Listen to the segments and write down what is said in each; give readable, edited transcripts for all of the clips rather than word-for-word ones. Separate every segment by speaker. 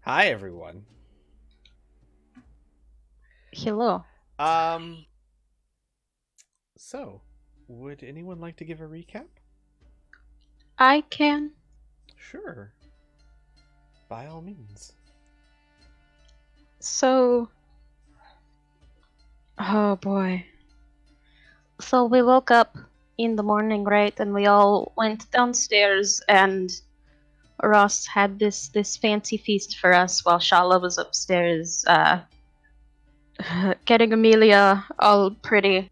Speaker 1: Hi, everyone.
Speaker 2: Hello.
Speaker 1: Um, so, would anyone like to give a recap?
Speaker 2: I can.
Speaker 1: Sure, by all means.
Speaker 2: So, oh boy. So we woke up in the morning, right? And we all went downstairs, and Ross had this fancy feast for us while Shala was upstairs, getting Amelia all pretty.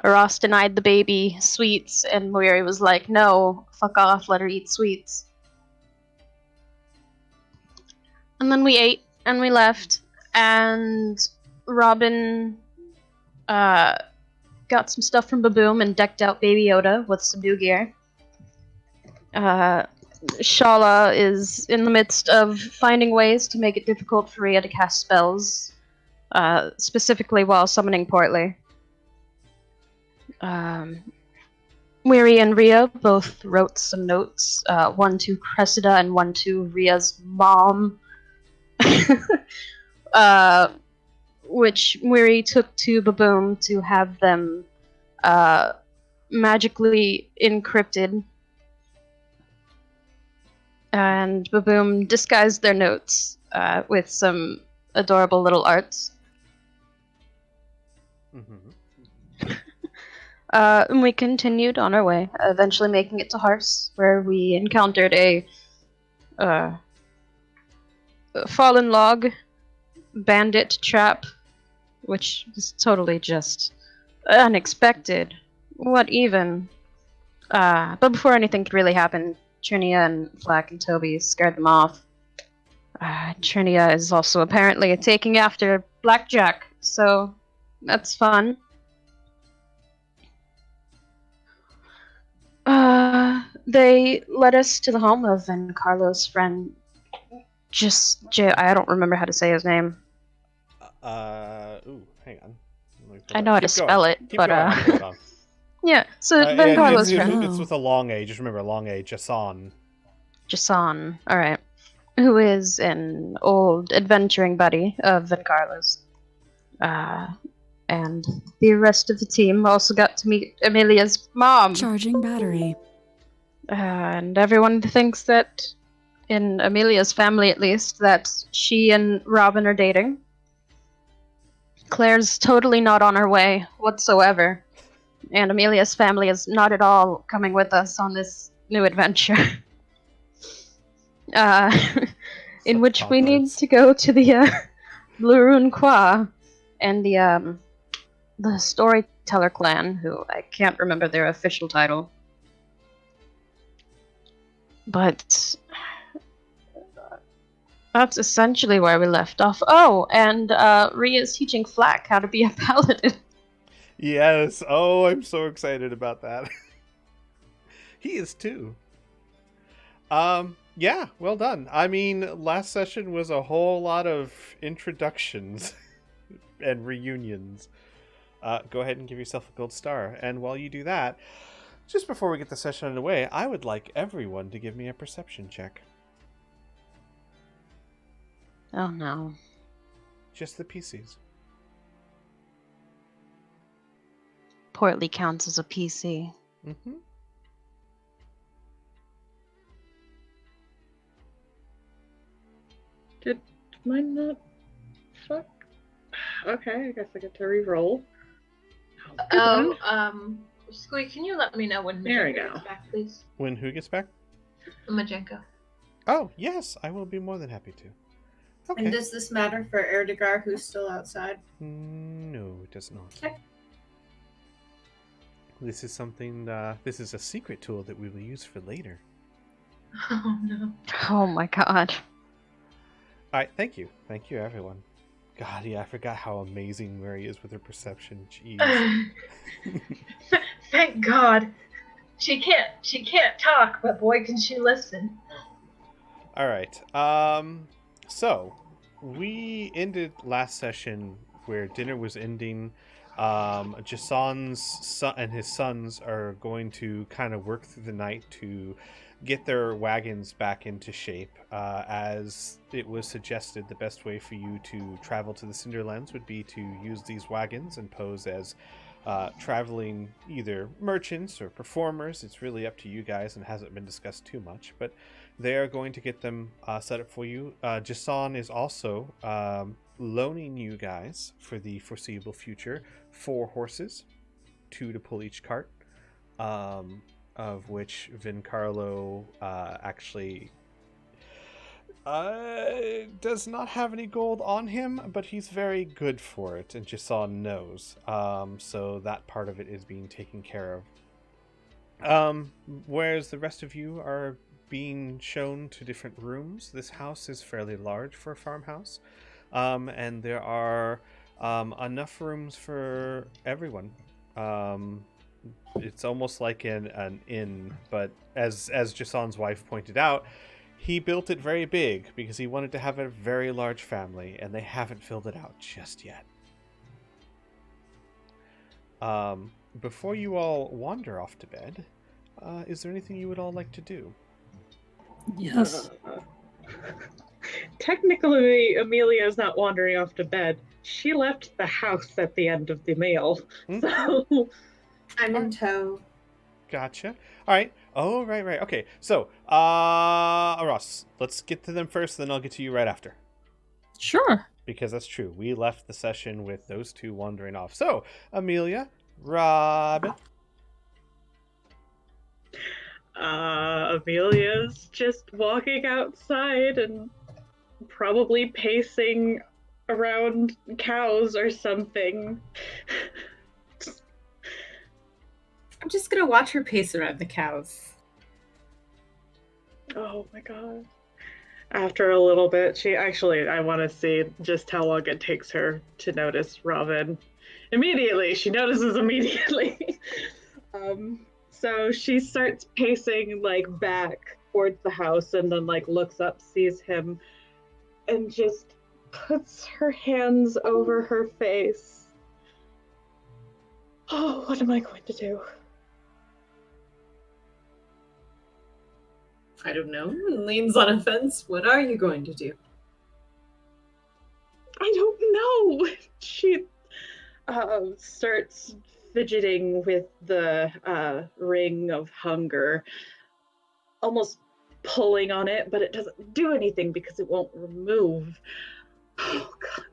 Speaker 2: Ross denied the baby sweets, and Mary was like, "No, fuck off, let her eat sweets." And then we ate, and we left, and Robin uh, got some stuff from Baboom and decked out Baby Yoda with some new gear. Uh, Shala is in the midst of finding ways to make it difficult for Rhea to cast spells, specifically while summoning Portly. Um, Weary and Rhea both wrote some notes, one to Cressida and one to Rhea's mom, uh, which Weary took to Baboom to have them uh, magically encrypted, and Baboom disguised their notes with some adorable little arts.
Speaker 1: Mm-hmm.
Speaker 2: And we continued on our way, eventually making it to Harse, where we encountered uh, a fallen log bandit trap, which was totally just unexpected. What even? But before anything could really happen, Trinia and Flack and Toby scared them off. Trinia is also apparently taking after Blackjack, so that's fun. They led us to the home of Carlo's friend. I don't remember how to say his name.
Speaker 1: Hang on. Let me pull
Speaker 2: I
Speaker 1: that.
Speaker 2: know how to
Speaker 1: Keep going.
Speaker 2: spell it,
Speaker 1: Keep
Speaker 2: but
Speaker 1: going. I'll pull it on.
Speaker 2: yeah. So
Speaker 1: Yeah,
Speaker 2: Carlo's friend,
Speaker 1: it's with a long A. Just remember, long A. Jason.
Speaker 2: Jason. All right, who is an old adventuring buddy of Carlo's. Uh, and the rest of the team also got to meet Amelia's mom.
Speaker 3: Charging battery.
Speaker 2: And everyone thinks that, in Amelia's family at least, that she and Robin are dating. Claire's totally not on her way whatsoever, and Amelia's family is not at all coming with us on this new adventure. Uh, in
Speaker 1: Such
Speaker 2: which we need
Speaker 1: cowards.
Speaker 2: to go to the Blue Rune Qua and the Storyteller clan, who I can't remember their official title. But that's essentially where we left off. Oh, and Rhea's teaching Flack how to be a paladin.
Speaker 1: Yes. Oh, I'm so excited about that. He is too. Yeah, well done. I mean, last session was a whole lot of introductions and reunions. Go ahead and give yourself a gold star. And while you do that, just before we get the session underway, I would like everyone to give me a perception check.
Speaker 2: Oh no.
Speaker 1: Just the PCs.
Speaker 2: Portly counts as a PC.
Speaker 1: Mm-hmm.
Speaker 4: Did mine not? Fuck. Okay, I guess I get to re-roll. Good one.
Speaker 5: Squeak, can you let me know when
Speaker 4: There we
Speaker 5: Majenko
Speaker 4: go.
Speaker 5: gets back, please?
Speaker 1: When who gets back?
Speaker 5: Majenko.
Speaker 1: Oh, yes, I will be more than happy to. Okay.
Speaker 6: And does this matter for Erdegar, who's still outside?
Speaker 1: No, it does not.
Speaker 6: Okay.
Speaker 1: This is something, this is a secret tool that we will use for later.
Speaker 5: Oh no.
Speaker 2: Oh my god.
Speaker 1: Alright, thank you. Thank you, everyone. God, yeah, I forgot how amazing Mary is with her perception. Jeez.
Speaker 5: Thank God. She can't talk, but boy can she listen.
Speaker 1: Alright, so, we ended last session where dinner was ending. Jason's son and his sons are going to kind of work through the night to get their wagons back into shape. As it was suggested, the best way for you to travel to the Cinderlands would be to use these wagons and pose as traveling either merchants or performers. It's really up to you guys and hasn't been discussed too much, but they are going to get them set up for you. Jason is also loaning you guys for the foreseeable future 4 horses, 2 to pull each cart, of which Vincarlo actually does not have any gold on him, but he's very good for it, and Jason knows. So that part of it is being taken care of. Whereas the rest of you are being shown to different rooms. This house is fairly large for a farmhouse, and there are enough rooms for everyone. It's almost like an inn, but as Jason's wife pointed out, he built it very big because he wanted to have a very large family, and they haven't filled it out just yet. Before you all wander off to bed, is there anything you would all like to do?
Speaker 3: Yes.
Speaker 4: Technically, Amelia is not wandering off to bed. She left the house at the end of the meal. So
Speaker 6: I'm in tow.
Speaker 1: Gotcha. All right. Oh, right. Okay. So, Ross, let's get to them first, then I'll get to you right after.
Speaker 3: Sure.
Speaker 1: Because that's true. We left the session with those 2 wandering off. So, Amelia, Robin.
Speaker 4: Amelia's just walking outside and probably pacing around cows or something.
Speaker 6: I'm just gonna watch her pace around the cows.
Speaker 4: Oh my god. After a little bit, I want to see just how long it takes her to notice Robin. Immediately, she notices immediately. So she starts pacing back towards the house and then looks up, sees him, and just puts her hands over her face. Oh, what am I going to do?
Speaker 6: I don't know. Leans on a fence. What are you going to do?
Speaker 4: I don't know. She starts fidgeting with the ring of hunger, almost pulling on it, but it doesn't do anything because it won't remove. Oh god,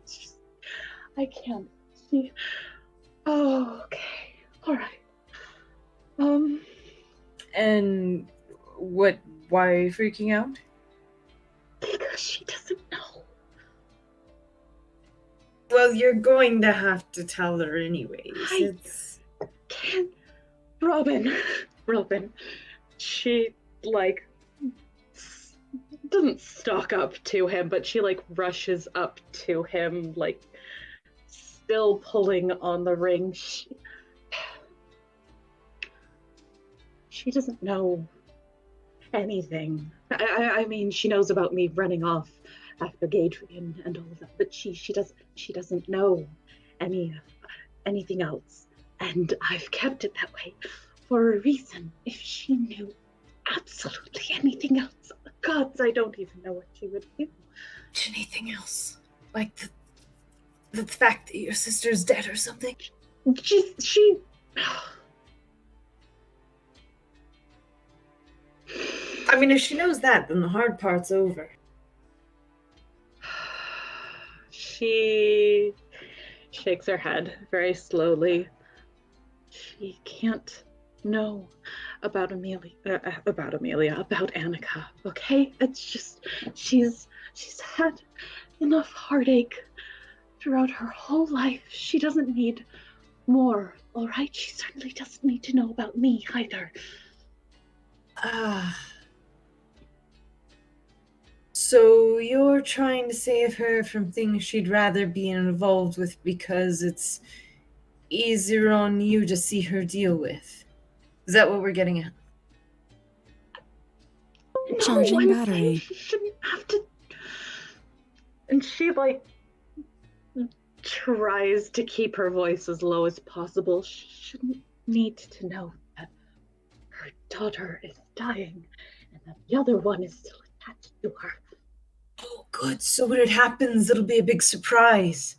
Speaker 4: I can't see. Oh, okay, all right.
Speaker 6: And what? Why are you freaking out?
Speaker 4: Because she doesn't know.
Speaker 6: Well, you're going to have to tell her anyways.
Speaker 4: Can't. Robin. She doesn't stalk up to him, but she rushes up to him, still pulling on the ring. She doesn't know anything. I mean, she knows about me running off after Gadrian and all of that, but she doesn't know anything else. And I've kept it that way for a reason. If she knew absolutely anything else, gods, I don't even know what she would do.
Speaker 6: Anything else? Like the fact that your sister's dead or something?
Speaker 4: She
Speaker 6: I mean, if she knows that, then the hard part's over.
Speaker 4: She shakes her head very slowly. She can't know about about Annika, okay? It's just, she's had enough heartache throughout her whole life. She doesn't need more, all right? She certainly doesn't need to know about me either.
Speaker 6: So you're trying to save her from things she'd rather be involved with because it's easier on you to see her deal with. Is that what we're getting at?
Speaker 3: Charging battery.
Speaker 4: She shouldn't have to. And she tries to keep her voice as low as possible. She shouldn't need to know that her daughter is dying and the other one is still attached to her.
Speaker 6: Oh, good. So when it happens, it'll be a big surprise.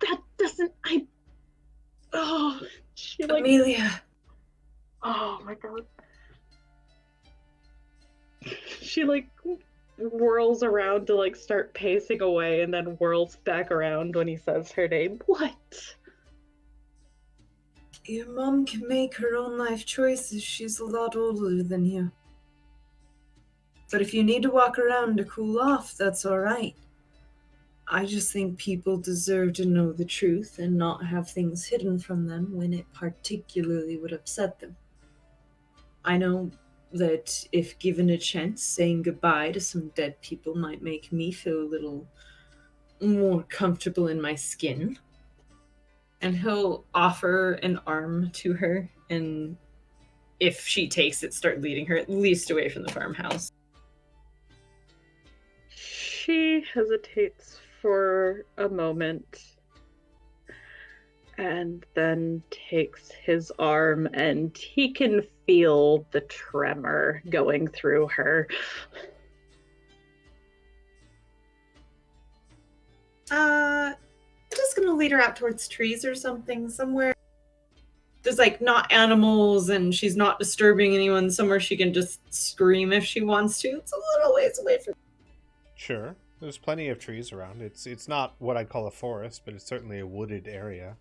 Speaker 4: That doesn't. Oh, she like.
Speaker 6: Amelia.
Speaker 4: Oh my god. She like whirls around to like start pacing away and then whirls back around when he says her name. What?
Speaker 6: Your mom can make her own life choices. She's a lot older than you. But if you need to walk around to cool off, that's alright. I just think people deserve to know the truth and not have things hidden from them when it particularly would upset them. I know that if given a chance, saying goodbye to some dead people might make me feel a little more comfortable in my skin. And he'll offer an arm to her, and if she takes it, start leading her at least away from the farmhouse.
Speaker 4: She hesitates for a moment and then takes his arm, and he can feel the tremor going through her.
Speaker 6: I'm just gonna lead her out towards trees or something, somewhere there's like not animals and she's not disturbing anyone, somewhere she can just scream if she wants to. It's a little ways away from.
Speaker 1: Sure. There's plenty of trees around. It's not what I'd call a forest, but it's certainly a wooded area.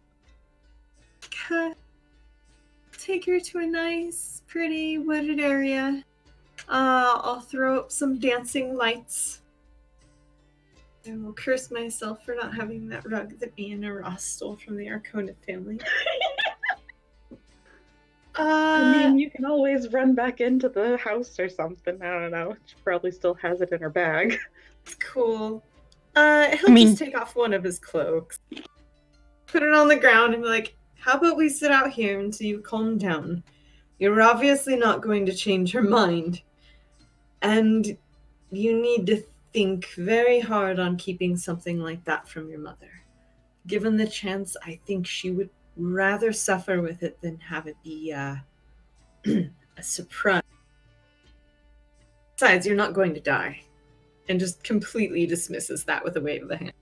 Speaker 6: Take her to a nice, pretty wooded area. I'll throw up some dancing lights. I will curse myself for not having that rug that me and Ross stole from the Arcona family.
Speaker 4: I mean, you can always run back into the house or something. I don't know. She probably still has it in her bag.
Speaker 6: It's cool. He'll just take off one of his cloaks, put it on the ground, and be like, how about we sit out here until you calm down? You're obviously not going to change her mind. And you need to think very hard on keeping something like that from your mother. Given the chance, I think she would rather suffer with it than have it be a surprise. Besides, you're not going to die. And just completely dismisses that with a wave of the hand.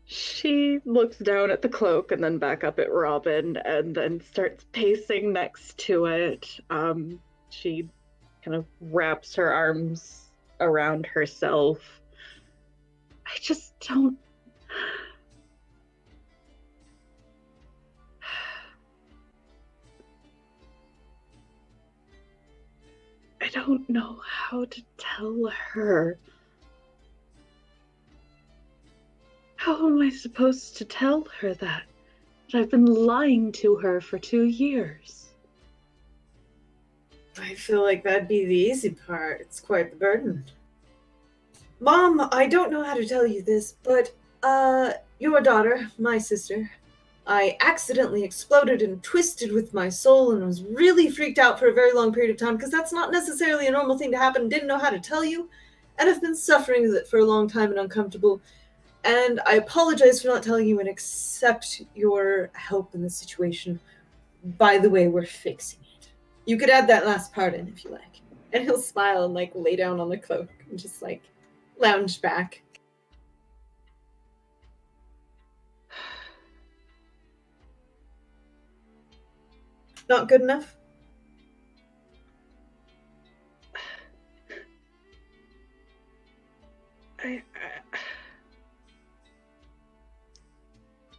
Speaker 4: She looks down at the cloak and then back up at Robin and then starts pacing next to it. She kind of wraps her arms around herself. I just don't... I don't know how to tell her. How am I supposed to tell her that? That I've been lying to her for 2 years.
Speaker 6: I feel like that'd be the easy part. It's quite the burden. Mom, I don't know how to tell you this, but, your daughter, my sister, I accidentally exploded and twisted with my soul and was really freaked out for a very long period of time because that's not necessarily a normal thing to happen. Didn't know how to tell you, and I've been suffering with it for a long time and uncomfortable. And I apologize for not telling you and accept your help in the situation. By the way, we're fixing it. You could add that last part in if you like. And he'll smile and like lay down on the cloak and just like lounge back. Not good enough?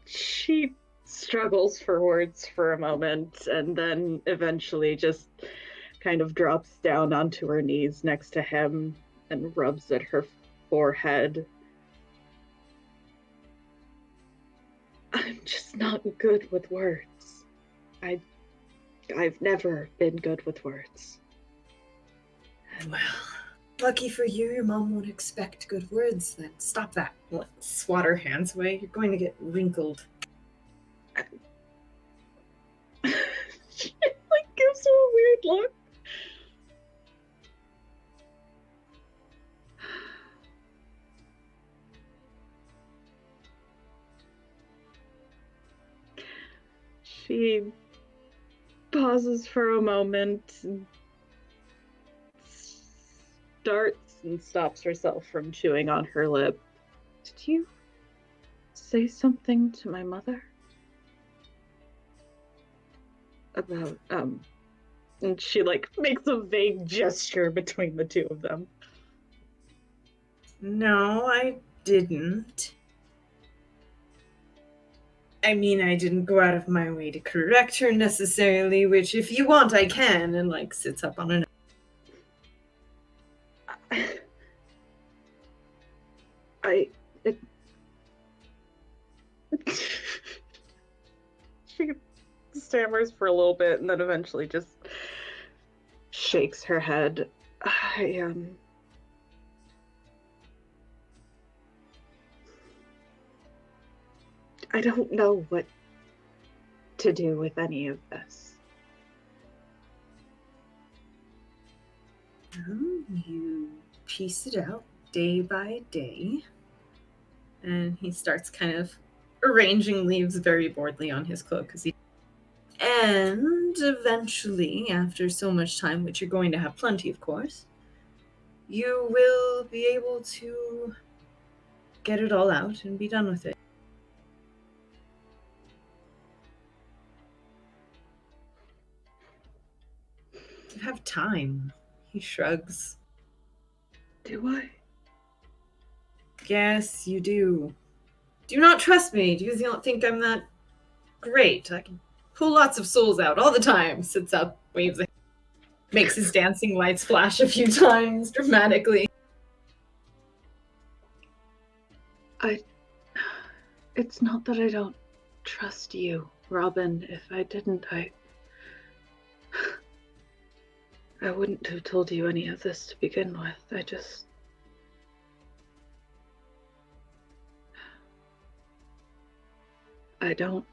Speaker 4: She struggles for words for a moment and then eventually just kind of drops down onto her knees next to him and rubs at her forehead. I'm just not good with words. I've never been good with words.
Speaker 6: Well, lucky for you, your mom won't expect good words then. Stop that. Swat her hands away. You're going to get wrinkled.
Speaker 4: She like gives her a weird look. She pauses for a moment, and starts and stops herself from chewing on her lip. Did you say something to my mother? About, and she, makes a vague gesture between the two of them.
Speaker 6: No, I didn't. I mean, I didn't go out of my way to correct her necessarily, which if you want, I can, and, sits up on an...
Speaker 4: She stammers for a little bit and then eventually just shakes her head. I don't know what to do with any of this.
Speaker 6: You piece it out day by day. And he starts kind of arranging leaves very boredly on his cloak. And eventually, after so much time, which you're going to have plenty, of course, you will be able to get it all out and be done with it. You have time. He shrugs.
Speaker 4: Do I?
Speaker 6: Yes, you do. Do you not trust me? Do you not think I'm that great? I can pull lots of souls out all the time. Sits up, waves, makes his dancing lights flash a few times dramatically.
Speaker 4: It's not that I don't trust you, Robin. If I didn't, I wouldn't have told you any of this to begin with. I don't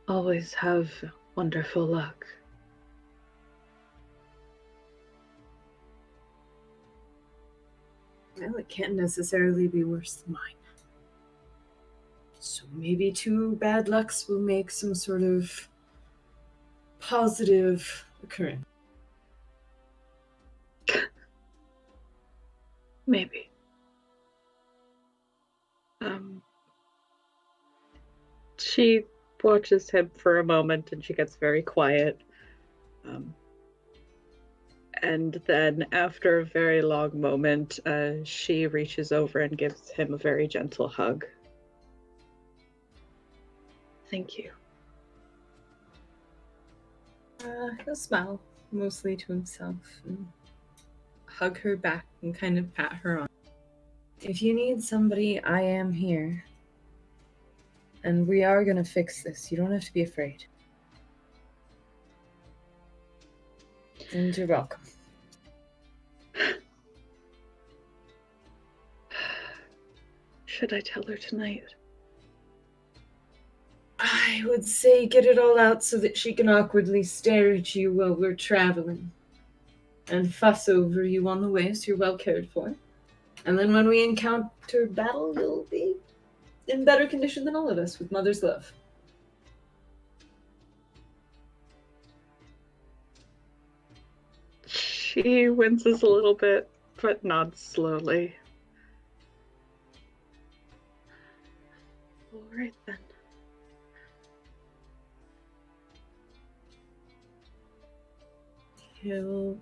Speaker 4: always have wonderful luck.
Speaker 6: Well, it can't necessarily be worse than mine. So maybe 2 bad lucks will make some sort of positive occurrence.
Speaker 4: Maybe. She watches him for a moment and she gets very quiet. And then after a very long moment, she reaches over and gives him a very gentle hug. Thank you.
Speaker 6: He'll smile, mostly to himself, and hug her back and kind of pat her on. If you need somebody, I am here. And we are going to fix this. You don't have to be afraid. And you're welcome.
Speaker 4: Should I tell her tonight?
Speaker 6: I would say get it all out so that she can awkwardly stare at you while we're traveling. And fuss over you on the way so you're well cared for. And then when we encounter battle, you'll be in better condition than all of us with Mother's love.
Speaker 4: She winces a little bit, but nods slowly. All right, then.
Speaker 6: He'll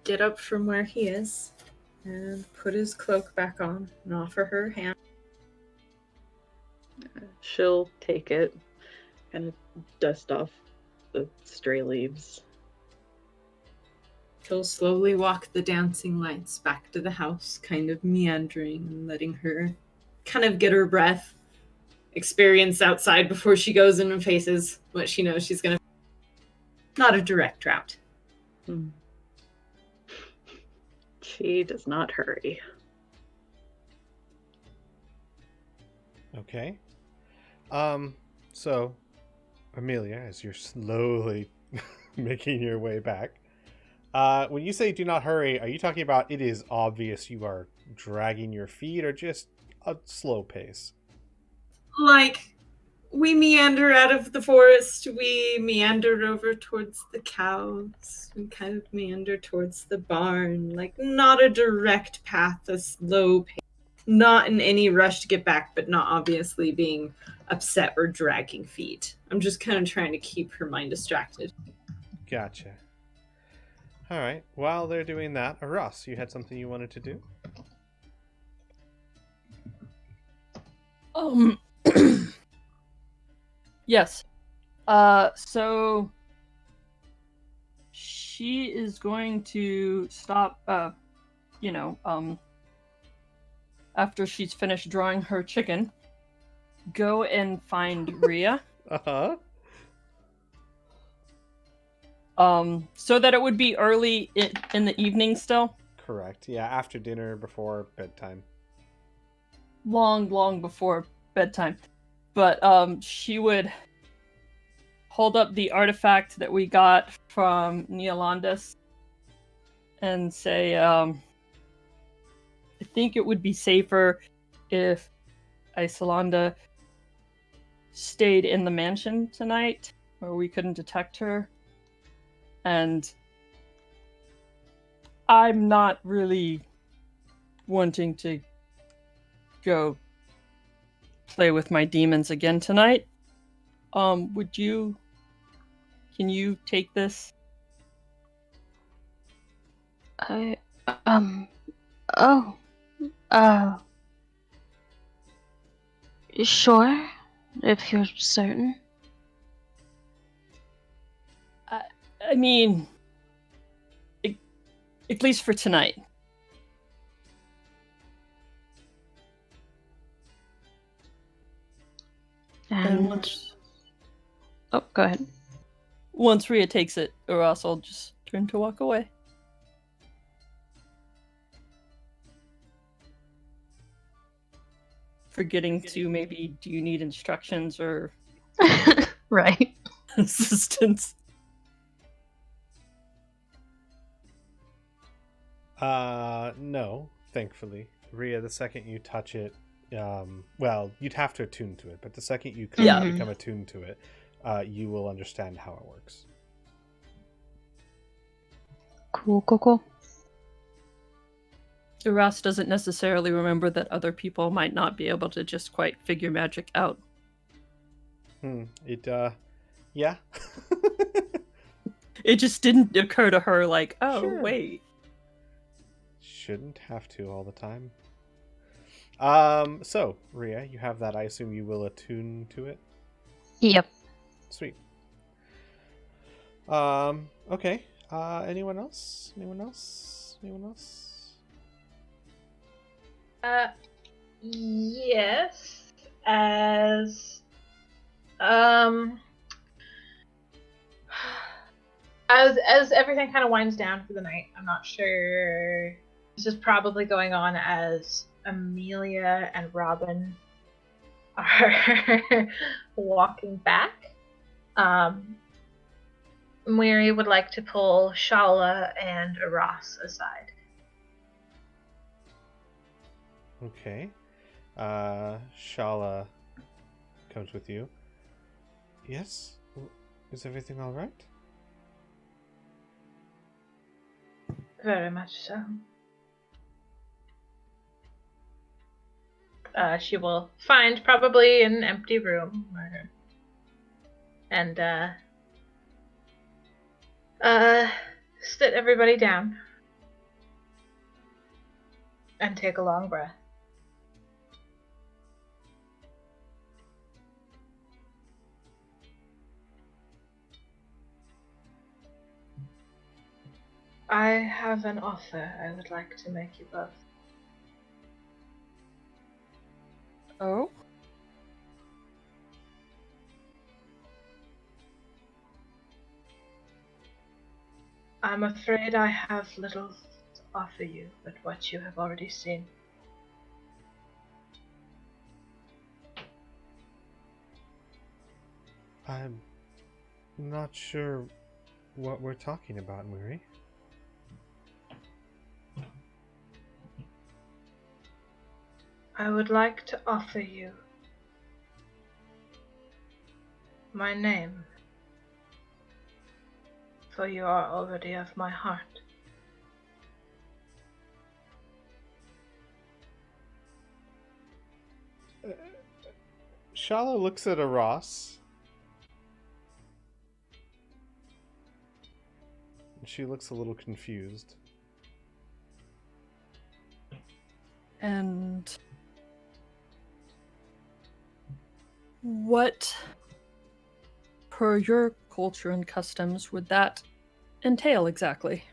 Speaker 6: get up from where he is and put his cloak back on and offer her hand.
Speaker 4: She'll take it and dust off the stray leaves.
Speaker 6: He'll slowly walk the dancing lights back to the house, kind of meandering and letting her kind of get her breath, experience outside before she goes in and faces what she knows she's going to. Not a direct route.
Speaker 4: She does not hurry.
Speaker 1: Okay. So, Amelia, as you're slowly making your way back, when you say do not hurry, are you talking about it is obvious you are dragging your feet or just a slow pace?
Speaker 6: Like, we meander out of the forest. We meander over towards the cows. We kind of meander towards the barn. Like, not a direct path, a slow pace. Not in any rush to get back, but not obviously being upset or dragging feet. I'm just kind of trying to keep her mind distracted.
Speaker 1: Gotcha. All right. While they're doing that, Ross, you had something you wanted to do?
Speaker 3: Yes. So she is going to stop, after she's finished drawing her chicken, go and find Rhea.
Speaker 1: Uh-huh.
Speaker 3: So that it would be early in the evening still.
Speaker 1: Correct. Yeah, after dinner, before bedtime.
Speaker 3: Long before bedtime. But she would hold up the artifact that we got from Neolandis and say, I think it would be safer if Isolanda stayed in the mansion tonight, where we couldn't detect her. And I'm not really wanting to go play with my demons again tonight. Can you take this?
Speaker 2: Oh, sure, if you're certain.
Speaker 3: I mean, at least for tonight. And once...
Speaker 2: Oh, go ahead.
Speaker 3: Once Rhea takes it, Uras will just turn to walk away. Forgetting to maybe, do you need instructions or
Speaker 2: Right.
Speaker 3: assistance?
Speaker 1: No, thankfully. Rhea, the second you touch it, well, you'd have to attune to it, but the second you become attuned to it, you will understand how it works.
Speaker 2: Cool.
Speaker 3: Uras doesn't necessarily remember that other people might not be able to just quite figure magic out.
Speaker 1: Yeah.
Speaker 3: It just didn't occur to her like, oh,
Speaker 1: Sure.
Speaker 3: Wait.
Speaker 1: Shouldn't have to all the time. So, Rhea, you have that. I assume you will attune to it?
Speaker 2: Yep.
Speaker 1: Sweet. Okay. Anyone else?
Speaker 5: Yes. As everything kind of winds down for the night, I'm not sure. This is probably going on as Amelia and Robin are walking back. Mary would like to pull Shala and Aras aside.
Speaker 1: Okay. Shala comes with you. Yes? Is everything all right?
Speaker 5: Very much so. She will find probably an empty room and sit everybody down and take a long breath. I have an offer I would like to make you both.
Speaker 3: Oh?
Speaker 5: I'm afraid I have little to offer you but what you have already seen.
Speaker 1: I'm not sure what we're talking about, Mary.
Speaker 5: I would like to offer you my name, for you are already of my heart.
Speaker 1: Shala looks at Aras. She looks a little confused.
Speaker 3: And what, per your culture and customs, would that entail exactly?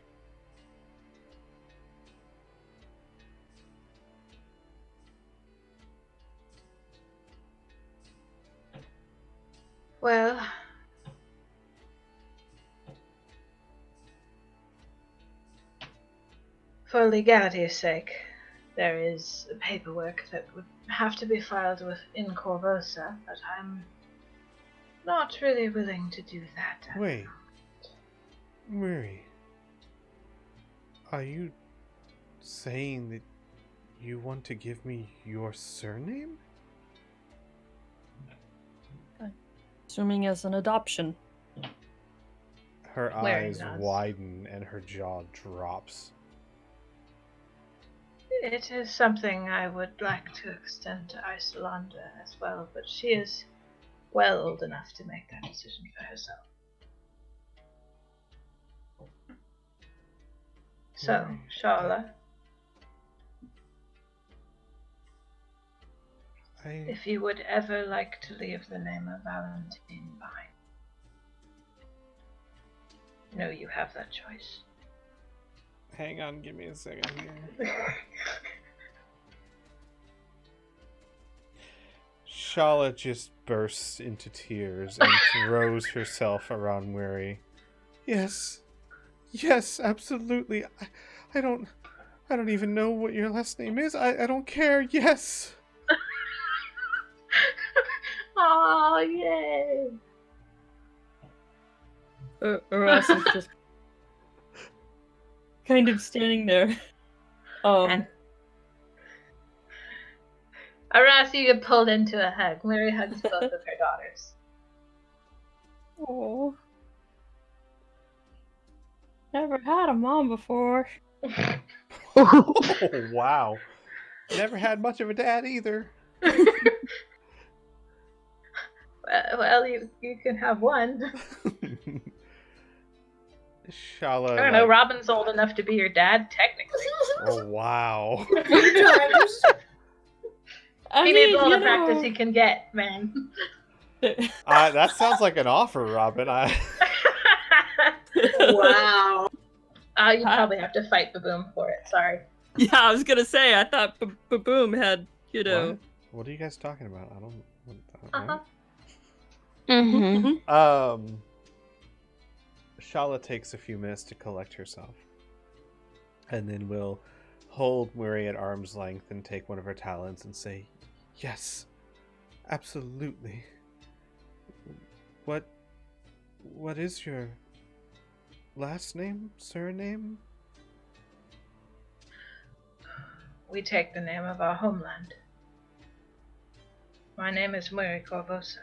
Speaker 5: Well, for legality's sake, there is paperwork that would have to be filed in Corvosa, but I'm not really willing to do that.
Speaker 1: Wait. Murray. Are you saying that you want to give me your surname?
Speaker 3: Assuming as an adoption.
Speaker 1: Her
Speaker 5: Mary
Speaker 1: eyes
Speaker 5: nods.
Speaker 1: widen and her jaw drops.
Speaker 5: It is something I would like to extend to Isolanda as well, but she is well old enough to make that decision for herself. So, Charla, if you would ever like to leave the name of Valentine behind, know you have that choice.
Speaker 1: Hang on, give me a second here. Shala just bursts into tears and throws herself around Murray. Yes. Yes, absolutely. I don't even know what your last name is. I don't care. Yes.
Speaker 5: Oh, yay!
Speaker 3: Aras is just kind of standing there.
Speaker 5: And Aras, you get pulled into a hug. Mary hugs both of her daughters.
Speaker 3: Oh. Never had a mom before.
Speaker 1: Oh, wow. Never had much of a dad either.
Speaker 5: Well, you can have one.
Speaker 1: Shala.
Speaker 5: I don't know, Robin's old enough to be your dad, technically.
Speaker 1: Oh, wow.
Speaker 5: He needs all the practice he can get, man.
Speaker 1: That sounds like an offer, Robin.
Speaker 6: Wow.
Speaker 5: You probably have to fight Baboom for it, sorry.
Speaker 3: Yeah, I was gonna say, I thought Baboom had, you know.
Speaker 1: What are you guys talking about? I don't
Speaker 5: Uh-huh.
Speaker 2: Mm-hmm.
Speaker 1: Shala takes a few minutes to collect herself. And then will hold Murray at arm's length and take one of her talons and say, yes, absolutely. What is your last name, surname?
Speaker 5: We take the name of our homeland. My name is Murray Corvosa.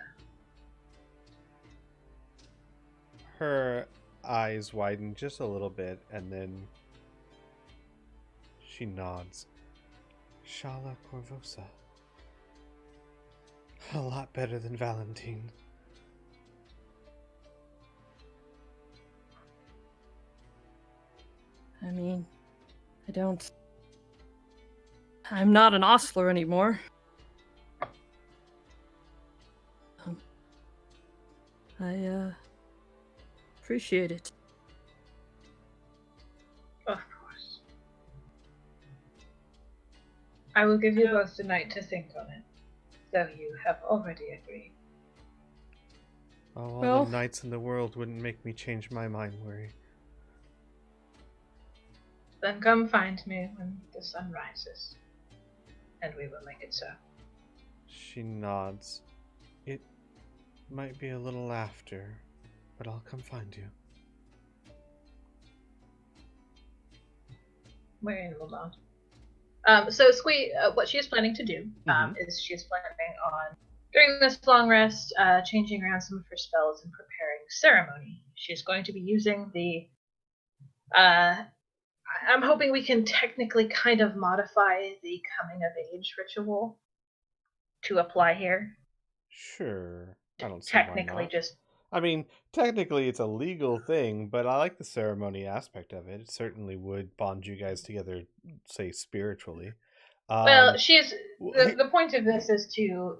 Speaker 1: Her eyes widen just a little bit, and then she nods. Shala Corvosa. A lot better than Valentine.
Speaker 3: I mean, I'm not an ostler anymore. I appreciate it.
Speaker 5: Of course. I will give you both the night to think on it, though you have already agreed.
Speaker 1: All the nights in the world wouldn't make me change my mind, Murray.
Speaker 5: Then come find me when the sun rises, and we will make it so.
Speaker 1: She nods. It might be a little after, but I'll come find you.
Speaker 5: Mary will nod. So Squee, what she is planning to do is she is planning on During this long rest, changing around some of her spells and preparing ceremony. She's going to be using the. I'm hoping we can technically kind of modify the coming of age ritual to apply here.
Speaker 1: Sure. I don't see why
Speaker 5: Technically,
Speaker 1: not.
Speaker 5: just.
Speaker 1: I mean, technically it's a legal thing, but I like the ceremony aspect of it. It certainly would bond you guys together, say spiritually.
Speaker 5: Well, she's
Speaker 1: Well,
Speaker 5: the point of this is to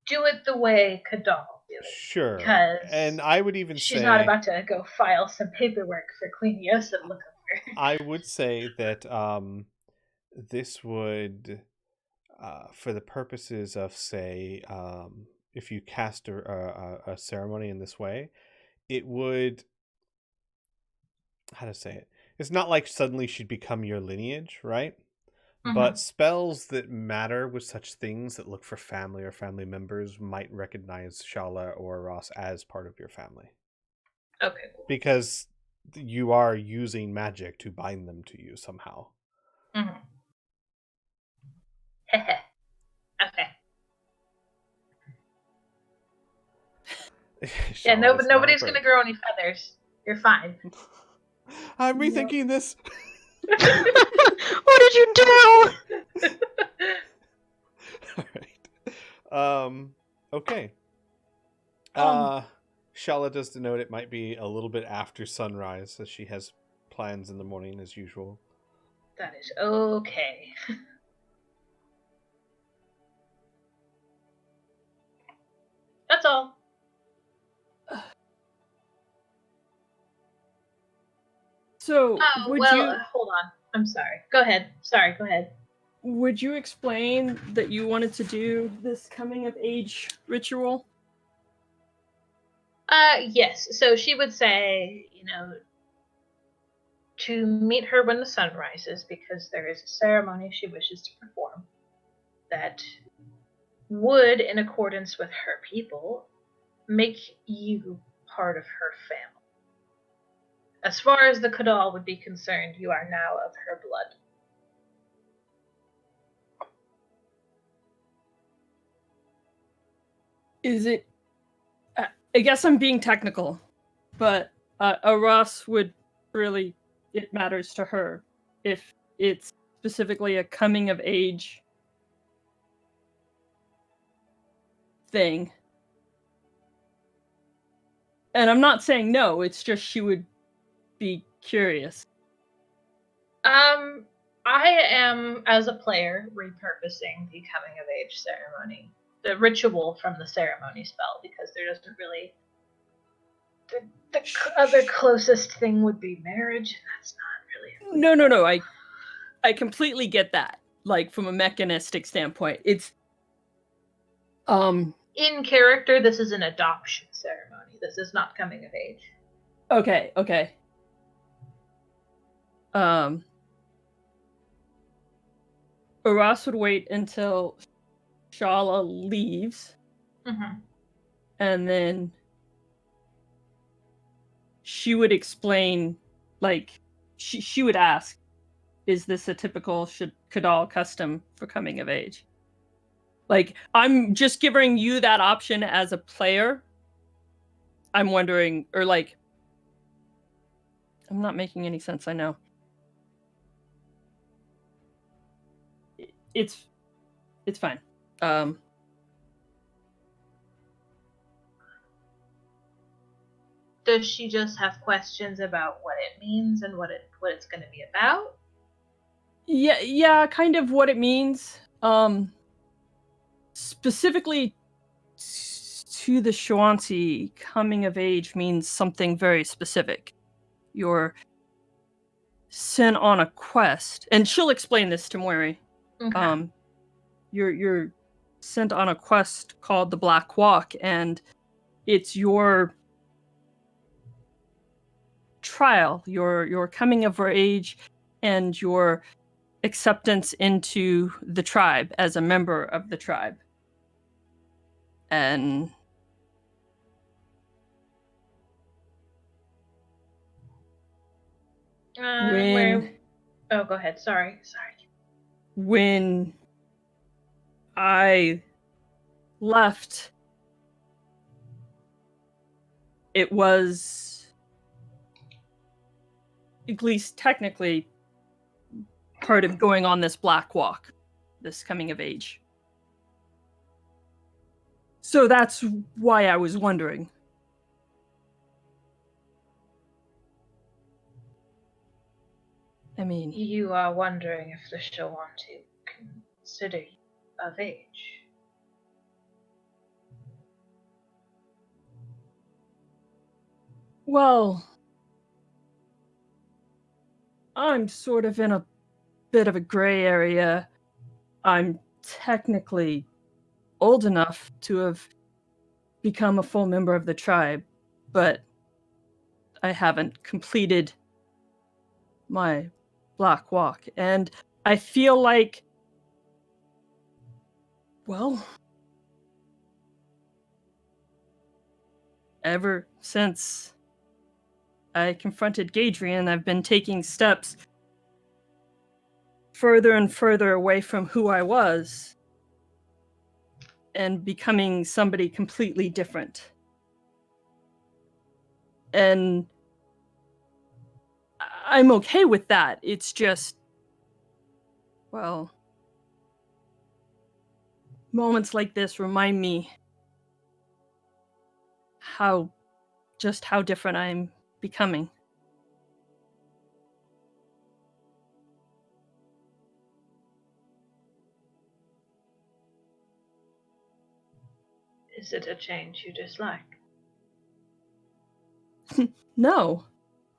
Speaker 5: do it the way Kadal do it.
Speaker 1: sure.
Speaker 5: Because
Speaker 1: And I would even
Speaker 5: she's
Speaker 1: say
Speaker 5: not about to go file some paperwork for Queen Yosa to look over.
Speaker 1: I would say that this would, for the purposes of, say, if you cast a ceremony in this way, it would, how to say it? It's not like suddenly she'd become your lineage, right? But spells that matter with such things that look for family or family members might recognize Shala or Ross as part of your family.
Speaker 5: Okay, cool.
Speaker 1: Because you are using magic to bind them to you somehow.
Speaker 5: Okay. Yeah, nobody's gonna grow any feathers. You're fine.
Speaker 1: I'm rethinking this.
Speaker 2: What did you do?
Speaker 1: All right. Okay. Shala does denote it might be a little bit after sunrise, as she has plans in the morning as usual.
Speaker 5: That is okay. That's all.
Speaker 3: So,
Speaker 5: hold on. I'm sorry. Go ahead. Sorry, go ahead.
Speaker 3: Would you explain that you wanted to do this coming of age ritual?
Speaker 5: Yes. So she would say, to meet her when the sun rises, because there is a ceremony she wishes to perform that would, in accordance with her people, make you part of her family. As far as the Kadal would be concerned, you are now of her blood.
Speaker 3: Is it... I guess I'm being technical, but a Ross would really... It matters to her if it's specifically a coming of age thing. And I'm not saying no, it's just she would be curious.
Speaker 5: I am, as a player, repurposing the coming of age ceremony, the ritual from the ceremony spell, because there doesn't really. The other closest thing would be marriage, and that's not really.
Speaker 3: No. I completely get that. Like, from a mechanistic standpoint, it's.
Speaker 5: In character, this is an adoption ceremony. This is not coming of age.
Speaker 3: Okay. Aras would wait until Shala leaves, and then she would explain, like, she would ask, is this a typical Kadal custom for coming of age? Like, I'm just giving you that option as a player. I'm wondering, or like, I'm not making any sense, I know. It's fine.
Speaker 5: Does she just have questions about what it means and what it's going to be about?
Speaker 3: Yeah, kind of what it means. Specifically to the Shawanti, coming of age means something very specific. You're sent on a quest, and she'll explain this to Moiri.
Speaker 5: Okay.
Speaker 3: You're sent on a quest called the Black Walk, and it's your trial, your coming of age, and your acceptance into the tribe as a member of the tribe. And
Speaker 5: Oh, go ahead. Sorry.
Speaker 3: When I left, it was, at least technically, part of going on this black walk, this coming of age. So that's why I was wondering. I mean,
Speaker 5: You are wondering if the Shawanti consider you of age.
Speaker 3: well, I'm sort of in a bit of a gray area. I'm technically old enough to have become a full member of the tribe, but I haven't completed my black walk. And I feel like, well, ever since I confronted Gadrian, I've been taking steps further and further away from who I was and becoming somebody completely different. And I'm okay with that. It's just, well, moments like this remind me how different I'm becoming.
Speaker 5: Is it a change you dislike?
Speaker 3: No,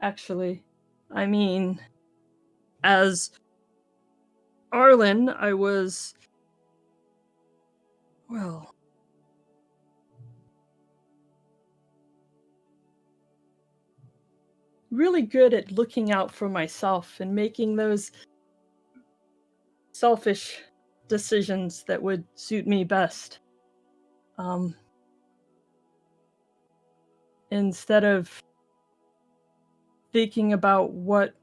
Speaker 3: actually. I mean, as Arlen, I was, well, really good at looking out for myself and making those selfish decisions that would suit me best. Instead of thinking about what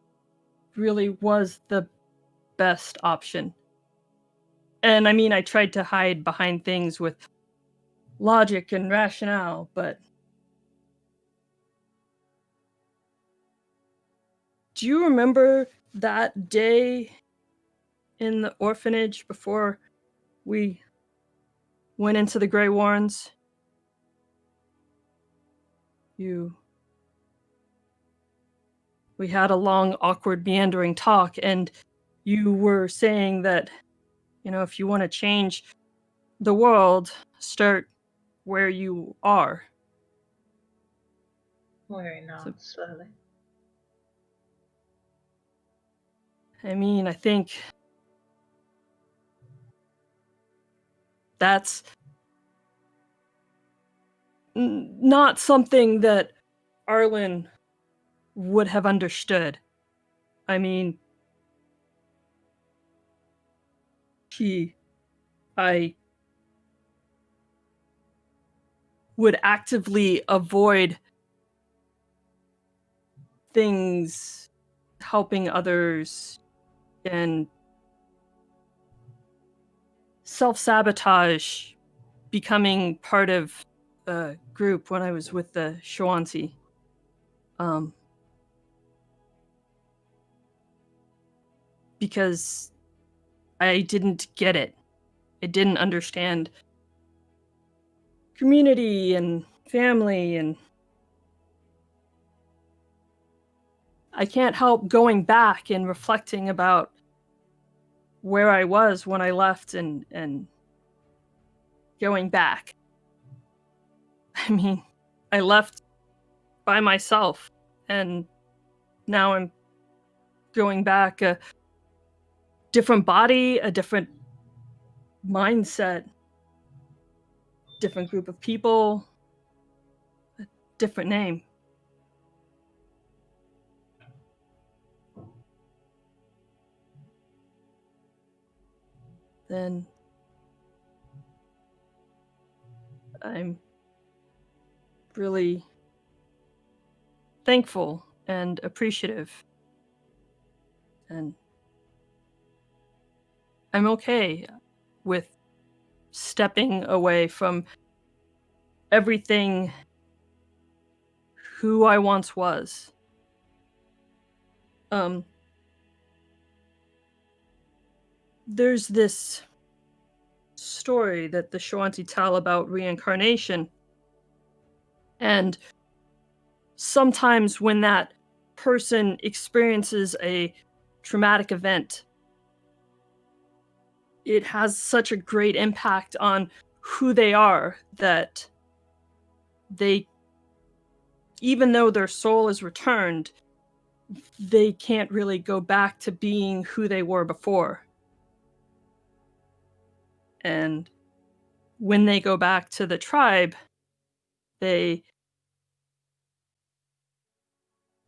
Speaker 3: really was the best option. And I mean, I tried to hide behind things with logic and rationale, but do you remember that day in the orphanage before we went into the Grey Warrens? We had a long, awkward, meandering talk, and you were saying that, if you want to change the world, start where you are.
Speaker 5: Wearing on slowly.
Speaker 3: I mean, I think that's not something that Arlen would have understood. I mean, I would actively avoid things helping others and self-sabotage becoming part of a group when I was with the Shawanti. Because I didn't get it. I didn't understand community and family, and I can't help going back and reflecting about where I was when I left and going back. I mean, I left by myself, and now I'm going back, a different body, a different mindset, different group of people, a different name. Then I'm really thankful and appreciative. And I'm okay with stepping away from everything who I once was. There's this story that the Shawanti tell about reincarnation. And sometimes when that person experiences a traumatic event, it has such a great impact on who they are that they, even though their soul is returned, they can't really go back to being who they were before. And when they go back to the tribe, they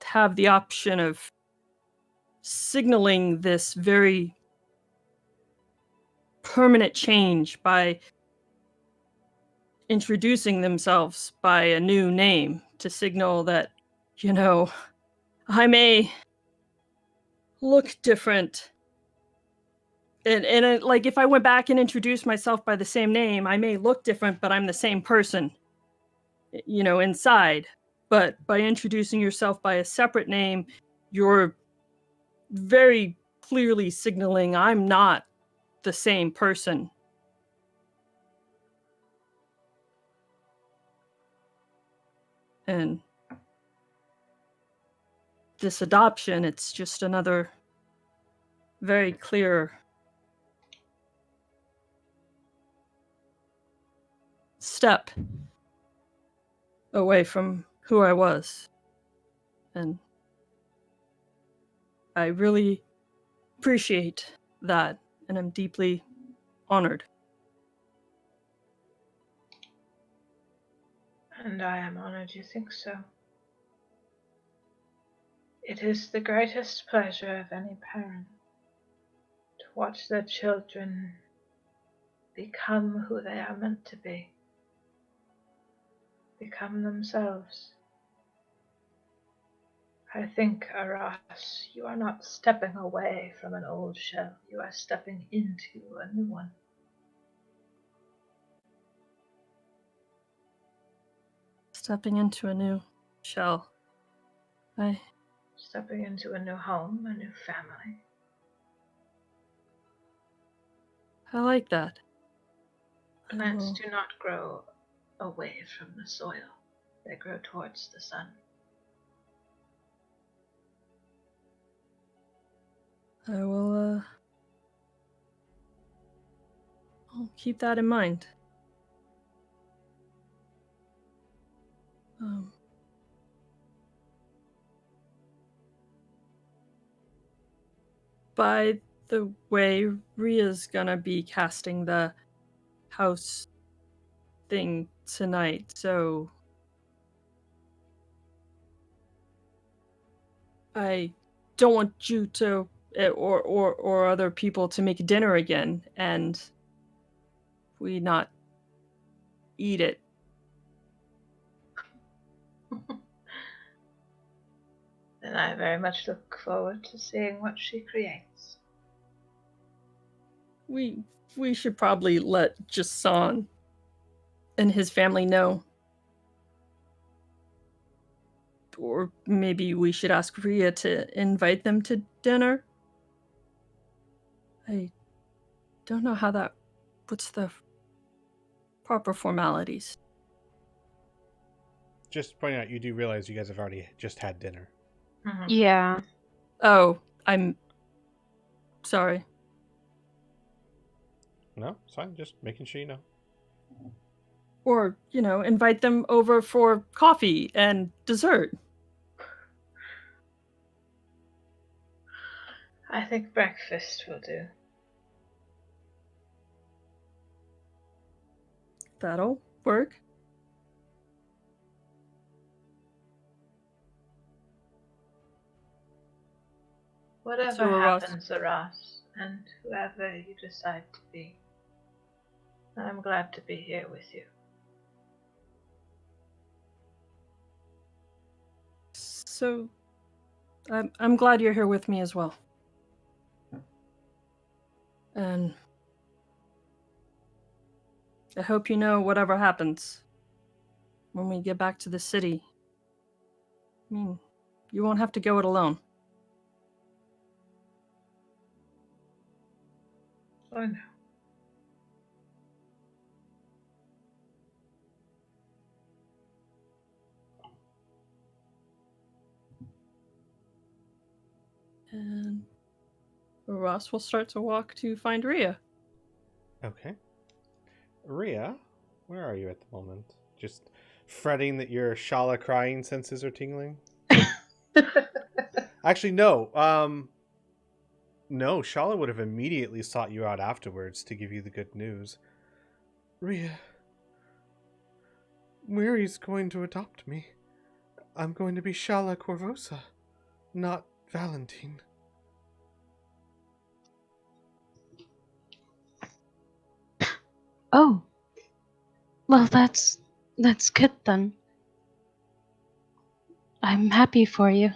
Speaker 3: have the option of signaling this very permanent change by introducing themselves by a new name to signal that, you know, I may look different. And like, if I went back and introduced myself by the same name, I may look different, but I'm the same person, you know, inside. But by introducing yourself by a separate name, you're very clearly signaling I'm not the same person. And this adoption, it's just another very clear step away from who I was. And I really appreciate that, and I'm deeply honored.
Speaker 5: And I am honored you think so. It is the greatest pleasure of any parent to watch their children become who they are meant to be, become themselves. I think, Aras, you are not stepping away from an old shell, you are stepping into a new one.
Speaker 3: Stepping into a new shell.
Speaker 5: Stepping into a new home, a new family.
Speaker 3: I like that.
Speaker 5: Plants do not grow away from the soil. They grow towards the sun.
Speaker 3: I will, I'll keep that in mind. By the way, Ria's gonna be casting the house thing tonight, so I don't want you to or other people to make dinner again and we not eat it.
Speaker 5: And I very much look forward to seeing what she creates.
Speaker 3: We should probably let Jason and his family know. Or maybe we should ask Ria to invite them to dinner. I don't know how that... What's the proper formalities?
Speaker 1: Just pointing out, you do realize you guys have already just had dinner.
Speaker 5: Mm-hmm.
Speaker 2: Yeah.
Speaker 3: Oh, I'm sorry.
Speaker 1: No, it's fine. Just making sure you know.
Speaker 3: Or, you know, invite them over for coffee and dessert.
Speaker 5: I think breakfast will do.
Speaker 3: That'll work.
Speaker 5: Whatever
Speaker 3: So, Ross.
Speaker 5: happens, Aras, and whoever you decide to be, I'm glad to be here with you.
Speaker 3: So, I'm glad you're here with me as well. And I hope you know whatever happens when we get back to the city. I mean, you won't have to go it alone.
Speaker 5: I know.
Speaker 3: And Ross will start to walk to find Rhea.
Speaker 1: Okay. Rhea, where are you at the moment? Just fretting that your Shala crying senses are tingling? Actually, no. No, Shala would have immediately sought you out afterwards to give you the good news. Rhea, Miri's going to adopt me. I'm going to be Shala Corvosa, not Valentine.
Speaker 2: Oh, well, that's good then. I'm happy for you.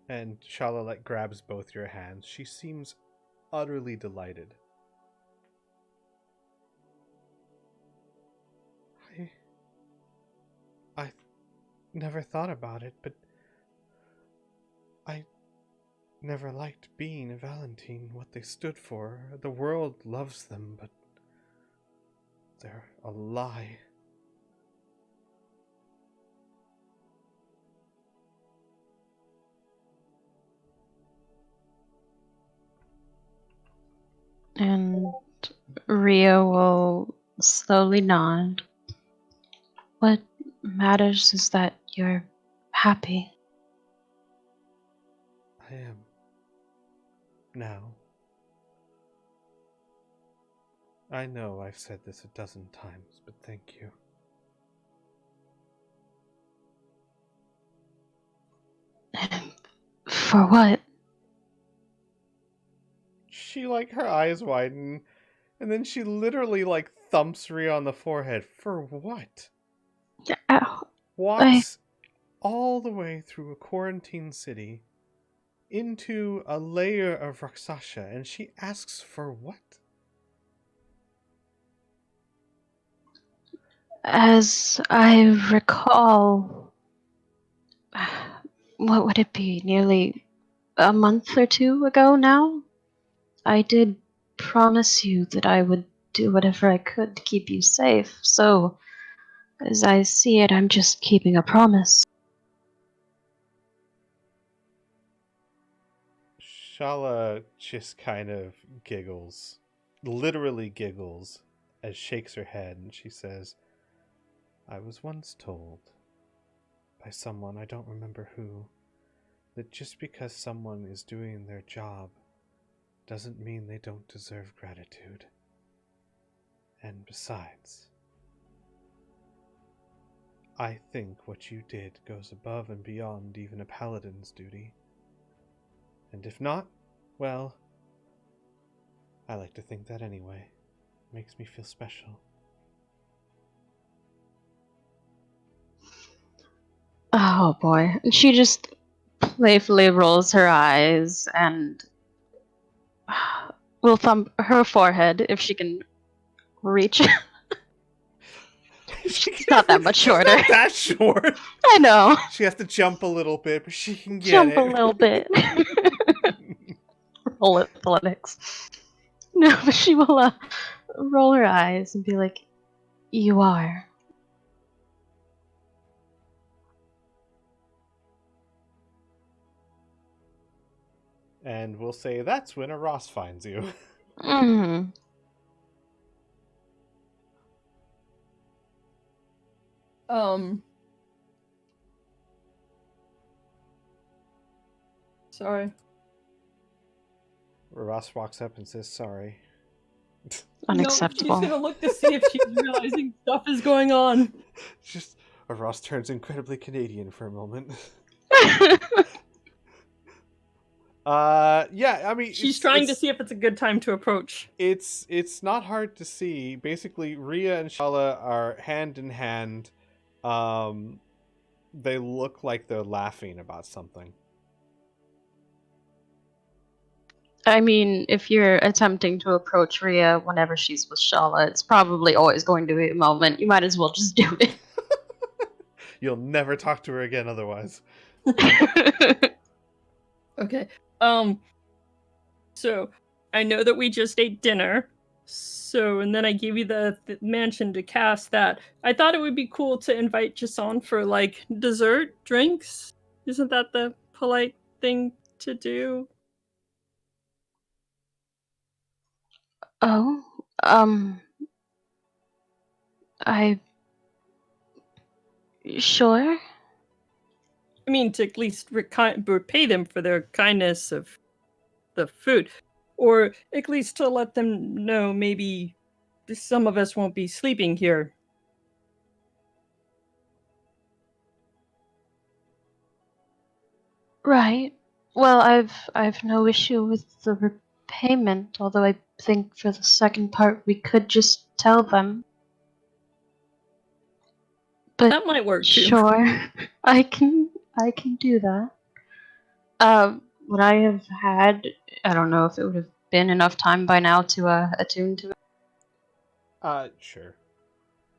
Speaker 1: And Shala grabs both your hands. She seems utterly delighted. I never thought about it, but I never liked being a Valentine, what they stood for. The world loves them, but they're a lie.
Speaker 2: And Rio will slowly nod. What matters is that you're happy.
Speaker 1: I am. Now. I know I've said this 1,000 times, but thank you.
Speaker 2: For what?
Speaker 1: She, her eyes widen, and then she literally, thumps Rhea on the forehead. For what?
Speaker 2: Ow.
Speaker 1: Walks all the way through a quarantine city into a layer of Rakshasa, and she asks for what?
Speaker 2: As I recall, what would it be? Nearly a month or two ago now? I did promise you that I would do whatever I could to keep you safe, so as I see it, I'm just keeping a promise.
Speaker 1: Shala just kind of giggles, literally giggles, as shakes her head, and she says, I was once told by someone, I don't remember who, that just because someone is doing their job doesn't mean they don't deserve gratitude. And besides, I think what you did goes above and beyond even a paladin's duty. And if not, well, I like to think that anyway. Makes me feel special.
Speaker 2: Oh boy. She just playfully rolls her eyes and will thump her forehead if she can reach. She's not that much shorter.
Speaker 1: She's not that short.
Speaker 2: I know.
Speaker 1: She has to jump a little bit, but she can get
Speaker 2: Jump
Speaker 1: it.
Speaker 2: a little bit. Roll athletics. No, but she will roll her eyes and be like, you are.
Speaker 1: And we'll say that's when a Ross finds you.
Speaker 2: Mm-hmm.
Speaker 3: Sorry.
Speaker 1: Ross walks up and says sorry.
Speaker 2: Unacceptable.
Speaker 3: No, she's gonna look to see if she's realizing stuff is going on.
Speaker 1: Just Ross turns incredibly Canadian for a moment. Yeah, I mean,
Speaker 3: She's trying to see if it's a good time to approach.
Speaker 1: It's not hard to see. Basically, Rhea and Shala are hand in hand. They look like they're laughing about something.
Speaker 2: I mean, if you're attempting to approach Rhea whenever she's with Shala, it's probably always going to be a moment. You might as well just do it.
Speaker 1: You'll never talk to her again otherwise.
Speaker 3: Okay. So I know that we just ate dinner. So, and then I gave you the mansion to cast that. I thought it would be cool to invite Jason for like dessert, drinks. Isn't that the polite thing to do?
Speaker 2: Oh, I. Sure?
Speaker 3: I mean, to at least repay them for their kindness of the food. Or at least to let them know maybe some of us won't be sleeping here.
Speaker 2: Right. Well, I've no issue with the repayment, although I think for the second part we could just tell them. But
Speaker 3: That might work too.
Speaker 2: sure, I can do that. Would I have had? I don't know if it would have been enough time by now to attune to it.
Speaker 1: Sure.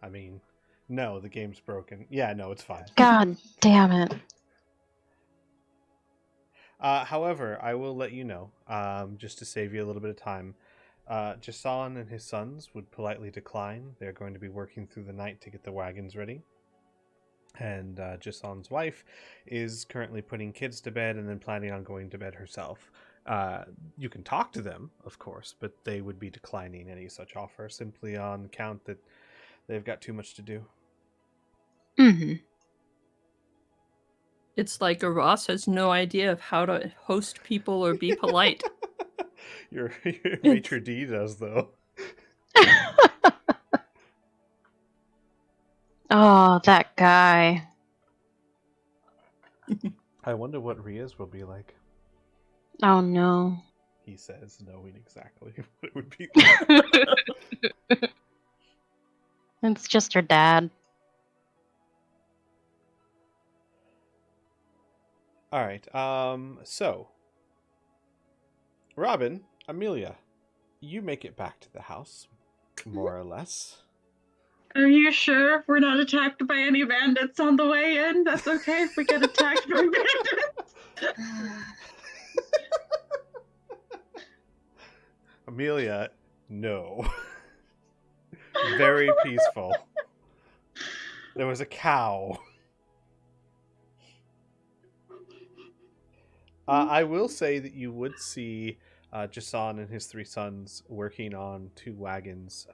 Speaker 1: I mean, no, the game's broken. Yeah, no, it's fine.
Speaker 2: God damn it!
Speaker 1: However, I will let you know, just to save you a little bit of time. Jason and his sons would politely decline. They're going to be working through the night to get the wagons ready. And Jason's wife is currently putting kids to bed and then planning on going to bed herself. You can talk to them, of course, but they would be declining any such offer simply on account that they've got too much to do.
Speaker 2: Mm-hmm.
Speaker 3: It's like a Ross has no idea of how to host people or be polite.
Speaker 1: your maitre d' does, though.
Speaker 2: Oh, that guy.
Speaker 1: I wonder what Rhea's will be like.
Speaker 2: Oh no.
Speaker 1: He says, knowing exactly what it would be like.
Speaker 2: It's just her dad.
Speaker 1: All right. So, Robin, Amelia, you make it back to the house, more or less.
Speaker 4: Are you sure we're not attacked by any bandits on the way in? That's okay if we get attacked by bandits.
Speaker 1: Amelia, no. Very peaceful. There was a cow. I will say that you would see Jason and his three sons working on two wagons.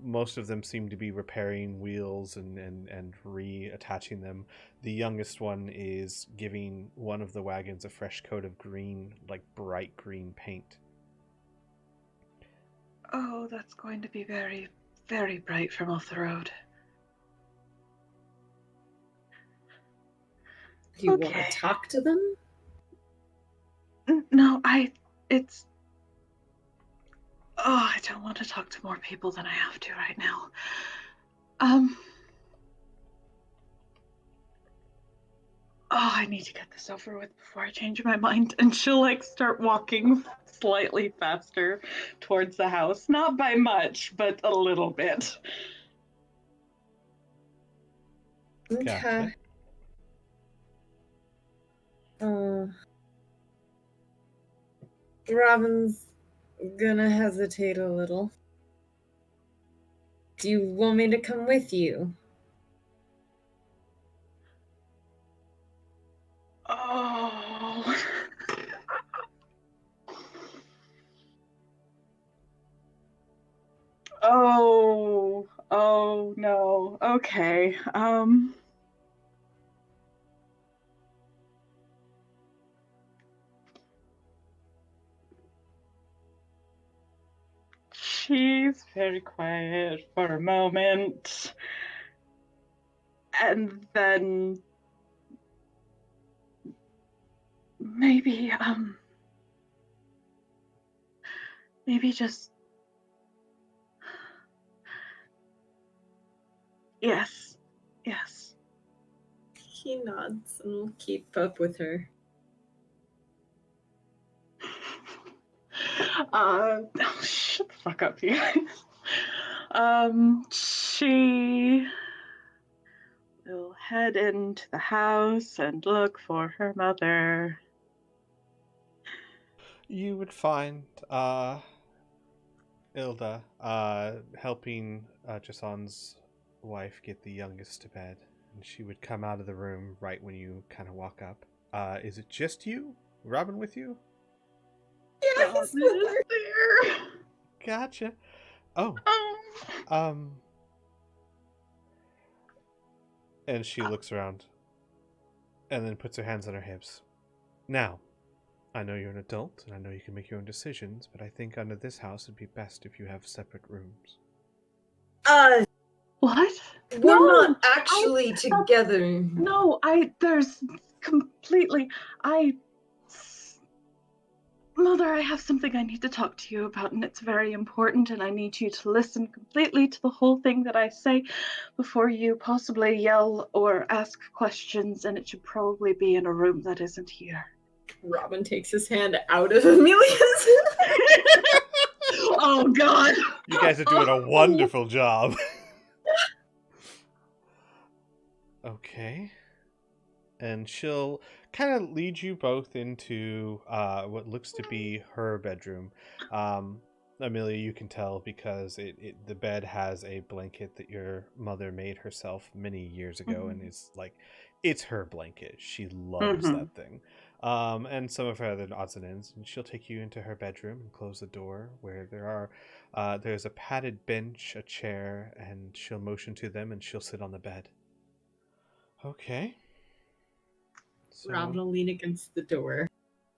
Speaker 1: Most of them seem to be repairing wheels and reattaching them. The youngest one is giving one of the wagons a fresh coat of green, like bright green paint.
Speaker 4: Oh, that's going to be very, very bright from off the road.
Speaker 6: Do you want
Speaker 4: Okay.
Speaker 6: to talk to them?
Speaker 4: No, I don't want to talk to more people than I have to right now. I need to get this over with before I change my mind. And she'll like start walking slightly faster towards the house. Not by much, but a little bit.
Speaker 6: Okay.
Speaker 1: Gotcha.
Speaker 6: Robin's gonna hesitate a little. Do you want me to come with you?
Speaker 4: Oh. Oh no. Okay. She's very quiet for a moment. And then maybe just yes.
Speaker 6: He nods and will keep up with her.
Speaker 4: Shut the fuck up, you guys. She will head into the house and look for her mother.
Speaker 1: You would find Ilda helping Jason's wife get the youngest to bed, and she would come out of the room right when you kind of walk up. Is it just you? Robin with you?
Speaker 6: Yeah, he's with her.
Speaker 4: There.
Speaker 1: Gotcha. Oh. And she looks around and then puts her hands on her hips. Now, I know you're an adult and I know you can make your own decisions, but I think under this house it'd be best if you have separate rooms.
Speaker 4: What?
Speaker 6: We're
Speaker 4: No,
Speaker 6: not actually together.
Speaker 4: No, there's completely, Mother, I have something I need to talk to you about, and it's very important, and I need you to listen completely to the whole thing that I say before you possibly yell or ask questions, and it should probably be in a room that isn't here.
Speaker 6: Robin takes his hand out of Amelia's.
Speaker 4: Oh, God!
Speaker 1: You guys are doing a wonderful job. Okay. And she'll kind of lead you both into what looks to be her bedroom. Amelia, you can tell because the bed has a blanket that your mother made herself many years ago, and it's like, it's her blanket. She loves that thing. And some of her other odds and ends. And she'll take you into her bedroom and close the door where there's a padded bench, a chair, and she'll motion to them and she'll sit on the bed. Okay. So,
Speaker 6: Robin will lean against the door.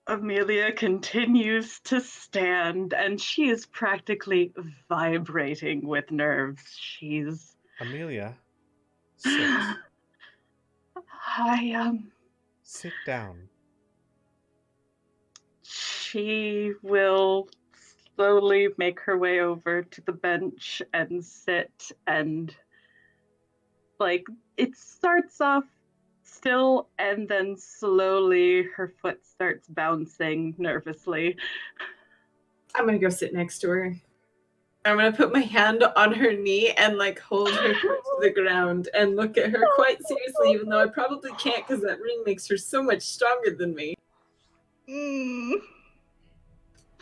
Speaker 4: Amelia continues to stand, and she is practically vibrating with nerves. She's...
Speaker 1: Amelia, sit. Sit down.
Speaker 4: She will slowly make her way over to the bench and sit, and like it starts off still, and then slowly her foot starts bouncing nervously.
Speaker 6: I'm gonna go sit next to her. I'm gonna put my hand on her knee and like hold her foot to the ground and look at her quite seriously, even though I probably can't because that ring makes her so much stronger than me.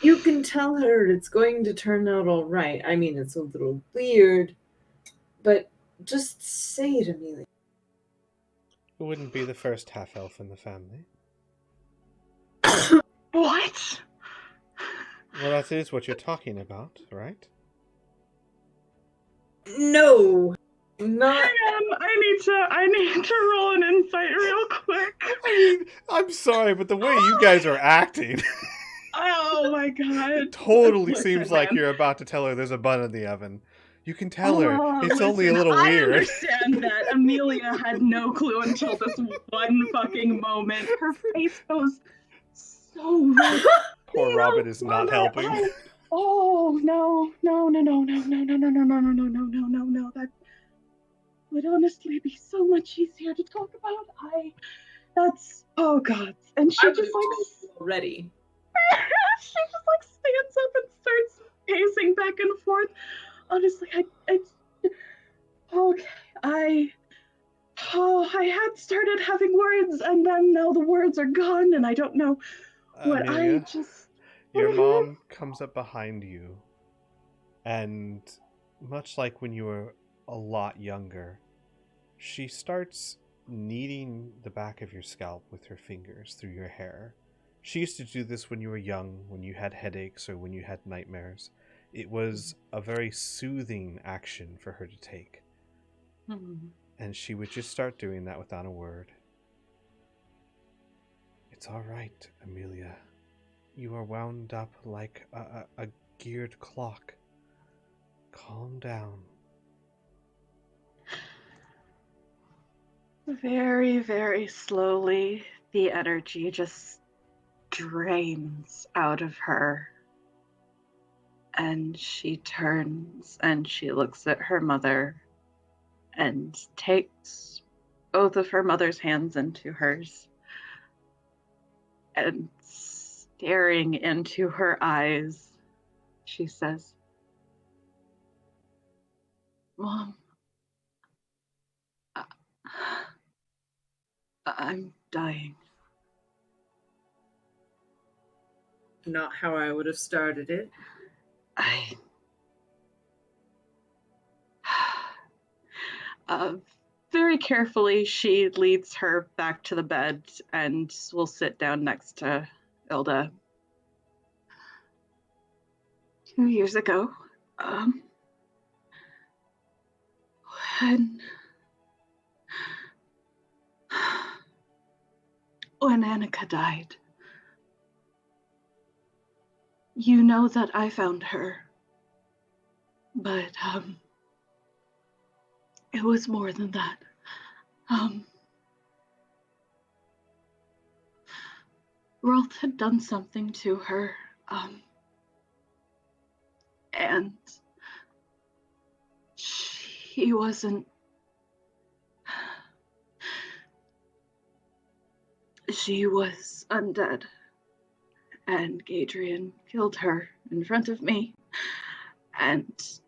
Speaker 6: You can tell her it's going to turn out all right. I mean, it's a little weird, but just say it, Amelia.
Speaker 1: It wouldn't be the first half-elf in the family.
Speaker 4: What?
Speaker 1: Well, that is what you're talking about, right?
Speaker 6: No, not.
Speaker 4: Hang on, I need to roll an insight real quick.
Speaker 1: I mean, I'm sorry, but the way you guys are acting...
Speaker 4: Oh my God.
Speaker 1: It totally
Speaker 4: Listen,
Speaker 1: seems like
Speaker 4: man.
Speaker 1: you're about to tell her there's a bun in the oven. You can tell her. It's
Speaker 4: Listen,
Speaker 1: only a little
Speaker 4: I
Speaker 1: weird.
Speaker 4: understand that Amelia had no clue until this one fucking moment. Her face goes so red.
Speaker 1: Poor Robin is not helping.
Speaker 4: Oh no. That would honestly be so much easier to talk about. Oh God. And she just like
Speaker 6: already.
Speaker 4: she just like stands up and starts pacing back and forth. Honestly, I had started having words, and then now the words are gone, and I don't know what
Speaker 1: Amelia,
Speaker 4: I just...
Speaker 1: Your mom comes up behind you, and much like when you were a lot younger, she starts kneading the back of your scalp with her fingers through your hair. She used to do this when you were young, when you had headaches or when you had nightmares. It was a very soothing action for her to take. And she would just start doing that without a word. It's all right, Amelia. You are wound up like a geared clock. Calm down.
Speaker 4: Very, very slowly, the energy just drains out of her. And she turns and she looks at her mother and takes both of her mother's hands into hers and staring into her eyes,
Speaker 7: she says, "Mom, I'm dying."
Speaker 6: Not how I would have started it.
Speaker 7: I very carefully, she leads her back to the bed and will sit down next to Ilda. 2 years ago, when Annika died, you know that I found her, but it was more than that. Rolf had done something to her, and she wasn't. She was undead, and Gadrian killed her in front of me, and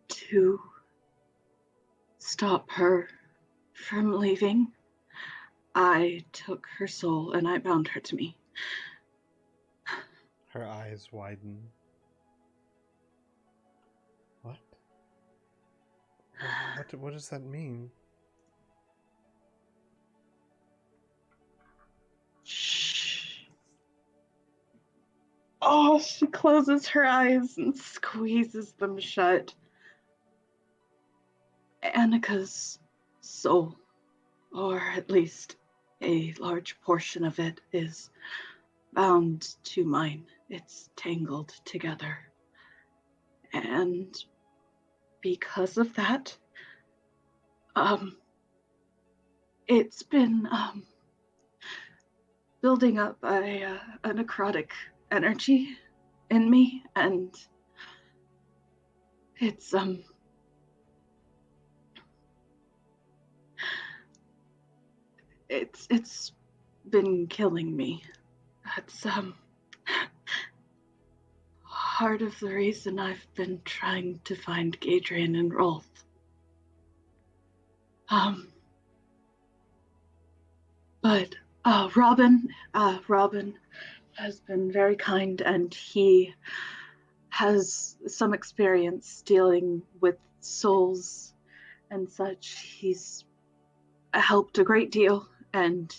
Speaker 7: to stop her from leaving, I took her soul and I bound her to me.
Speaker 1: Her eyes widen. What? What does that mean?
Speaker 7: Shh. Oh, she closes her eyes and squeezes them shut. Annika's soul, or at least a large portion of it, is bound to mine. It's tangled together. And because of that, it's been building up a necrotic energy in me, and it's been killing me. That's part of the reason I've been trying to find Gadrian and Rolf. But Robin has been very kind, and he has some experience dealing with souls and such. He's helped a great deal, and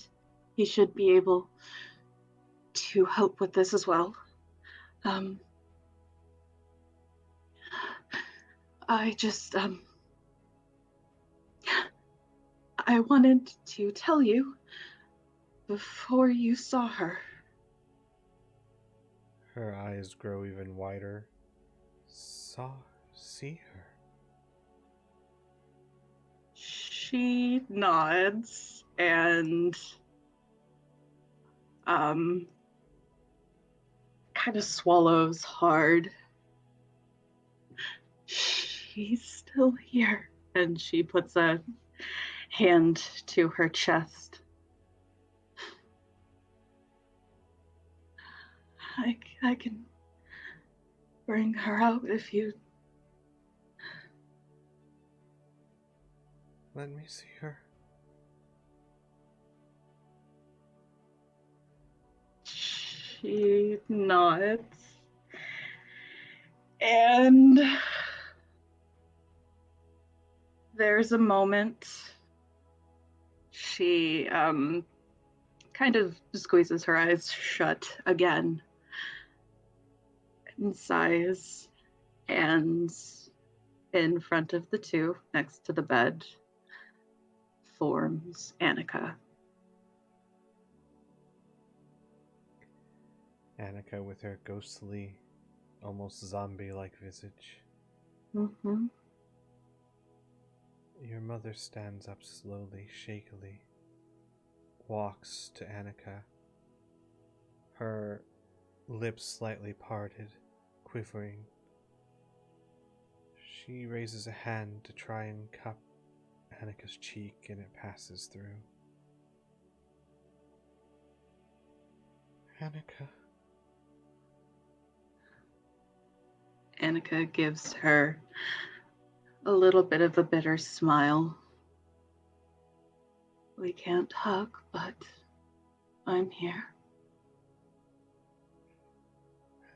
Speaker 7: he should be able to help with this as well. I just I wanted to tell you before you saw her.
Speaker 1: Her eyes grow even wider. See her.
Speaker 7: She nods and kind of swallows hard. She's still here. And she puts a hand to her chest. I can bring her out if you...
Speaker 1: Let me see her.
Speaker 7: She nods. And there's a moment. She kind of squeezes her eyes shut again and sighs, and in front of the two, next to the bed, forms Annika.
Speaker 1: Annika with her ghostly, almost zombie-like visage.
Speaker 7: Mm-hmm.
Speaker 1: Your mother stands up slowly, shakily, walks to Annika, her lips slightly parted, quivering. She raises a hand to try and cup Annika's cheek, and it passes through. Annika,
Speaker 7: Annika gives her a little bit of a bitter smile. We can't hug, but I'm here.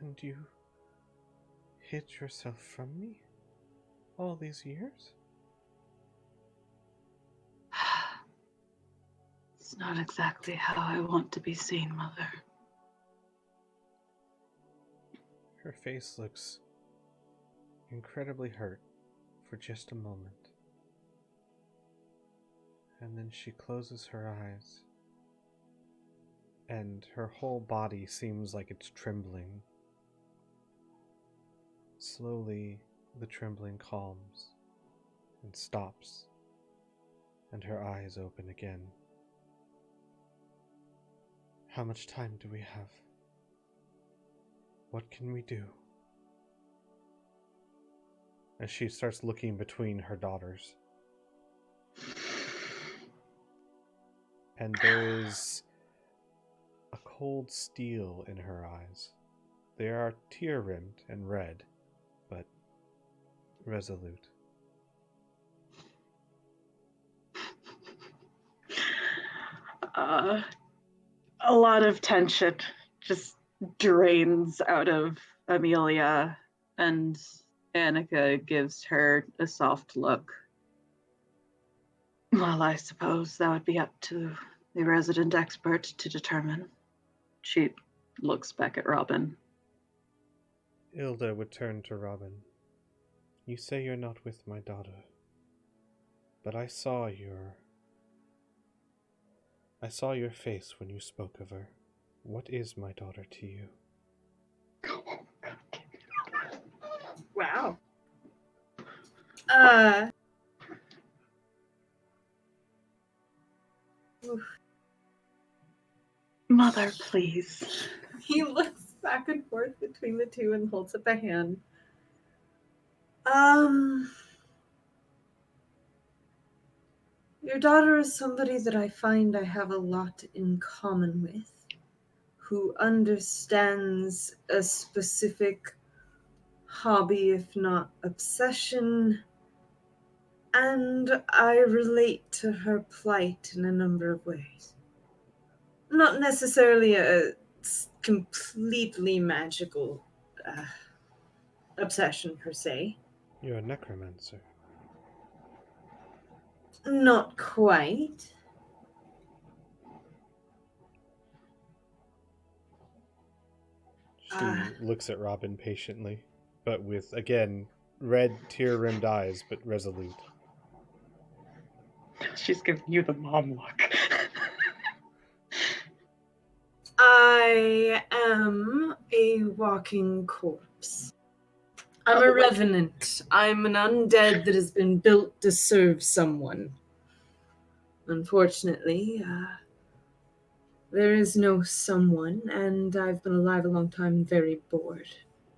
Speaker 1: And you hid yourself from me all these years?
Speaker 7: It's not exactly how I want to be seen, Mother.
Speaker 1: Her face looks incredibly hurt for just a moment. And then she closes her eyes, and her whole body seems like it's trembling. Slowly, the trembling calms and stops, and her eyes open again. How much time do we have? What can we do? As she starts looking between her daughters. And there is a cold steel in her eyes. They are tear-rimmed and red, but resolute.
Speaker 7: A lot of tension just drains out of Amelia, and Annika gives her a soft look. Well, I suppose that would be up to the resident expert to determine. She looks back at Robin.
Speaker 1: Ilda would turn to Robin. You say you're not with my daughter, but I saw your face when you spoke of her. What is my daughter to you?
Speaker 4: Wow.
Speaker 7: Mother, please.
Speaker 6: He looks back and forth between the two and holds up a hand. Your daughter is somebody that I find I have a lot in common with, who understands a specific hobby, if not obsession, and I relate to her plight in a number of ways. Not necessarily a completely magical obsession per se.
Speaker 1: You're a necromancer.
Speaker 6: Not quite.
Speaker 1: She looks at Robin patiently, but with, again, red, tear-rimmed eyes, but resolute.
Speaker 7: She's giving you the mom look.
Speaker 6: I am a walking corpse. I'm a revenant. I'm an undead that has been built to serve someone. Unfortunately, there is no someone, and I've been alive a long time and very bored.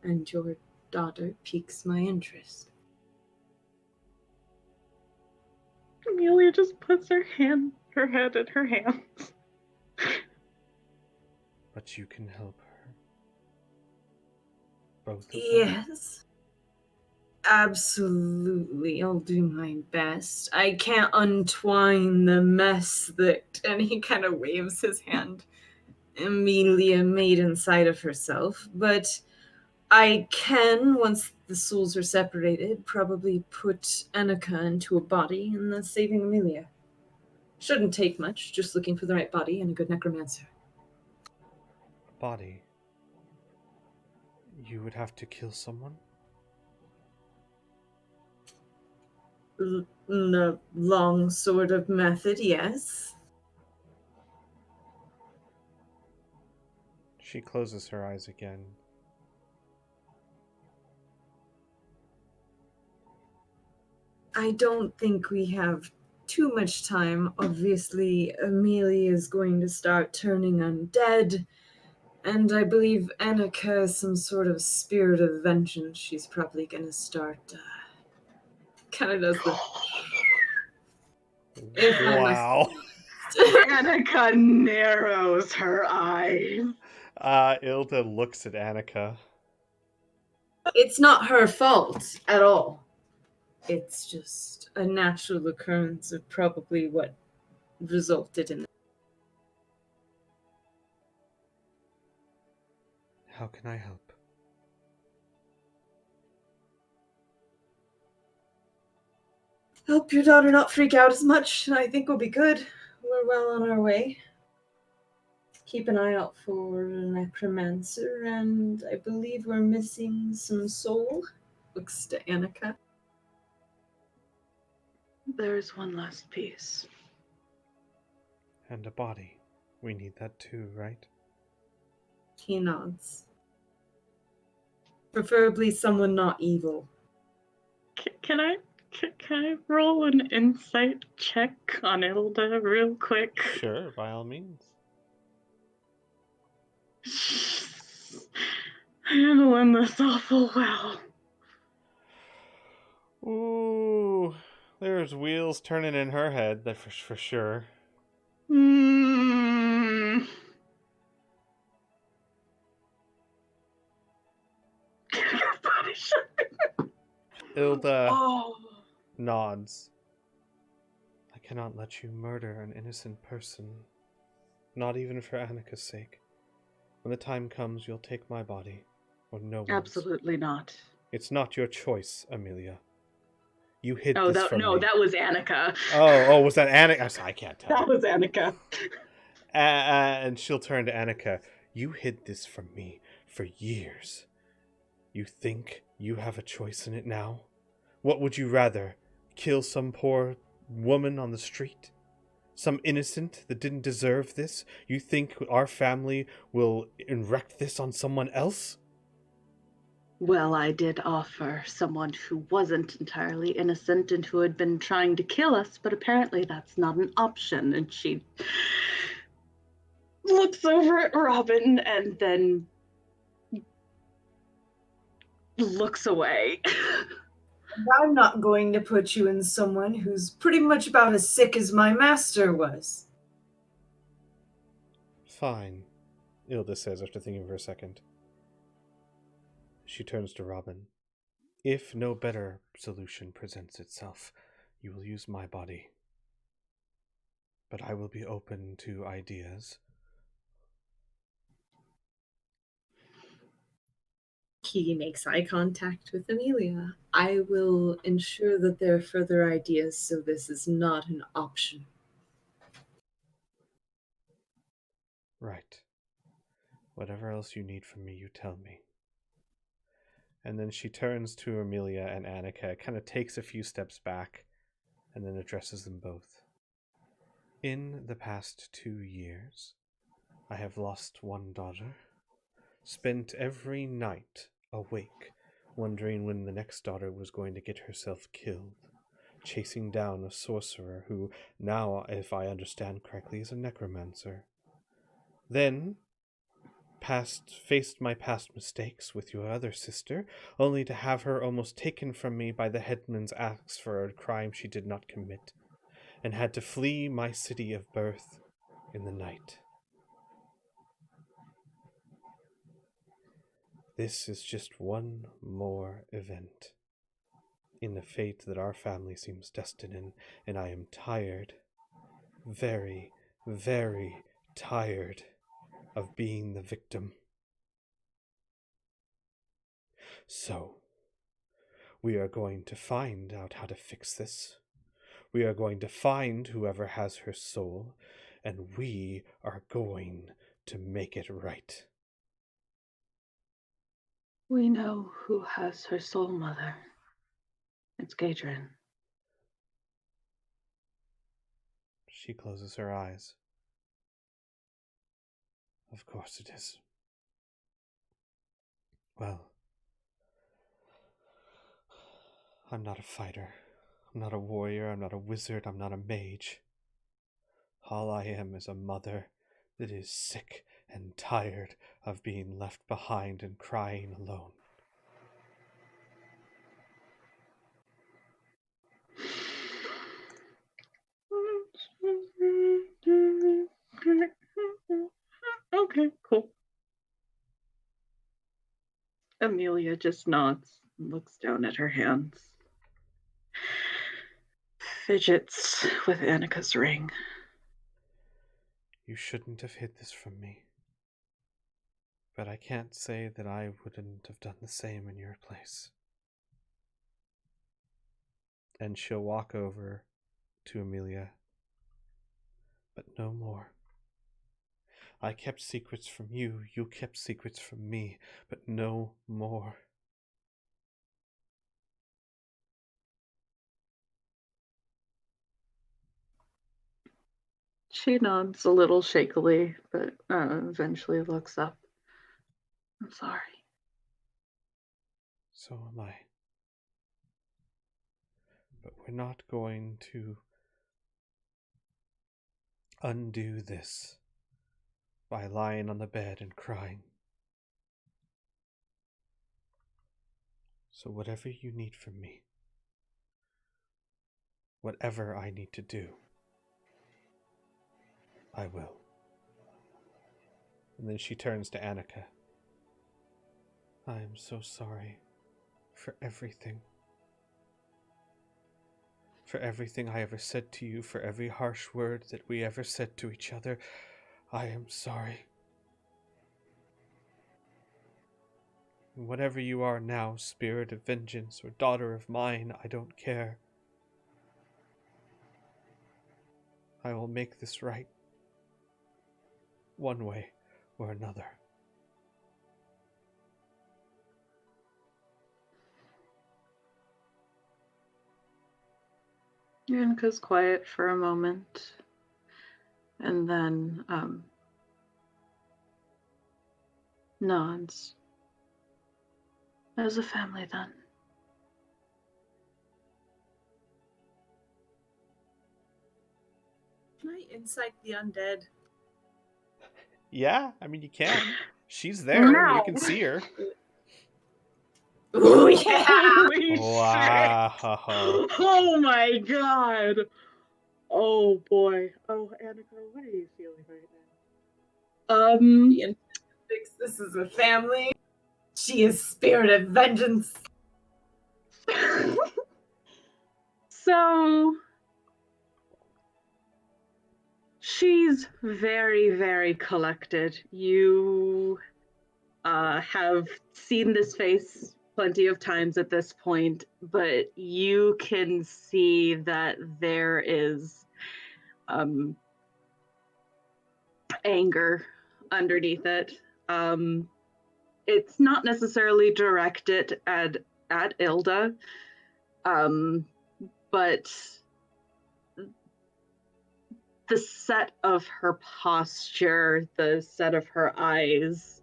Speaker 6: And your daughter piques my interest.
Speaker 7: Amelia just puts her head in her hands.
Speaker 1: But you can help her. Both of them?
Speaker 6: Yes. Absolutely, I'll do my best. I can't untwine the mess that, and he kind of waves his hand, Amelia made inside of herself, but I can, once the souls are separated, probably put Annika into a body and thus saving Amelia. Shouldn't take much, just looking for the right body and a good necromancer.
Speaker 1: A body? You would have to kill someone?
Speaker 6: The long sort of method, yes.
Speaker 1: She closes her eyes again.
Speaker 6: I don't think we have too much time. Obviously, Amelia is going to start turning undead, and I believe Annika is some sort of spirit of vengeance. She's probably going to start, kind of does the...
Speaker 1: Wow.
Speaker 7: Annika narrows her eyes.
Speaker 1: Ilda looks at Annika.
Speaker 6: It's not her fault at all. It's just a natural occurrence of probably what resulted in.
Speaker 1: How can I help?
Speaker 6: Help your daughter not freak out as much, and I think we'll be good. We're well on our way. Keep an eye out for a necromancer, and I believe we're missing some soul. Looks to Annika.
Speaker 7: There's one last piece.
Speaker 1: And a body. We need that too, right?
Speaker 6: He nods. Preferably someone not evil.
Speaker 4: Can I roll an insight check on Ilda real quick?
Speaker 1: Sure, by all means.
Speaker 4: Handling this awful well.
Speaker 1: Ooh, there's wheels turning in her head, that for sure.
Speaker 4: Mm. Body shot.
Speaker 1: Ilda
Speaker 7: Oh,
Speaker 1: nods. I cannot let you murder an innocent person. Not even for Annika's sake. When the time comes, you'll take my body, or no one's.
Speaker 7: absolutely not.
Speaker 1: It's not your choice, Amelia. You hid
Speaker 4: Oh,
Speaker 1: this from me.
Speaker 4: that was Annika.
Speaker 1: Oh, was that Annika? I can't tell.
Speaker 4: That was Annika.
Speaker 1: And she'll turn to Annika. You hid this from me for years. You think you have a choice in it now? What would you rather? Kill some poor woman on the street? Some innocent that didn't deserve this? You think our family will erect this on someone else?
Speaker 7: Well, I did offer someone who wasn't entirely innocent and who had been trying to kill us, but apparently that's not an option. And she looks over at Robin and then looks away.
Speaker 6: I'm not going to put you in someone who's pretty much about as sick as my master was.
Speaker 1: Fine, Ilda says after thinking for a second. She turns to Robin. If no better solution presents itself, you will use my body. But I will be open to ideas.
Speaker 6: He makes eye contact with Amelia. I will ensure that there are further ideas, so this is not an option.
Speaker 1: Right. Whatever else you need from me, you tell me. And then she turns to Amelia and Annika, kind of takes a few steps back, and then addresses them both. In the past 2 years, I have lost one daughter, spent every night awake, wondering when the next daughter was going to get herself killed, chasing down a sorcerer who now, if I understand correctly, is a necromancer. Then faced my past mistakes with your other sister, only to have her almost taken from me by the headman's axe for a crime she did not commit, and had to flee my city of birth in the night. This is just one more event in the fate that our family seems destined in, and I am tired, very, very tired of being the victim. So, we are going to find out how to fix this. We are going to find whoever has her soul, and we are going to make it right.
Speaker 7: We know who has her soul, Mother. It's Gadrin.
Speaker 1: She closes her eyes. Of course it is. Well, I'm not a fighter. I'm not a warrior. I'm not a wizard. I'm not a mage. All I am is a mother that is sick and tired of being left behind and crying alone.
Speaker 4: Okay, cool.
Speaker 7: Amelia just nods and looks down at her hands. Fidgets with Annika's ring.
Speaker 1: You shouldn't have hid this from me. But I can't say that I wouldn't have done the same in your place. And she'll walk over to Amelia. But no more. I kept secrets from you, you kept secrets from me, but no more.
Speaker 7: She nods a little shakily, but eventually looks up. I'm sorry.
Speaker 1: So am I. But we're not going to undo this by lying on the bed and crying. So whatever you need from me, whatever I need to do, I will. And then she turns to Annika. I am so sorry for everything. For everything I ever said to you, for every harsh word that we ever said to each other. I am sorry. And whatever you are now, spirit of vengeance or daughter of mine, I don't care. I will make this right. One way or another.
Speaker 7: Annika's quiet for a moment, and then nods. As a family, then.
Speaker 6: Can I insight the undead?
Speaker 1: Yeah, I mean, you can. She's there.
Speaker 7: No.
Speaker 1: You can see her.
Speaker 6: Ooh, yeah!
Speaker 7: Holy
Speaker 1: Wow.
Speaker 7: shit! Oh my god! Oh boy. Oh, Annika, what are you feeling right now?
Speaker 6: This is a family. She is spirit of vengeance.
Speaker 7: So she's very, very collected. You have seen this face plenty of times at this point, but you can see that there is anger underneath it. It's not necessarily directed at Ilda, but the set of her posture, the set of her eyes,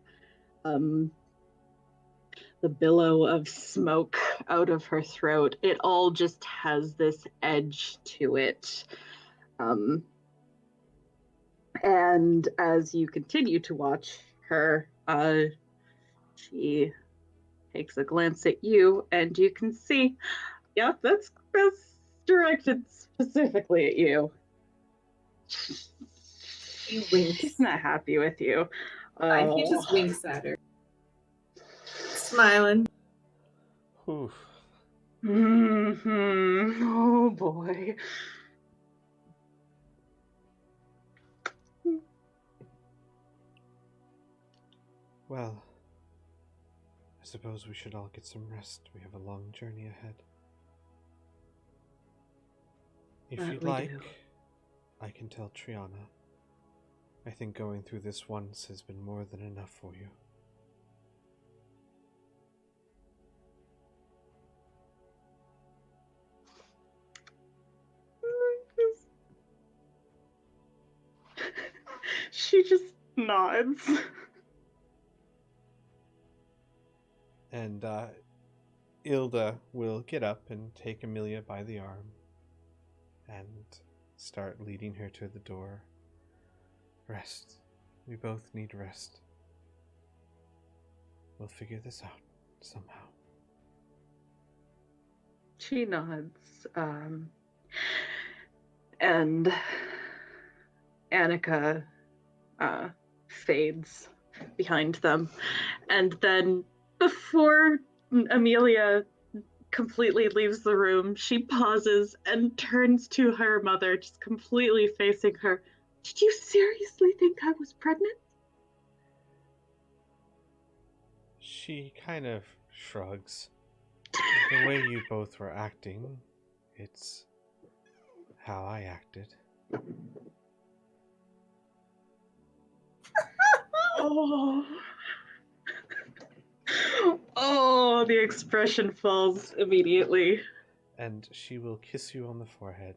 Speaker 7: the billow of smoke out of her throat, it all just has this edge to it. And as you continue to watch her, she takes a glance at you, and you can see, yeah, that's directed specifically at you.
Speaker 6: He winks.
Speaker 7: She's not happy with you.
Speaker 6: And he just winks at her. Smiling.
Speaker 1: Oof.
Speaker 7: Mm-hmm. Oh boy.
Speaker 1: Well, I suppose we should all get some rest. We have a long journey ahead. If
Speaker 7: That
Speaker 1: you'd
Speaker 7: we
Speaker 1: like,
Speaker 7: do.
Speaker 1: I can tell Triana. I think going through this once has been more than enough for you.
Speaker 7: She just nods.
Speaker 1: And Ilda will get up and take Amelia by the arm and start leading her to the door. Rest. We both need rest. We'll figure this out somehow.
Speaker 7: She nods, and Annika fades behind them, and then Before Amelia completely leaves the room, she pauses and turns to her mother, just completely facing her. Did you seriously think I was pregnant?
Speaker 1: She kind of shrugs. The way you both were acting, it's how I acted.
Speaker 7: Oh. Oh, the expression falls immediately.
Speaker 1: And she will kiss you on the forehead,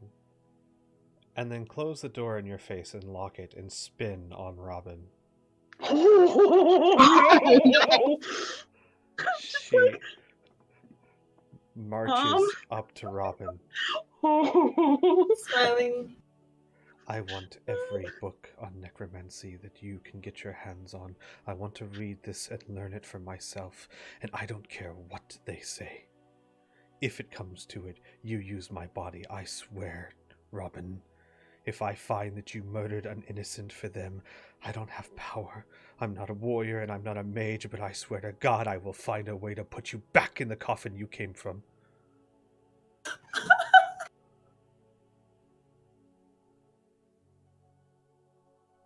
Speaker 1: and then close the door in your face and lock it and spin on Robin.
Speaker 7: Oh, no!
Speaker 1: She marches up to Robin.
Speaker 7: Oh.
Speaker 6: Smiling.
Speaker 1: I want every book on necromancy that you can get your hands on. I want to read this and learn it for myself, and I don't care what they say. If it comes to it, you use my body, I swear, Robin. If I find that you murdered an innocent for them, I don't have power. I'm not a warrior and I'm not a mage, but I swear to God I will find a way to put you back in the coffin you came from.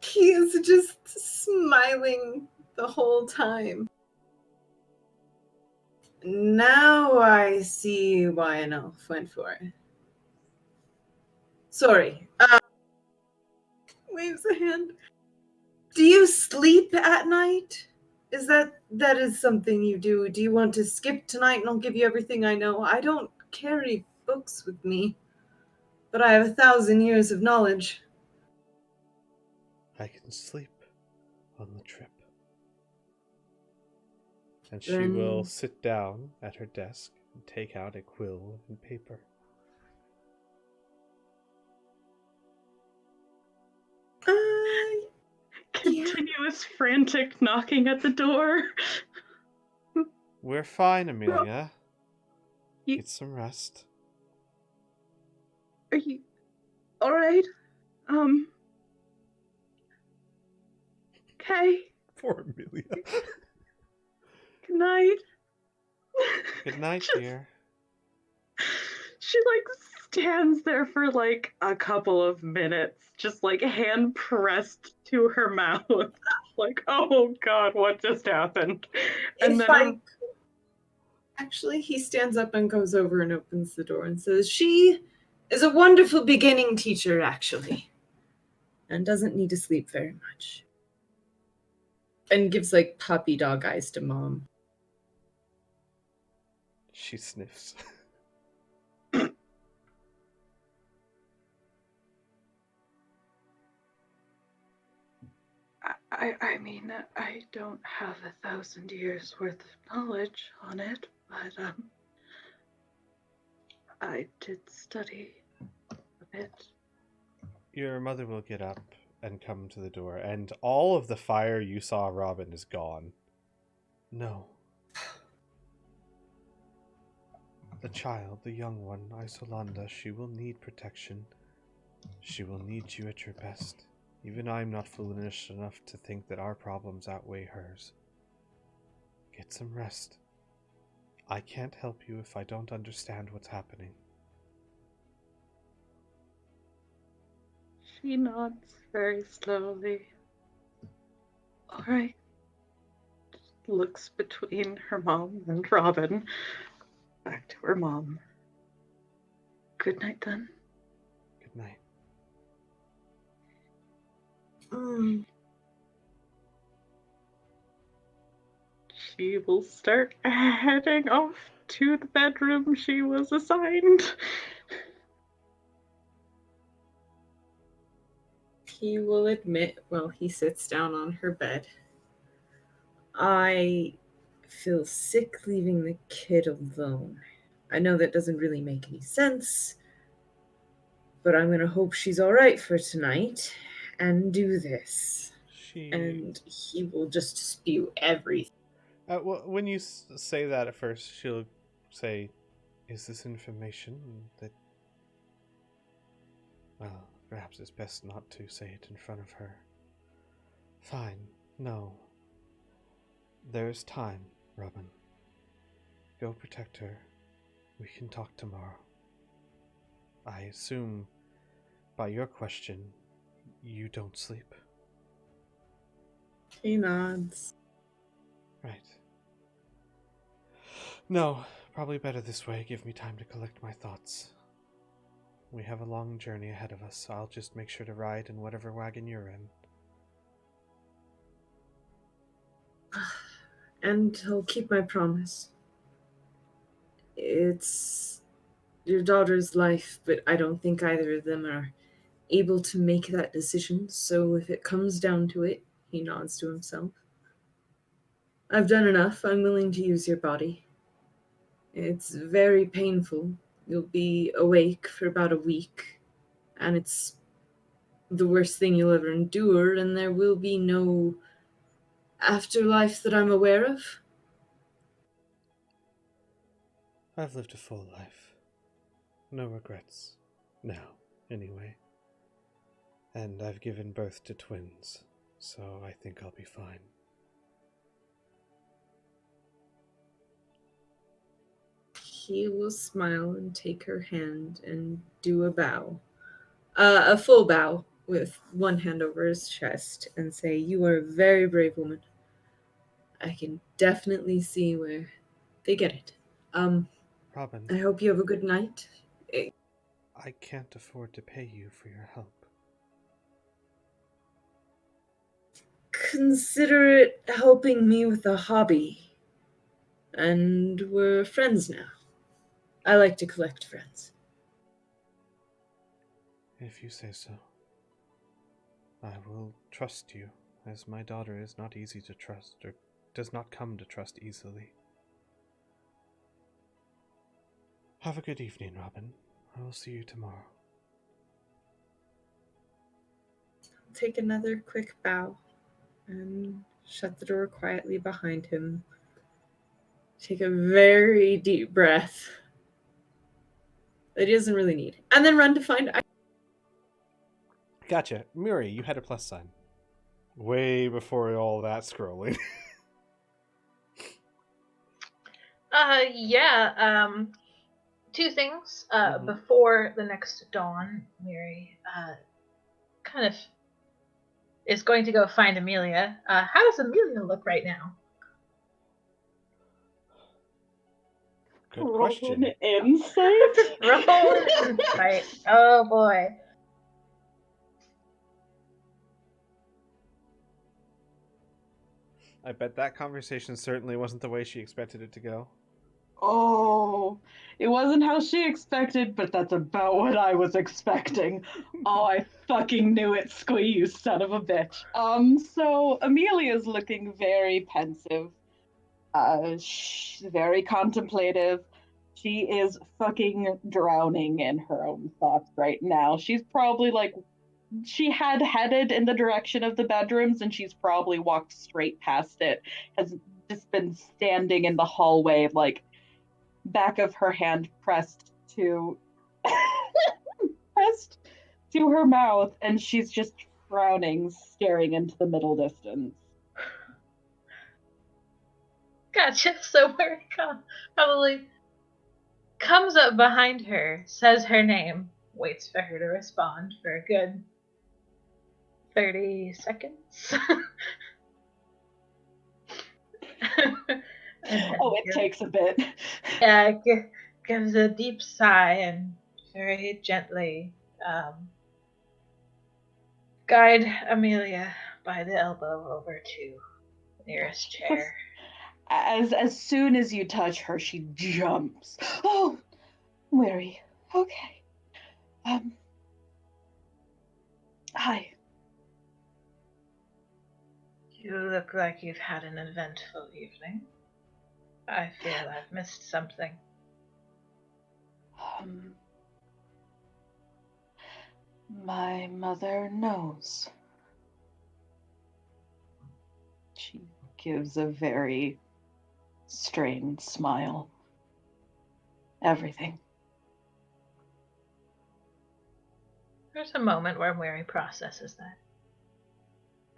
Speaker 6: He is just smiling the whole time. Now I see why an elf went for it. Sorry. Waves a hand. Do you sleep at night? That is something you do? Do you want to skip tonight and I'll give you everything I know? I don't carry books with me, but I have 1,000 years of knowledge.
Speaker 1: I can sleep on the trip. And she
Speaker 6: Then-
Speaker 1: will sit down at her desk and take out a quill and paper.
Speaker 7: Continuous frantic knocking at the door.
Speaker 1: We're fine, Amelia.
Speaker 7: You-
Speaker 1: Get some rest.
Speaker 7: Are you alright? Okay.
Speaker 1: Poor Amelia.
Speaker 7: Good night.
Speaker 1: Good night,
Speaker 7: Just-
Speaker 1: dear.
Speaker 7: She stands there for a couple of minutes, just hand pressed to her mouth. Oh God, what just happened? And then
Speaker 6: Actually, he stands up and goes over and opens the door and says, "She is a wonderful beginning teacher, actually, and doesn't need to sleep very much." And gives puppy dog eyes to Mom.
Speaker 1: She sniffs.
Speaker 7: I mean, I don't have 1,000 years worth of knowledge on it, but I did study a bit.
Speaker 1: Your mother will get up and come to the door, and all of the fire you saw, Robin, is gone. No. The child, the young one, Isolanda, she will need protection. She will need you at your best. Even I'm not foolish enough to think that our problems outweigh hers. Get some rest. I can't help you if I don't understand what's happening.
Speaker 7: She nods very slowly. Alright. Looks between her mom and Robin. Back to her mom. Good night, then.
Speaker 1: Good night.
Speaker 7: She will start heading off to the bedroom she was assigned.
Speaker 6: He will admit while he sits down on her bed, "I feel sick leaving the kid alone. I know that doesn't really make any sense, but I'm going to hope she's all right for tonight and do this." And he will just spew everything.
Speaker 1: Well, when you say that at first, she'll say, "Is this information that... Well, perhaps it's best not to say it in front of her." Fine. No. There's time, Robin. Go protect her. We can talk tomorrow. I assume, by your question, you don't sleep.
Speaker 6: He nods.
Speaker 1: Right. No, probably better this way. Give me time to collect my thoughts. We have a long journey ahead of us, so I'll just make sure to ride in whatever wagon you're in.
Speaker 6: And I'll keep my promise. It's your daughter's life, but I don't think either of them are able to make that decision. So if it comes down to it, he nods to himself. I've done enough. I'm willing to use your body. It's very painful. You'll be awake for about a week, and it's the worst thing you'll ever endure, and there will be no afterlife that I'm aware of.
Speaker 1: I've lived a full life. No regrets. Now, anyway. And I've given birth to twins, so I think I'll be fine.
Speaker 6: He will smile and take her hand and do a bow. A full bow with one hand over his chest and say, "You are a very brave woman. I can definitely see where they get it.
Speaker 1: Robin,
Speaker 6: I hope you have a good night."
Speaker 1: I can't afford to pay you for your help.
Speaker 6: Consider it helping me with a hobby. And we're friends now. I like to collect friends.
Speaker 1: If you say so. I will trust you, as my daughter is not easy to trust, or does not come to trust easily. Have a good evening, Robin. I will see you tomorrow.
Speaker 6: Take another quick bow and shut the door quietly behind him. Take a very deep breath that he doesn't really need. And then run to find...
Speaker 1: Gotcha. Miri, you had a plus sign. Way before all that scrolling.
Speaker 5: Yeah. Two things. Before the next dawn, Miri kind of is going to go find Amelia. How does Amelia look right now?
Speaker 1: Good question.
Speaker 7: Roll an insight.
Speaker 5: Roll insight. Oh boy.
Speaker 1: I bet that conversation certainly wasn't the way she expected it to go.
Speaker 7: Oh, it wasn't how she expected, but that's about what I was expecting. Oh, I fucking knew it, Squee, you son of a bitch. So Amelia's looking very pensive, very contemplative. She is fucking drowning in her own thoughts right now. She's probably like, she had headed in the direction of the bedrooms and she's probably walked straight past it, has just been standing in the hallway, like, back of her hand pressed to pressed to her mouth, and she's just frowning, staring into the middle distance.
Speaker 5: Gotcha. So Mary probably comes up behind her, says her name, waits for her to respond for a good 30 seconds.
Speaker 7: Oh, it takes a bit.
Speaker 5: Yeah, gives a deep sigh and very gently guide Amelia by the elbow over to the nearest chair.
Speaker 7: As soon as you touch her, she jumps. Oh, Mary. Okay. Hi.
Speaker 5: You look like you've had an eventful evening. I feel I've missed something.
Speaker 7: My mother knows. She gives a very strained smile. Everything.
Speaker 5: There's a moment where Mary processes that.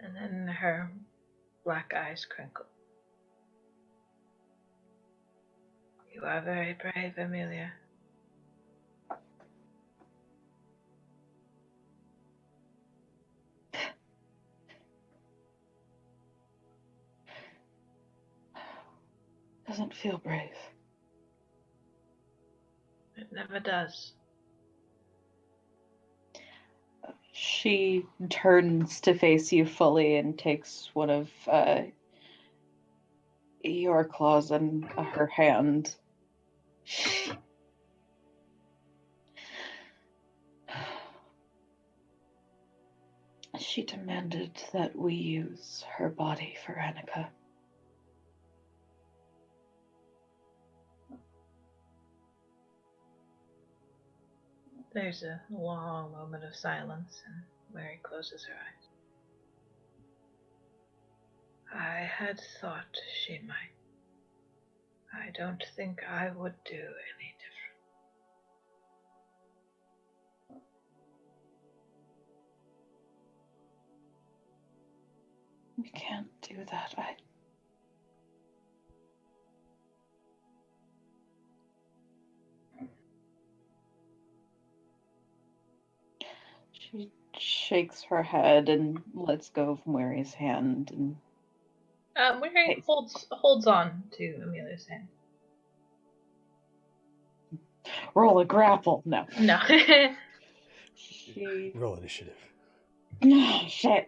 Speaker 5: And then her black eyes crinkle. You are very brave, Amelia.
Speaker 7: Doesn't feel brave.
Speaker 5: It never does.
Speaker 7: She turns to face you fully and takes one of your claws in her hand. She demanded that we use her body for Annika.
Speaker 5: There's a long moment of silence, and Mary closes her eyes. I had thought she might. I don't think I would do any different.
Speaker 7: We can't do that. She shakes her head and lets go of Mary's hand and
Speaker 5: Mary
Speaker 7: Hey.
Speaker 5: holds on to Amelia's hand.
Speaker 7: roll a grapple. No.
Speaker 5: No.
Speaker 7: She
Speaker 1: Roll initiative.
Speaker 7: oh, shit.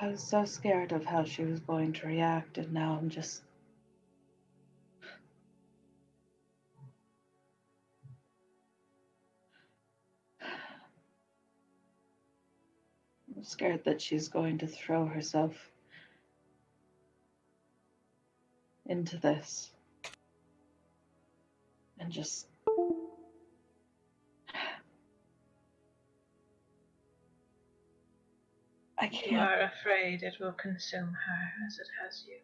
Speaker 7: I was so scared of how she was going to react, and now I'm scared that she's going to throw herself into this and just I
Speaker 5: You
Speaker 7: can't.
Speaker 5: are afraid it will consume her as it has you.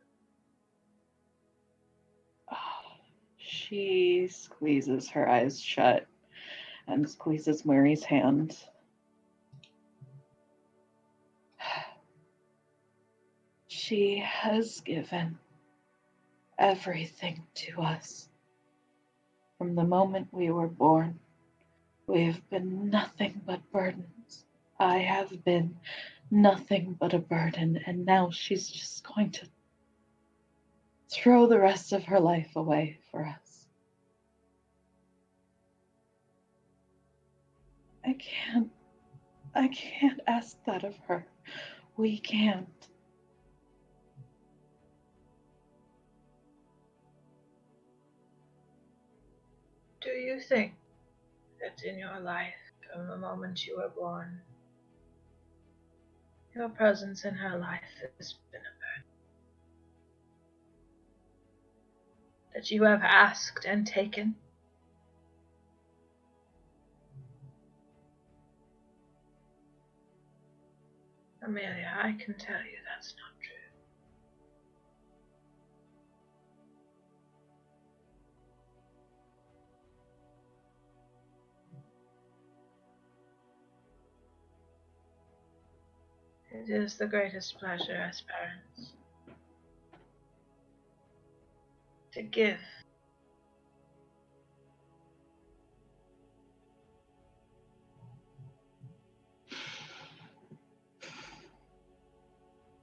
Speaker 7: She squeezes her eyes shut and squeezes Mary's hand. She has given everything to us. From the moment we were born, we have been nothing but burdens. I have been nothing but a burden, and now she's just going to throw the rest of her life away for us. I can't ask that of her. We can't.
Speaker 5: Do you think that in your life, from the moment you were born, your presence in her life has been a burden? That you have asked and taken? Amelia, I can tell you that's not true. It is the greatest pleasure as parents to give.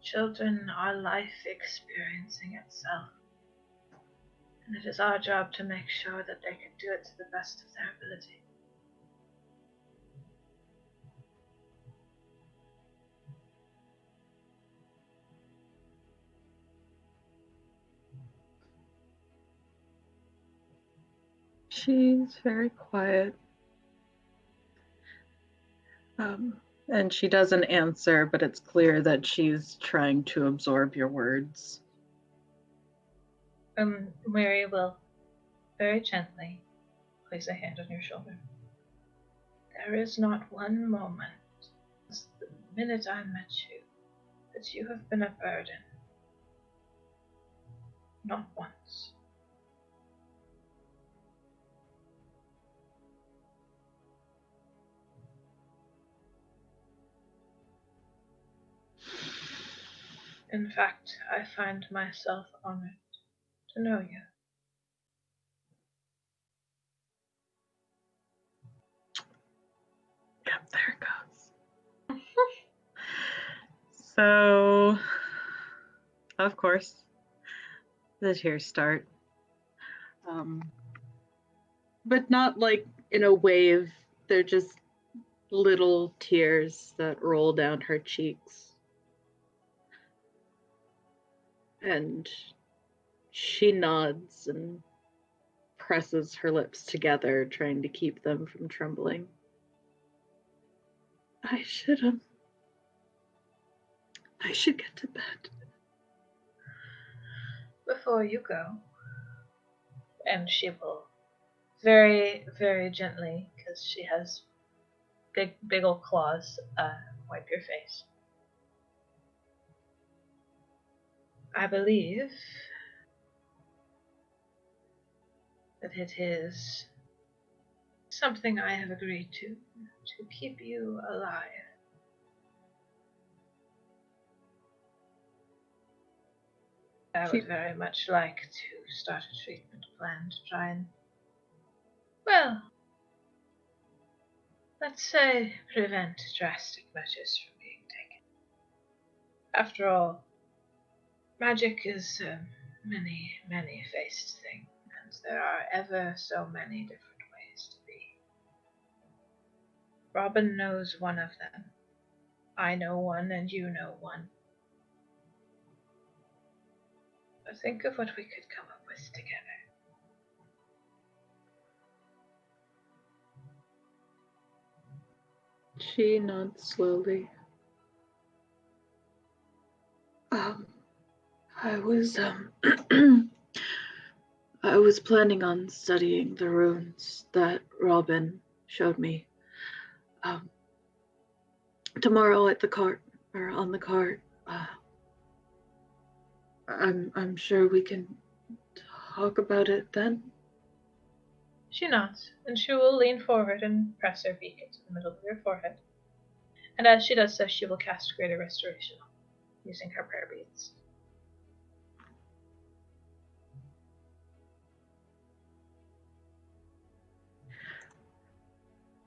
Speaker 5: Children are life experiencing itself, and it is our job to make sure that they can do it to the best of their ability.
Speaker 7: She's very quiet. And she doesn't answer, but it's clear that she's trying to absorb your words.
Speaker 5: Mary will very gently place a hand on your shoulder. There is not one moment since the minute I met you that you have been a burden. not once. In fact, I find myself honored to know you.
Speaker 7: Yep, there it goes. So, of course, the tears start. But not like in a wave. They're just little tears that roll down her cheeks. And she nods and presses her lips together, trying to keep them from trembling. I should get to bed.
Speaker 5: Before you go, and she will very, very gently, because she has big old claws, wipe your face. I believe that it is something I have agreed to keep you alive. I would very much like to start a treatment plan to try and, well, let's say prevent drastic measures from being taken. After all, magic is a many-faced thing, and there are ever so many different ways to be. Robin knows one of them. I know one, and you know one. But think of what we could come up with together.
Speaker 7: She nods slowly. I was I was planning on studying the runes that Robin showed me. Tomorrow at the cart, or on the cart. I'm sure we can talk about it then.
Speaker 5: She nods, and she will lean forward and press her beak into the middle of your forehead. And as she does so, she will cast Greater Restoration using her prayer beads.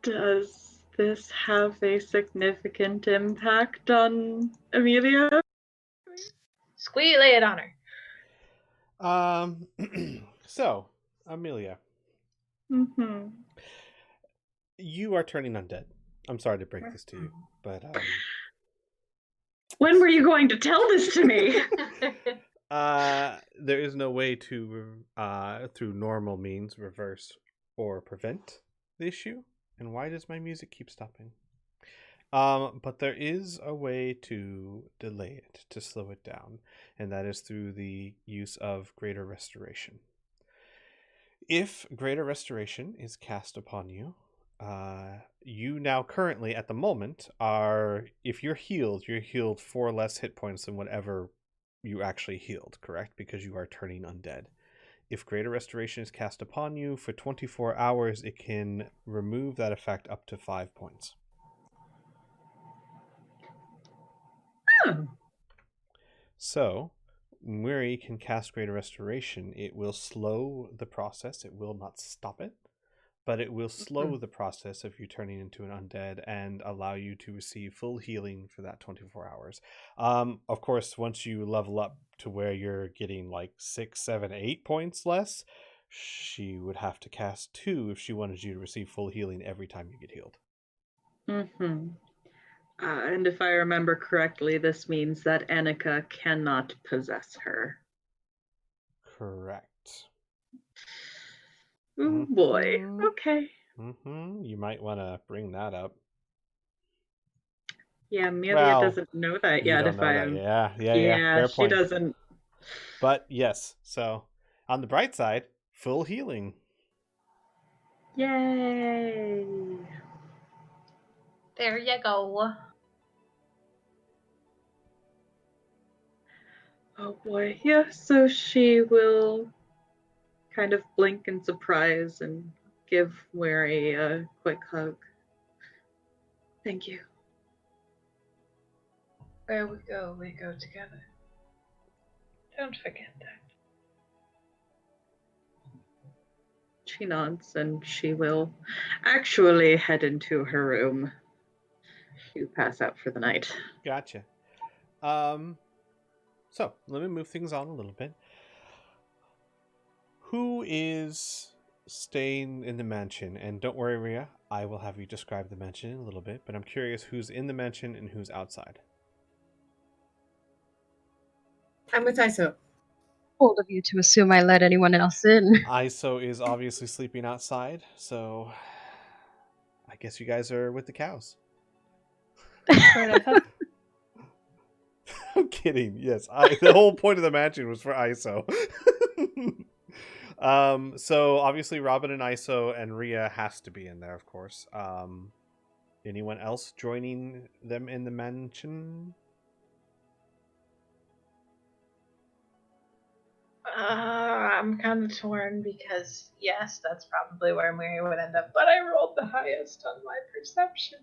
Speaker 7: Does this have a significant impact on Amelia?
Speaker 5: Squee, lay it on her.
Speaker 1: So, Amelia,
Speaker 7: Mm-hmm.
Speaker 1: you are turning undead. I'm sorry to break this to you, but
Speaker 7: When were you going to tell this to me?
Speaker 1: there is no way to, through normal means, reverse or prevent the issue. And why does my music keep stopping? But there is a way to delay it, to slow it down, and that is through the use of Greater Restoration. If Greater Restoration is cast upon you, you now currently, at the moment, are, if you're healed 4 less hit points than whatever you actually healed, correct? Because you are turning undead. If Greater Restoration is cast upon you for 24 hours, it can remove that effect up to 5 points.
Speaker 7: Oh.
Speaker 1: So, where you can cast Greater Restoration, it will slow the process. It will not stop it, but it will slow the process of you turning into an undead and allow you to receive full healing for that 24 hours. Of course, once you level up to where you're getting like 6, 7, 8 points less, she would have to cast 2 if she wanted you to receive full healing every time you get healed.
Speaker 7: Mm-hmm. And if I remember correctly, this means that Annika cannot possess her.
Speaker 1: Correct.
Speaker 7: Oh boy. Okay.
Speaker 1: You might want to bring that up.
Speaker 7: Yeah, Amelia doesn't know that yet.
Speaker 1: Don't know that. Yeah. Fair
Speaker 7: she
Speaker 1: point.
Speaker 7: doesn't.
Speaker 1: But yes, so on the bright side, full healing.
Speaker 7: Yay!
Speaker 5: There you go.
Speaker 7: Oh boy. Yeah, so she will kind of blink in surprise and give Mary a quick hug. Thank you.
Speaker 5: Where we go together. Don't forget that.
Speaker 7: She nods and she will actually head into her room to pass out for the night.
Speaker 1: Gotcha. So let me move things on a little bit. Who is staying in the mansion? And don't worry, Rhea, I will have you describe the mansion in a little bit, but I'm curious who's in the mansion and who's outside.
Speaker 6: I'm with ISO.
Speaker 2: Bold of you to assume I let anyone else in.
Speaker 1: Iso is obviously sleeping outside, so I guess you guys are with the cows.
Speaker 3: Right, I thought
Speaker 1: I'm kidding. Yes, the whole point of the mansion was for ISO. So obviously Robin and ISO and Rhea has to be in there, of course. Anyone else joining them in the mansion?
Speaker 5: I'm kind of torn because, yes, that's probably where Mary would end up, but I rolled the highest on my perception.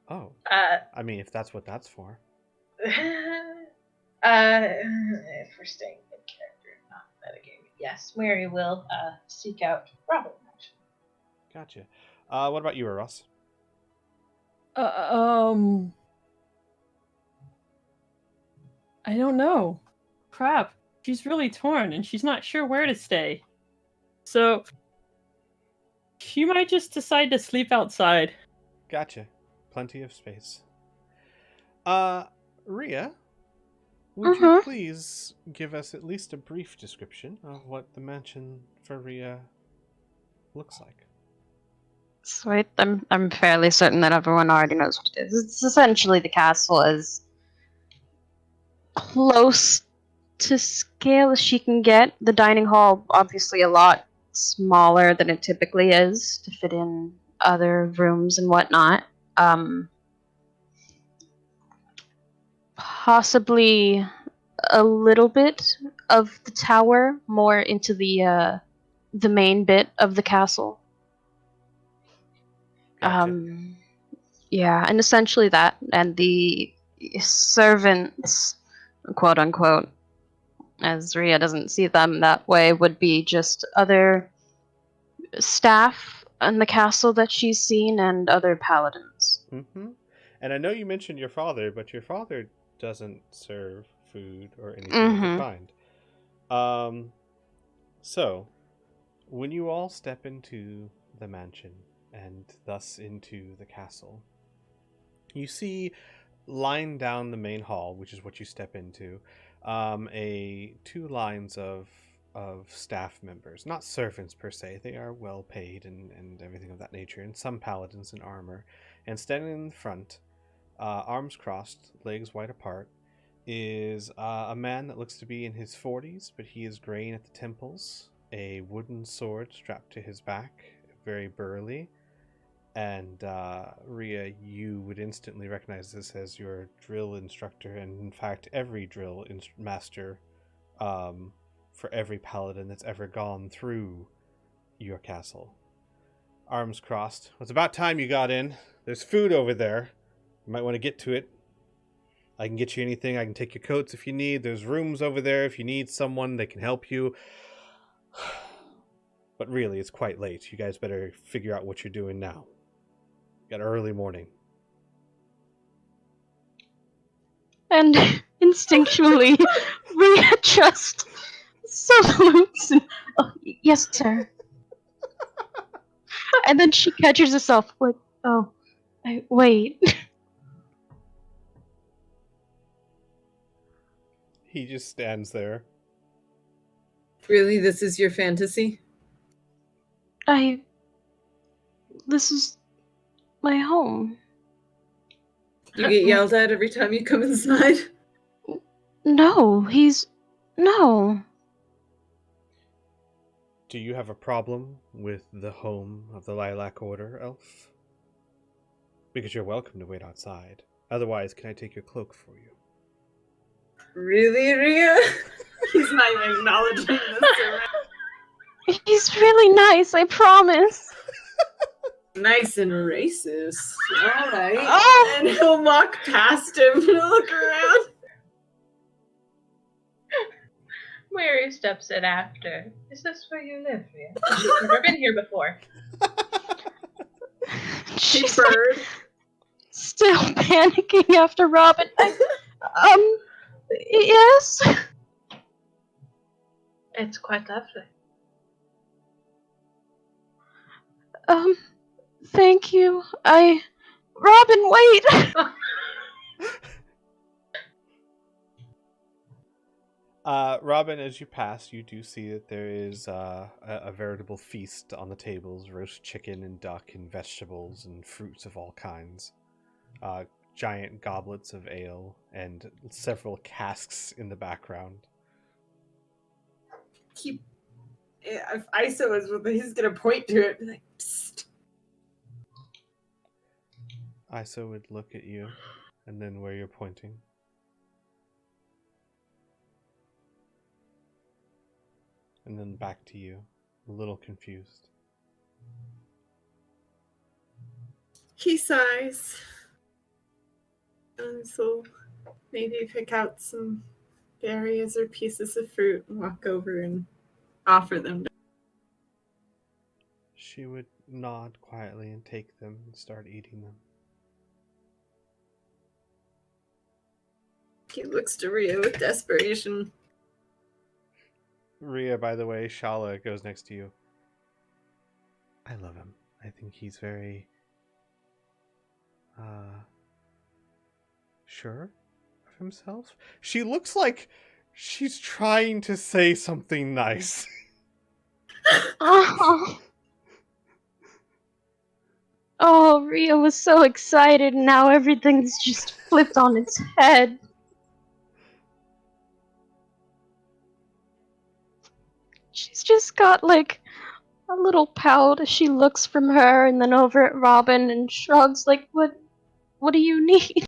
Speaker 1: Oh,
Speaker 5: Uh,
Speaker 1: I mean, if that's what that's for.
Speaker 5: if we're staying in character, not metagaming, yes, Mary will seek out Robin, actually.
Speaker 1: Gotcha. What about you, Ross?
Speaker 3: I don't know. Crap. She's really torn and she's not sure where to stay. So she might just decide to sleep outside.
Speaker 1: Gotcha. Plenty of space. Rhea, would you
Speaker 2: Mhm.
Speaker 1: please give us at least a brief description of what the mansion for Rhea looks like?
Speaker 2: Sweet. I'm fairly certain that everyone already knows what it is. It's essentially the castle as close to scale as she can get. The dining hall, obviously, a lot smaller than it typically is to fit in other rooms and whatnot. Possibly a little bit of the tower more into the main bit of the castle.
Speaker 1: Gotcha.
Speaker 2: Yeah, and essentially that, and the servants, quote unquote, as Rhea doesn't see them that way, would be just other staff in the castle that she's seen and other paladins.
Speaker 1: Mm-hmm. And I know you mentioned your father, but your father doesn't serve food or anything of the
Speaker 2: Mm-hmm.
Speaker 1: kind. So, when you all step into the mansion and thus into the castle, you see lying down the main hall, which is what you step into, a two lines of staff members, not servants per se. They are well paid and everything of that nature, and some paladins in armor. And standing in front, arms crossed, legs wide apart, is a man that looks to be in his 40s, but he is graying at the temples, a wooden sword strapped to his back, very burly. And Rhea, you would instantly recognize this as your drill instructor, and in fact, every drill master for every paladin that's ever gone through your castle. Arms crossed. Well, it's about time you got in. There's food over there. You might want to get to it. I can get you anything. I can take your coats if you need. There's rooms over there if you need someone that can help you. But really, it's quite late. You guys better figure out what you're doing now. Got early morning.
Speaker 2: And instinctually, Rhea just salutes and, oh, yes, sir. And then she catches herself, like, oh, wait.
Speaker 1: He just stands there.
Speaker 6: Really, this is your fantasy?
Speaker 2: This is my home.
Speaker 6: You get yelled at every time you come inside?
Speaker 2: No.
Speaker 1: Do you have a problem with the home of the Lilac Order, Elf? Because you're welcome to wait outside. Otherwise, can I take your cloak for you?
Speaker 6: Really, Rhea? He's not even acknowledging this surrender.
Speaker 2: He's really nice, I promise.
Speaker 6: Nice and racist. Alright.
Speaker 2: Oh!
Speaker 6: And he'll walk past him and look around.
Speaker 5: Mary steps in after. Is this where you live, Rhea? I've never been here before.
Speaker 2: She's
Speaker 6: Bird.
Speaker 2: still panicking after Robin. Yes?
Speaker 5: It's quite lovely.
Speaker 2: Thank you. Robin, wait!
Speaker 1: Robin, as you pass, you do see that there is a veritable feast on the tables: roast chicken and duck and vegetables and fruits of all kinds. Giant goblets of ale and several casks in the background.
Speaker 6: If ISO is with it, he's gonna point to it and be like, psst.
Speaker 1: Iso would look at you and then where you're pointing. And then back to you, a little confused.
Speaker 6: He sighs. And so maybe pick out some berries or pieces of fruit and walk over and offer them.
Speaker 1: She would nod quietly and take them and start eating them.
Speaker 6: He looks to Rhea with desperation.
Speaker 1: Rhea, by the way, Shala goes next to you. I love him. I think he's very sure of himself. She looks like she's trying to say something nice.
Speaker 2: Oh. Oh, Rhea was so excited, and now everything's just flipped on its head. She's just got, like, a little pout as she looks from her and then over at Robin and shrugs, like, what do you need?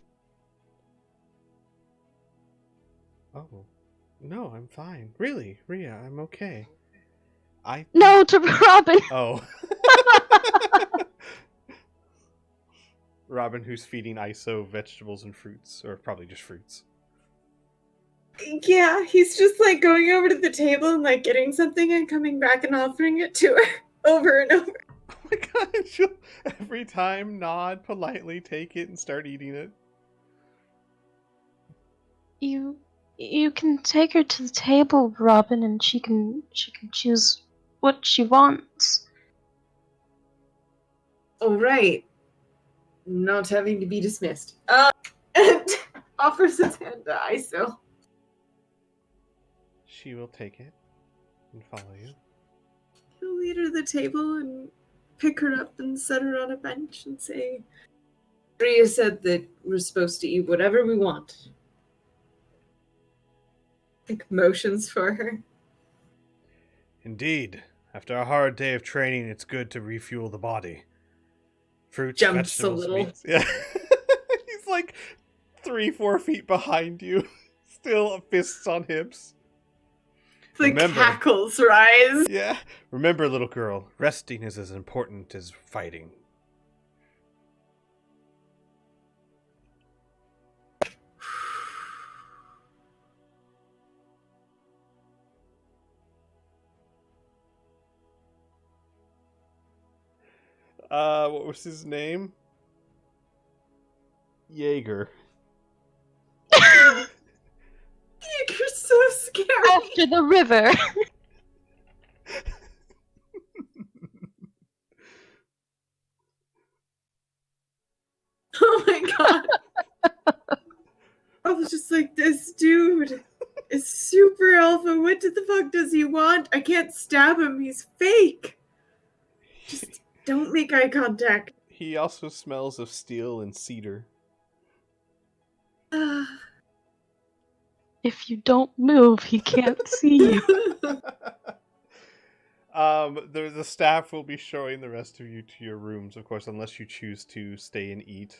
Speaker 1: Oh, no, I'm fine. Really, Rhea, I'm okay.
Speaker 2: No, to Robin!
Speaker 1: Oh. Robin, who's feeding Iso vegetables and fruits, or probably just fruits.
Speaker 6: Yeah, he's just like going over to the table and like getting something and coming back and offering it to her over and over.
Speaker 1: Oh my god, she'll every time nod politely, take it, and start eating it.
Speaker 2: You can take her to the table, Robin, and she can choose what she wants.
Speaker 6: Oh, right. Not having to be dismissed. And offers his hand to Iso.
Speaker 1: She will take it and follow you.
Speaker 6: He'll lead her to the table and pick her up and set her on a bench and say, Rhea said that we're supposed to eat whatever we want. Like motions for her.
Speaker 1: Indeed. After a hard day of training, it's good to refuel the body. Fruits,
Speaker 6: Jumps
Speaker 1: vegetables,
Speaker 6: a little.
Speaker 1: meats. Yeah. He's like 3-4 feet behind you. Still fists on hips.
Speaker 6: The cackles rise.
Speaker 1: Yeah. Remember, little girl, resting is as important as fighting. What was his name? Jaeger.
Speaker 6: You're so scary.
Speaker 2: After the river.
Speaker 6: Oh my god. I was just like, this dude is super alpha. What the fuck does he want? I can't stab him. He's fake. Just don't make eye contact.
Speaker 1: He also smells of steel and cedar.
Speaker 2: If you don't move, he can't see you.
Speaker 1: The staff will be showing the rest of you to your rooms, of course, unless you choose to stay and eat.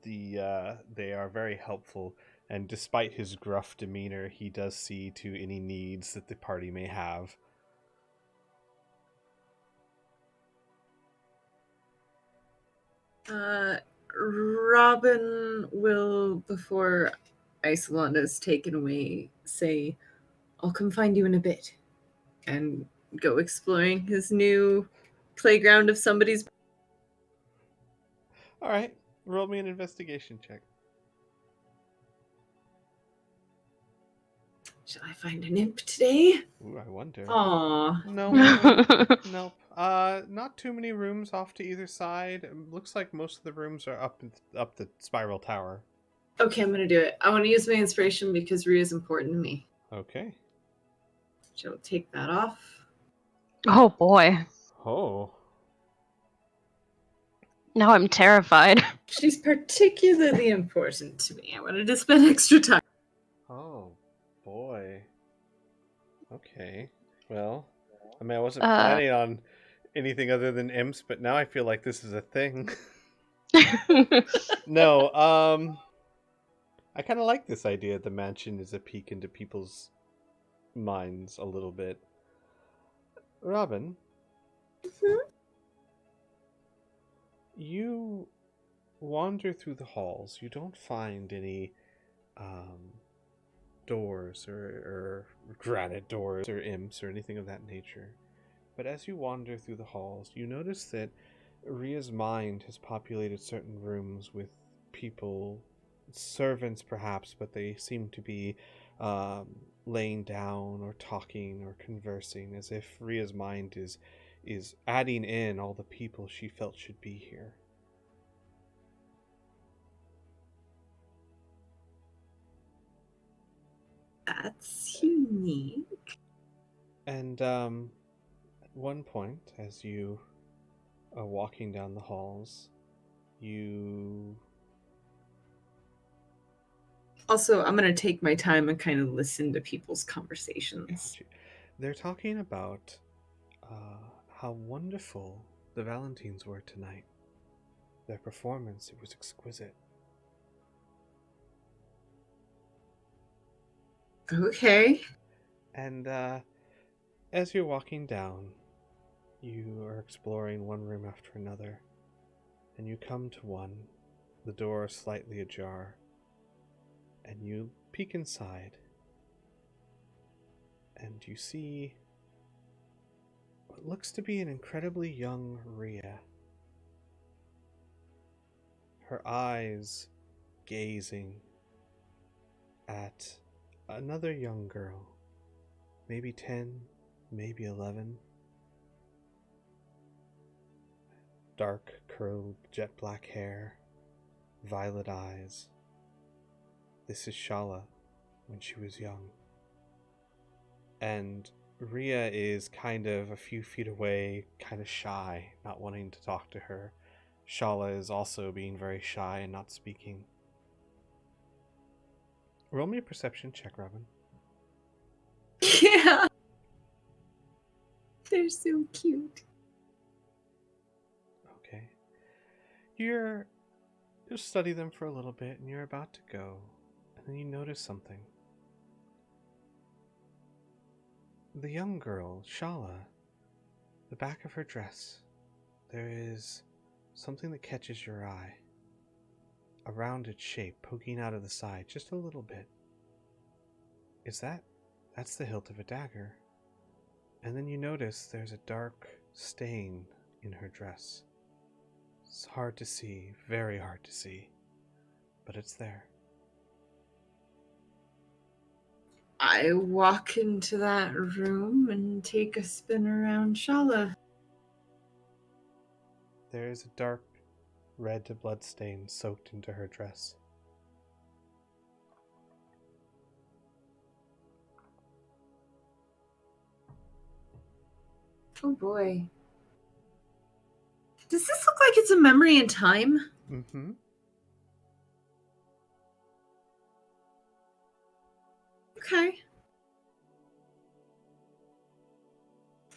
Speaker 1: they are very helpful, and despite his gruff demeanor, he does see to any needs that the party may have.
Speaker 6: Robin will, before Isolanda is taken away, say, I'll come find you in a bit. And go exploring his new playground of somebody's.
Speaker 1: All right, roll me an investigation check.
Speaker 6: Shall I find an imp today?
Speaker 1: Ooh, I wonder.
Speaker 6: Aww.
Speaker 1: Nope. Not too many rooms off to either side. It looks like most of the rooms are up the spiral tower.
Speaker 6: Okay, I'm gonna do it. I want to use my inspiration because Rhea is important to me.
Speaker 1: Okay.
Speaker 6: So take that off.
Speaker 2: Oh boy.
Speaker 1: Oh.
Speaker 2: Now I'm terrified.
Speaker 6: She's particularly important to me. I wanted to spend extra time.
Speaker 1: Oh, boy. Okay. Well, I mean, I wasn't planning on anything other than imps, but now I feel like this is a thing. No, I kind of like this idea. The mansion is a peek into people's minds a little bit. Robin, you wander through the halls. You don't find any doors or granite doors or imps or anything of that nature. But as you wander through the halls, you notice that Ria's mind has populated certain rooms with people, servants perhaps, but they seem to be laying down or talking or conversing, as if Ria's mind is adding in all the people she felt should be here.
Speaker 6: That's unique.
Speaker 1: And at one point, as you are walking down the halls, you...
Speaker 6: Also, I'm gonna take my time and kind of listen to people's conversations.
Speaker 1: They're talking about how wonderful the Valentines were tonight. Their performance, it was exquisite.
Speaker 6: Okay.
Speaker 1: And as you're walking down, you are exploring one room after another, and you come to one, the door slightly ajar, and you peek inside, and you see what looks to be an incredibly young Rhea. Her eyes gazing at another young girl, maybe 10, maybe 11. Dark, curled, jet black hair, violet eyes. This is Shala when she was young. And Rhea is kind of a few feet away, kind of shy, not wanting to talk to her. Shala is also being very shy and not speaking. Roll me a perception check, Robin.
Speaker 6: Yeah. They're so cute.
Speaker 1: Okay. You'll study them for a little bit, and you're about to go, and then you notice something. The young girl, Shala, the back of her dress, there is something that catches your eye. A rounded shape poking out of the side just a little bit. That's the hilt of a dagger. And then you notice there's a dark stain in her dress. It's hard to see, very hard to see, but it's there.
Speaker 6: I walk into that room and take a spin around Shala.
Speaker 1: There is a dark red blood stain soaked into her dress.
Speaker 6: Oh boy. Does this look like it's a memory in time?
Speaker 1: Mm-hmm.
Speaker 6: Okay.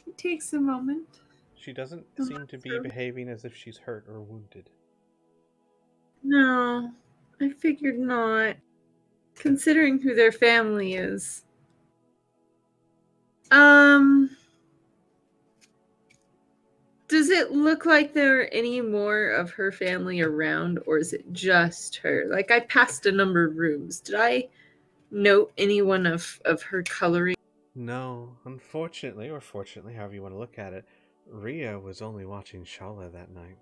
Speaker 6: It takes a moment.
Speaker 1: She doesn't seem to be behaving as if she's hurt or wounded.
Speaker 6: No, I figured not. Considering who their family is. Does it look like there are any more of her family around, or is it just her? Like, I passed a number of rooms. Did I note anyone of her coloring?
Speaker 1: No, unfortunately, or fortunately, however you want to look at it, Ria was only watching Shala that night.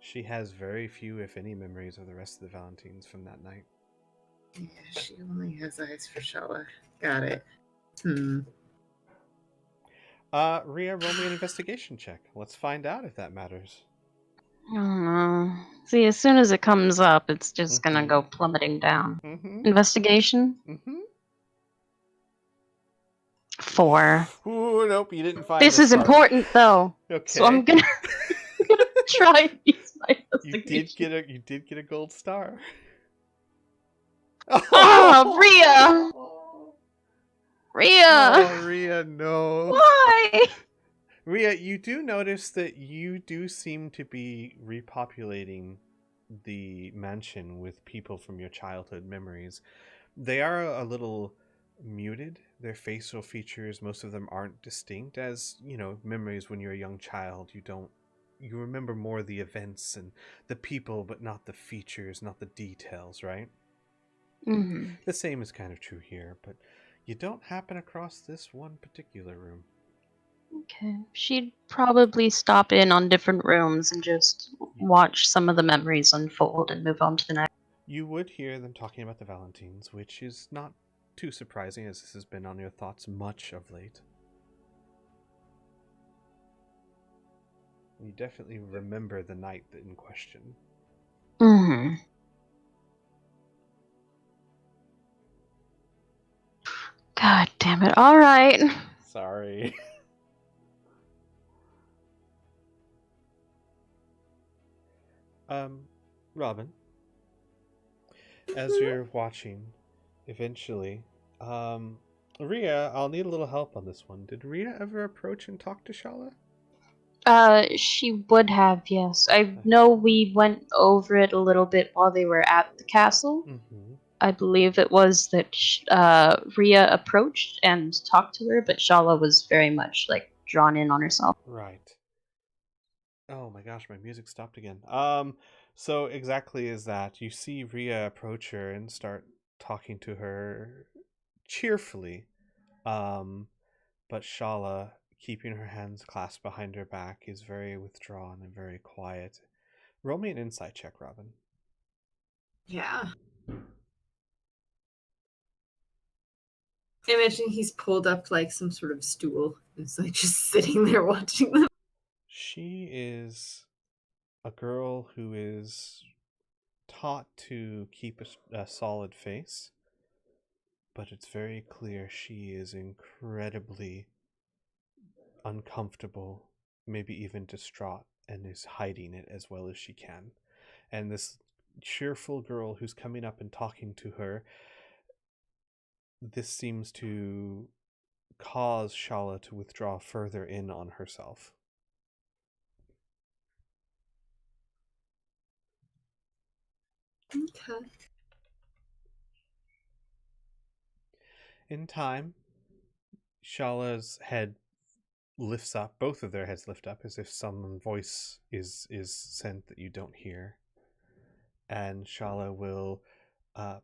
Speaker 1: She has very few, if any, memories of the rest of the Valentines from that night.
Speaker 6: Yeah, she only has eyes for Shala. Got it.
Speaker 1: Ria, roll me an investigation check. Let's find out if that matters.
Speaker 2: I don't know. See, as soon as it comes up, it's just gonna
Speaker 1: Mhm.
Speaker 2: go plummeting down.
Speaker 1: Mm-hmm.
Speaker 2: Investigation?
Speaker 1: Mm-hmm.
Speaker 2: 4.
Speaker 1: Ooh, nope, you didn't find
Speaker 2: This
Speaker 1: the
Speaker 2: is
Speaker 1: star.
Speaker 2: important, though.
Speaker 1: Okay.
Speaker 2: So I'm gonna, try and use my
Speaker 1: You
Speaker 2: investigation.
Speaker 1: did get a gold star.
Speaker 2: Oh, Ria! Ria!
Speaker 1: Oh, Ria, no.
Speaker 2: Why?
Speaker 1: Ria, you do notice that you do seem to be repopulating the mansion with people from your childhood memories. They are a little muted. Their facial features, most of them aren't distinct. As, memories when you're a young child, you remember more the events and the people, but not the features, not the details, right?
Speaker 2: Mm-hmm.
Speaker 1: The same is kind of true here, but you don't happen across this one particular room.
Speaker 2: Okay. She'd probably stop in on different rooms and just watch some of the memories unfold and move on to the next.
Speaker 1: You would hear them talking about the Valentines, which is not too surprising as this has been on your thoughts much of late. You definitely remember the night in question.
Speaker 2: Mm-hmm. God damn it. All right.
Speaker 1: Sorry. Robin, as you're watching, eventually, Ria, I'll need a little help on this one. Did Ria ever approach and talk to Shala?
Speaker 2: She would have, yes. I know we went over it a little bit while they were at the castle.
Speaker 1: Mm-hmm.
Speaker 2: I believe it was that Ria approached and talked to her, but Shala was very much like drawn in on herself.
Speaker 1: Right. Oh my gosh, my music stopped again. So exactly is that you see Ria approach her and start talking to her cheerfully. But Shala, keeping her hands clasped behind her back, is very withdrawn and very quiet. Roll me an insight check, Robin.
Speaker 6: Yeah. I imagine he's pulled up like some sort of stool. It's like just sitting there watching them.
Speaker 1: She is a girl who is taught to keep a solid face, but it's very clear she is incredibly uncomfortable, maybe even distraught, and is hiding it as well as she can. And this cheerful girl who's coming up and talking to her, this seems to cause Shala to withdraw further in on herself.
Speaker 6: Okay.
Speaker 1: In time, Shala's head lifts up, both of their heads lift up as if some voice is sent that you don't hear. And Shala will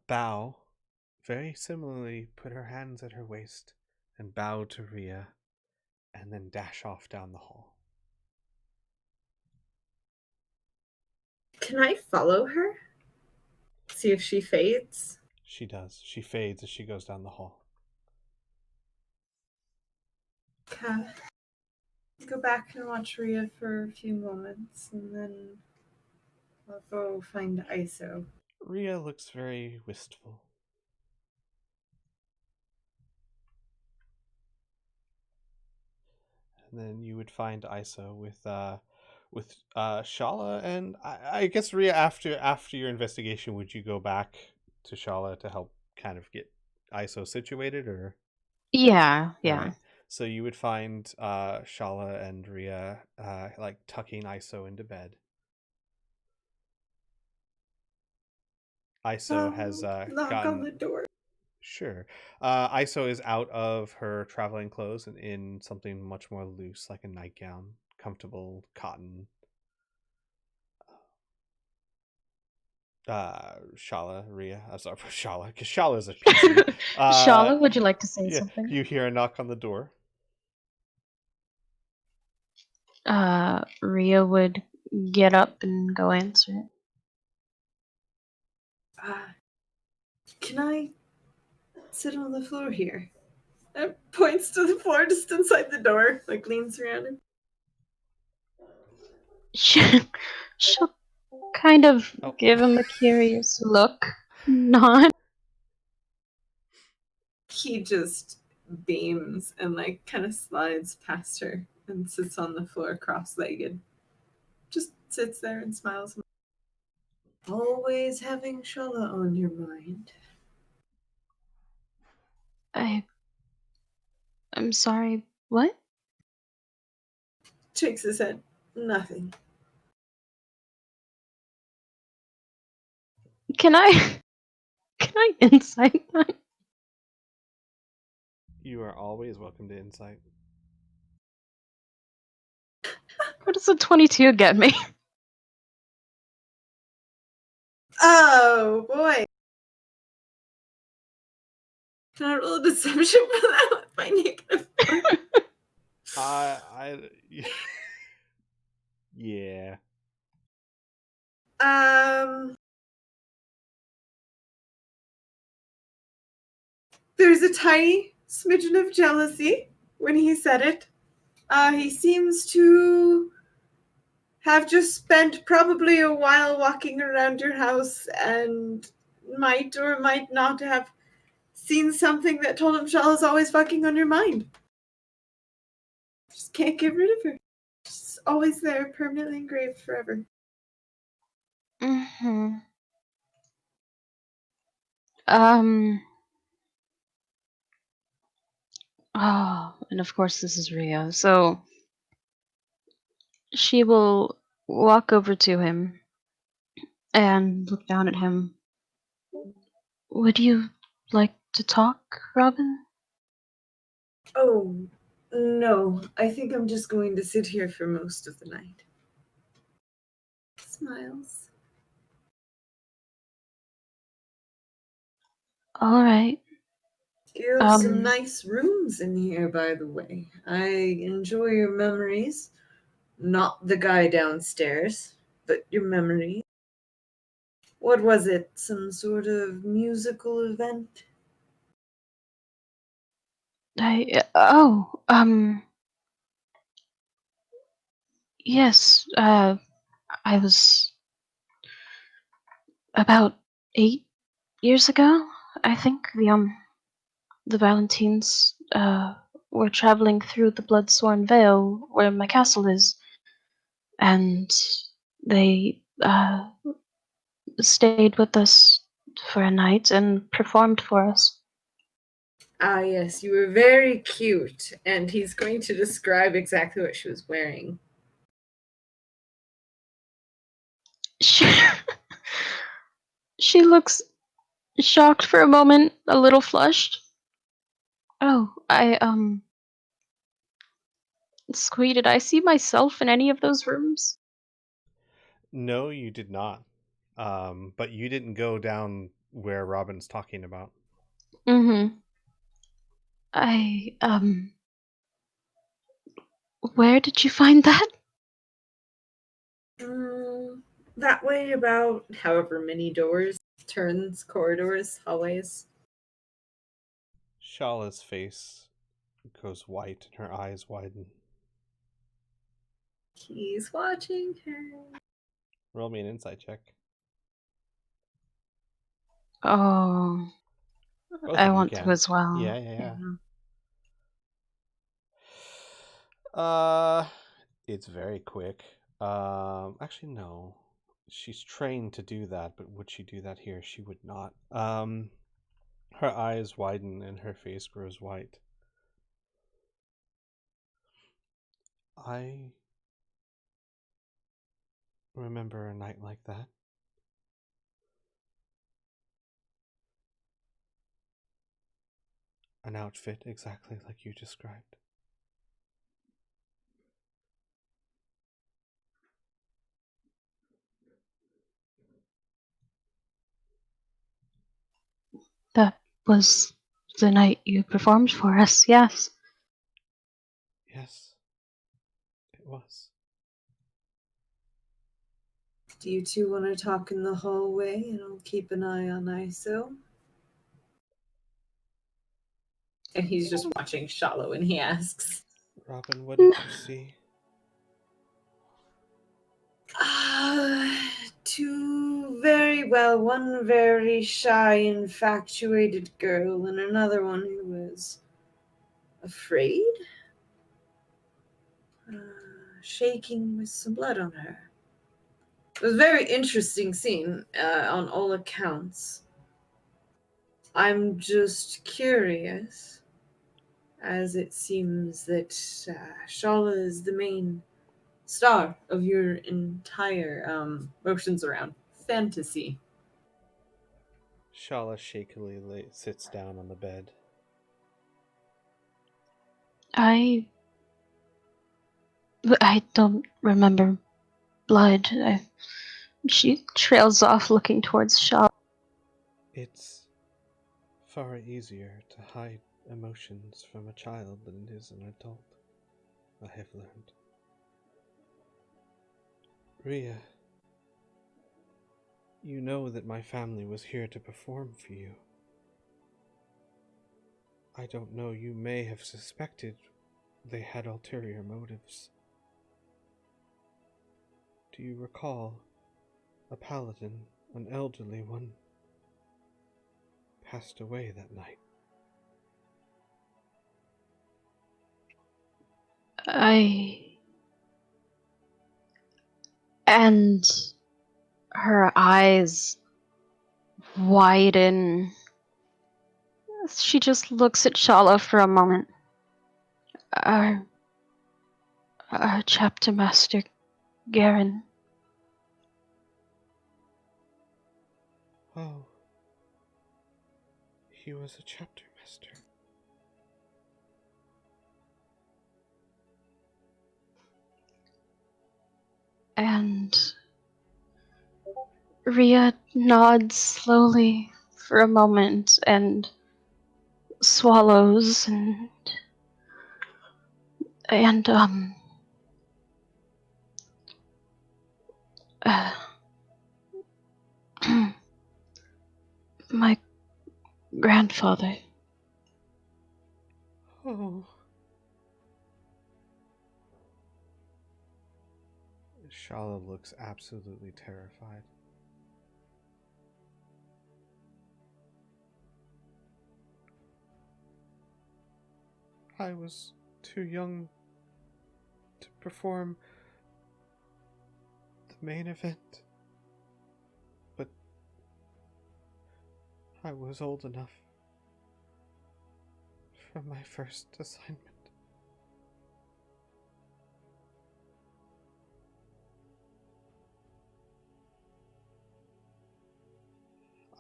Speaker 1: bow, very similarly put her hands at her waist and bow to Ria, and then dash off down the hall.
Speaker 6: Can I follow her? See if she fades?
Speaker 1: She does. She fades as she goes down the hall.
Speaker 6: Okay. Go back and watch Ria for a few moments, and then I'll go find ISO.
Speaker 1: Ria looks very wistful. And then you would find Isa with Shala, and I guess Ria, after your investigation, would you go back to Shala to help kind of get Iso situated, or?
Speaker 2: Yeah.
Speaker 1: All right. So you would find Shala and Ria like tucking Iso into bed. ISO has
Speaker 6: knock on
Speaker 1: gotten.
Speaker 6: the door.
Speaker 1: Sure. ISO is out of her traveling clothes and in something much more loose, like a nightgown, comfortable cotton. Shala, Ria. I'm sorry, Shala, because Shala is a PC.
Speaker 2: Shala, would you like to say
Speaker 1: Yeah,
Speaker 2: something?
Speaker 1: you hear a knock on the door.
Speaker 2: Ria would get up and go answer it.
Speaker 6: Can I sit on the floor here? And points to the floor just inside the door, like leans around him.
Speaker 2: She'll kind of
Speaker 1: Oh.
Speaker 2: give him a curious look. Not.
Speaker 6: He just beams and like kind of slides past her and sits on the floor cross-legged. Just sits there and smiles. Always having Shala on your mind.
Speaker 2: I'm sorry, what?
Speaker 6: Shakes his head. Nothing.
Speaker 2: Can I insight that?
Speaker 1: You are always welcome to insight.
Speaker 2: What does a 22 get me?
Speaker 6: Oh boy. Can I roll a deception for that with my negative?
Speaker 1: Yeah.
Speaker 6: There's a tiny smidgen of jealousy when he said it. He seems to have just spent probably a while walking around your house and might or might not have seen something that told him Shala's always fucking on your mind. Just can't get rid of her. She's always there, permanently engraved forever.
Speaker 2: Mm-hmm. Oh, and of course this is Ria. So she will walk over to him and look down at him. Would you like to talk, Robin?
Speaker 6: Oh, no. I think I'm just going to sit here for most of the night. Smiles.
Speaker 2: All right.
Speaker 6: You have some nice rooms in here, by the way. I enjoy your memories. Not the guy downstairs, but your memory. What was it? Some sort of musical event?
Speaker 2: Yes, I was about 8 years ago, I think. The Valentines, were traveling through the Bloodsworn Vale, where my castle is, and they, stayed with us for a night and performed for us.
Speaker 6: Ah, yes, you were very cute. And he's going to describe exactly what she was wearing.
Speaker 2: She looks shocked for a moment, a little flushed. Oh, Squee, did I see myself in any of those rooms?
Speaker 1: No, you did not. But you didn't go down where Robin's talking about.
Speaker 2: Mm-hmm. Where did you find that?
Speaker 6: That way, about however many doors, turns, corridors, hallways.
Speaker 1: Shala's face goes white and her eyes widen.
Speaker 6: He's watching her.
Speaker 1: Roll me an insight check.
Speaker 2: Oh,
Speaker 1: Both
Speaker 2: I
Speaker 1: of you
Speaker 2: want
Speaker 1: can.
Speaker 2: to as well.
Speaker 1: Yeah. It's very quick. Actually, no. She's trained to do that, but would she do that here? She would not. Her eyes widen and her face grows white. I remember a night like that. an outfit exactly like you described.
Speaker 2: That was the night you performed for us, yes.
Speaker 1: Yes, it was.
Speaker 6: Do you two want to talk in the hallway and I'll keep an eye on ISO? And he's just watching Shallow and he asks,
Speaker 1: Robin, what did you see?
Speaker 6: Two very well, one very shy, infatuated girl, and another one who was afraid? Shaking with some blood on her. It was a very interesting scene on all accounts. I'm just curious, as it seems that Shala is the main star of your entire motions around fantasy.
Speaker 1: Shala shakily sits down on the bed.
Speaker 2: I don't remember blood. She trails off looking towards Shaw.
Speaker 1: It's far easier to hide emotions from a child than it is an adult, I have learned. Rhea, you know that my family was here to perform for you. I don't know, you may have suspected they had ulterior motives. Do you recall a paladin, an elderly one, passed away that night?
Speaker 2: And her eyes widen. She just looks at Shala for a moment. Our chapter master, Garen.
Speaker 1: Oh, he was a chapter master.
Speaker 2: And Rhea nods slowly for a moment and swallows and uh, my grandfather.
Speaker 1: Oh. Shala looks absolutely terrified. I was too young to perform the main event, but I was old enough for my first assignment.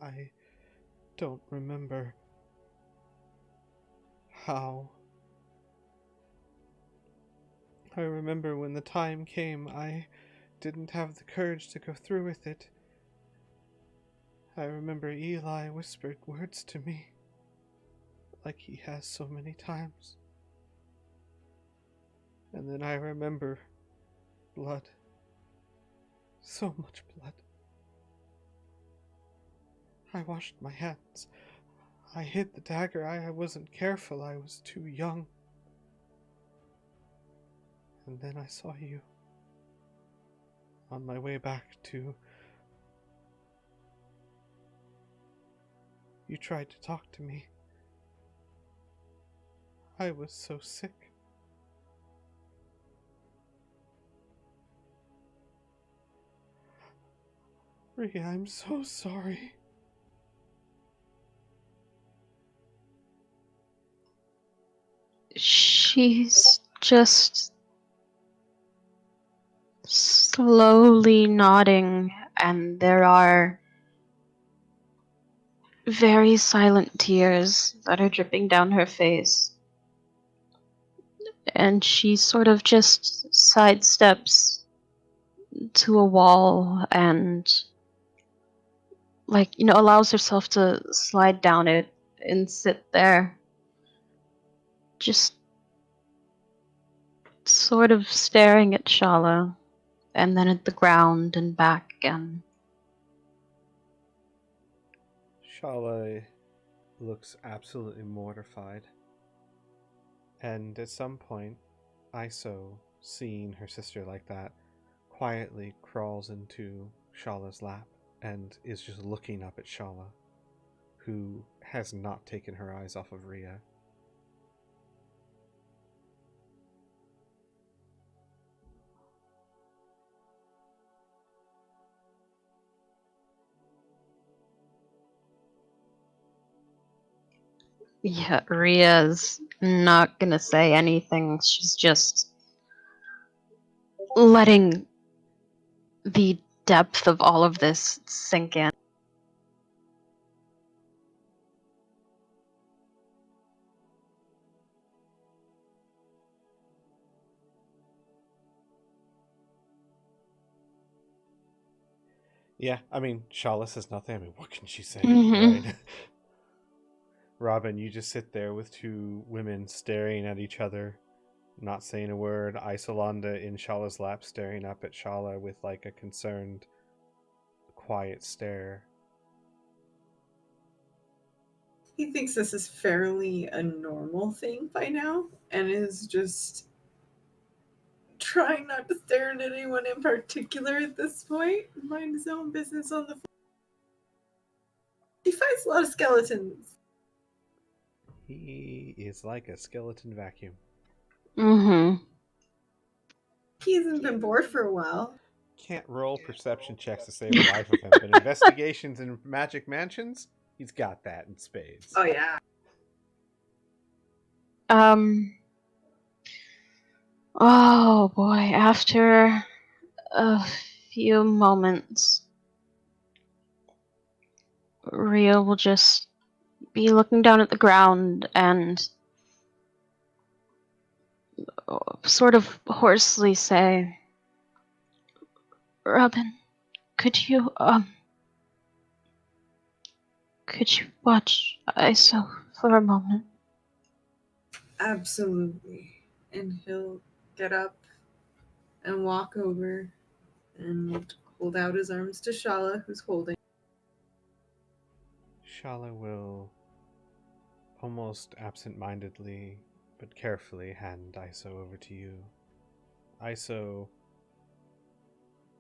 Speaker 1: I don't remember how. I remember when the time came, I didn't have the courage to go through with it. I remember Eli whispered words to me, like he has so many times. And then I remember blood. So much blood. I washed my hands. I hid the dagger. I wasn't careful. I was too young. And then I saw you. On my way back to... You tried to talk to me. I was so sick. Rhea, I'm so sorry.
Speaker 2: She's just slowly nodding, and there are very silent tears that are dripping down her face. And she sort of just sidesteps to a wall and, allows herself to slide down it and sit there. Just sort of staring at Shala, and then at the ground and back again.
Speaker 1: Shala looks absolutely mortified. And at some point, Iso, seeing her sister like that, quietly crawls into Shala's lap and is just looking up at Shala, who has not taken her eyes off of Rhea.
Speaker 2: Yeah, Rhea's not gonna say anything. She's just letting the depth of all of this sink in.
Speaker 1: Yeah, I mean, Shala says nothing. I mean, what can she say,
Speaker 2: Mhm.
Speaker 1: right? Robin, you just sit there with two women staring at each other, not saying a word. Isolanda in Shala's lap staring up at Shala with like a concerned, quiet stare.
Speaker 6: He thinks this is fairly a normal thing by now and is just trying not to stare at anyone in particular at this point. Mind his own business on the floor. He fights a lot of skeletons.
Speaker 1: He is like a skeleton vacuum.
Speaker 2: Mm-hmm.
Speaker 6: He hasn't been bored for a while.
Speaker 1: Can't roll perception checks to save the life of him, but investigations in Magic Mansions, he's got that in spades.
Speaker 6: Oh yeah.
Speaker 2: Oh boy, after a few moments, Rhea will just be looking down at the ground and sort of hoarsely say, Robin, could you watch Iso for a moment?
Speaker 6: Absolutely. And he'll get up and walk over and hold out his arms to Shala, who's holding.
Speaker 1: Shala will almost absent-mindedly but carefully hand Iso over to you. Iso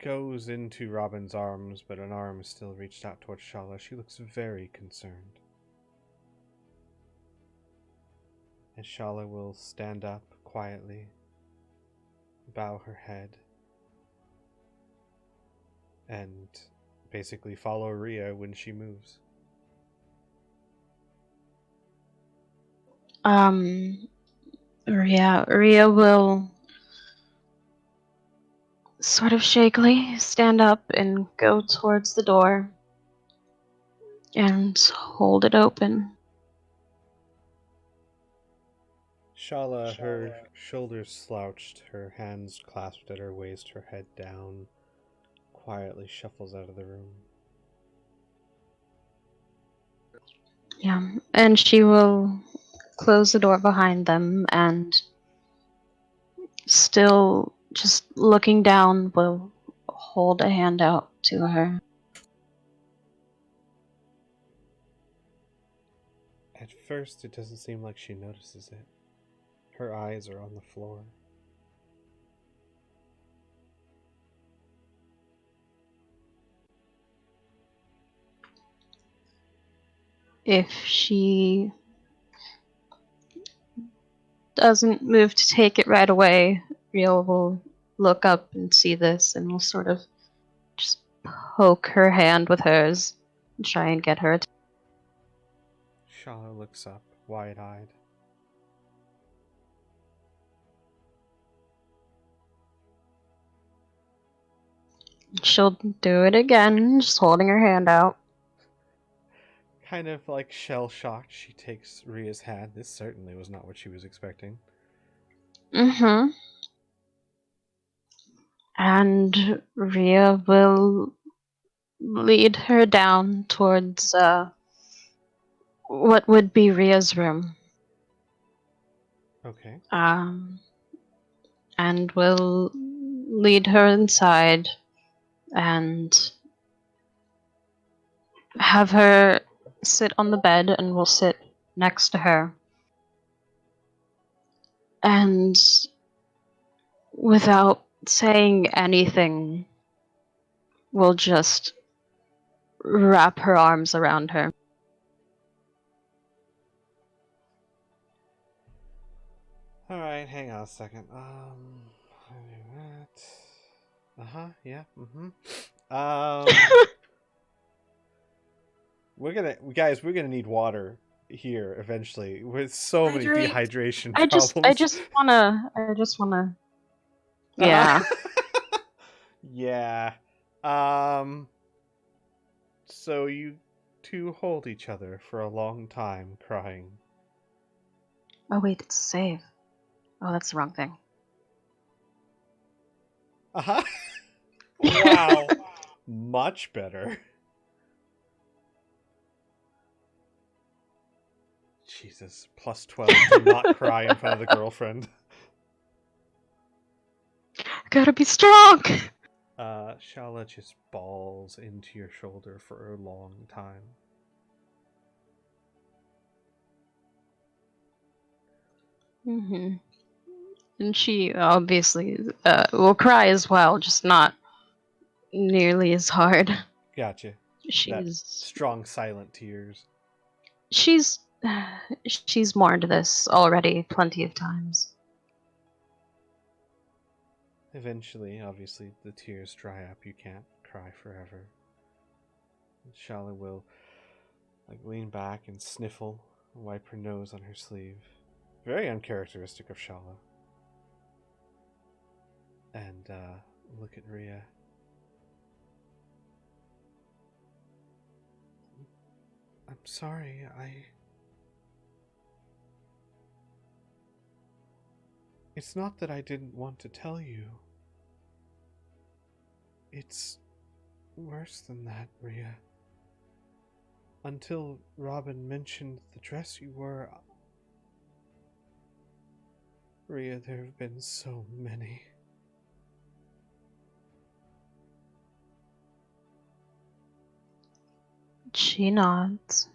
Speaker 1: goes into Robin's arms, but an arm is still reached out towards Shala. She looks very concerned. And Shala will stand up quietly, bow her head, and basically follow Rhea when she moves.
Speaker 2: Rhea will sort of shakily stand up and go towards the door and hold it open.
Speaker 1: Shala, her shoulders slouched, her hands clasped at her waist, her head down, quietly shuffles out of the room.
Speaker 2: Yeah, and she will close the door behind them and, still just looking down, will hold a hand out to her.
Speaker 1: At first, it doesn't seem like she notices it. Her eyes are on the floor.
Speaker 2: If she doesn't move to take it right away, Rhea will look up and see this and will sort of just poke her hand with hers and try and get her.
Speaker 1: Shala looks up, wide-eyed.
Speaker 2: She'll do it again, just holding her hand out.
Speaker 1: kind of like shell-shocked, she takes Rhea's hand. This certainly was not what she was expecting.
Speaker 2: Mm-hmm. And Rhea will lead her down towards what would be Rhea's room.
Speaker 1: Okay.
Speaker 2: And will lead her inside and have her sit on the bed, and will sit next to her. And without saying anything, will just wrap her arms around her.
Speaker 1: All right, hang on a second. Yeah. We're gonna need water here eventually. With so many
Speaker 6: Hydrate.
Speaker 1: dehydration
Speaker 2: I
Speaker 1: problems.
Speaker 2: just wanna. Yeah.
Speaker 1: Yeah. So you two hold each other for a long time, crying.
Speaker 2: Oh wait, it's a save. Oh, that's the wrong thing.
Speaker 1: Wow. Much better. Jesus, plus 12 to not cry in front of the girlfriend.
Speaker 2: Gotta be strong.
Speaker 1: Shala just balls into your shoulder for a long time.
Speaker 2: Mm-hmm. And she obviously will cry as well, just not nearly as hard.
Speaker 1: Gotcha. That
Speaker 2: She's
Speaker 1: strong, silent tears.
Speaker 2: she's she's mourned this already plenty of times.
Speaker 1: Eventually, obviously, the tears dry up. You can't cry forever. Shala will lean back and sniffle, wipe her nose on her sleeve. Very uncharacteristic of Shala. And look at Rhea. I'm sorry, It's not that I didn't want to tell you. It's worse than that, Rhea. Until Robin mentioned the dress you wore... Rhea, there have been so many.
Speaker 2: She nods.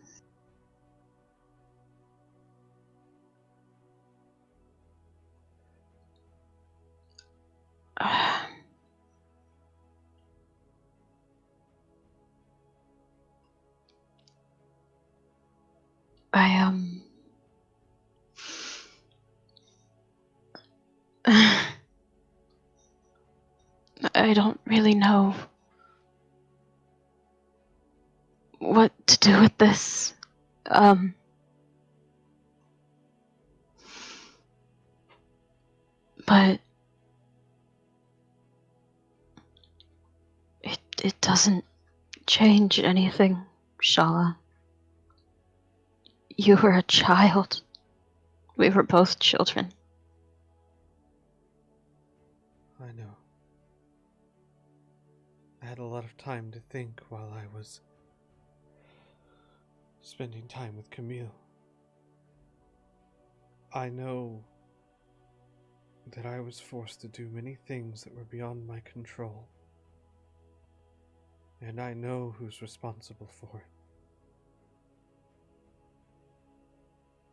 Speaker 2: I don't really know what to do with this. But it doesn't change anything, Shala. You were a child. We were both children.
Speaker 1: I know. I had a lot of time to think while I was spending time with Camille. I know that I was forced to do many things that were beyond my control. And I know who's responsible for it.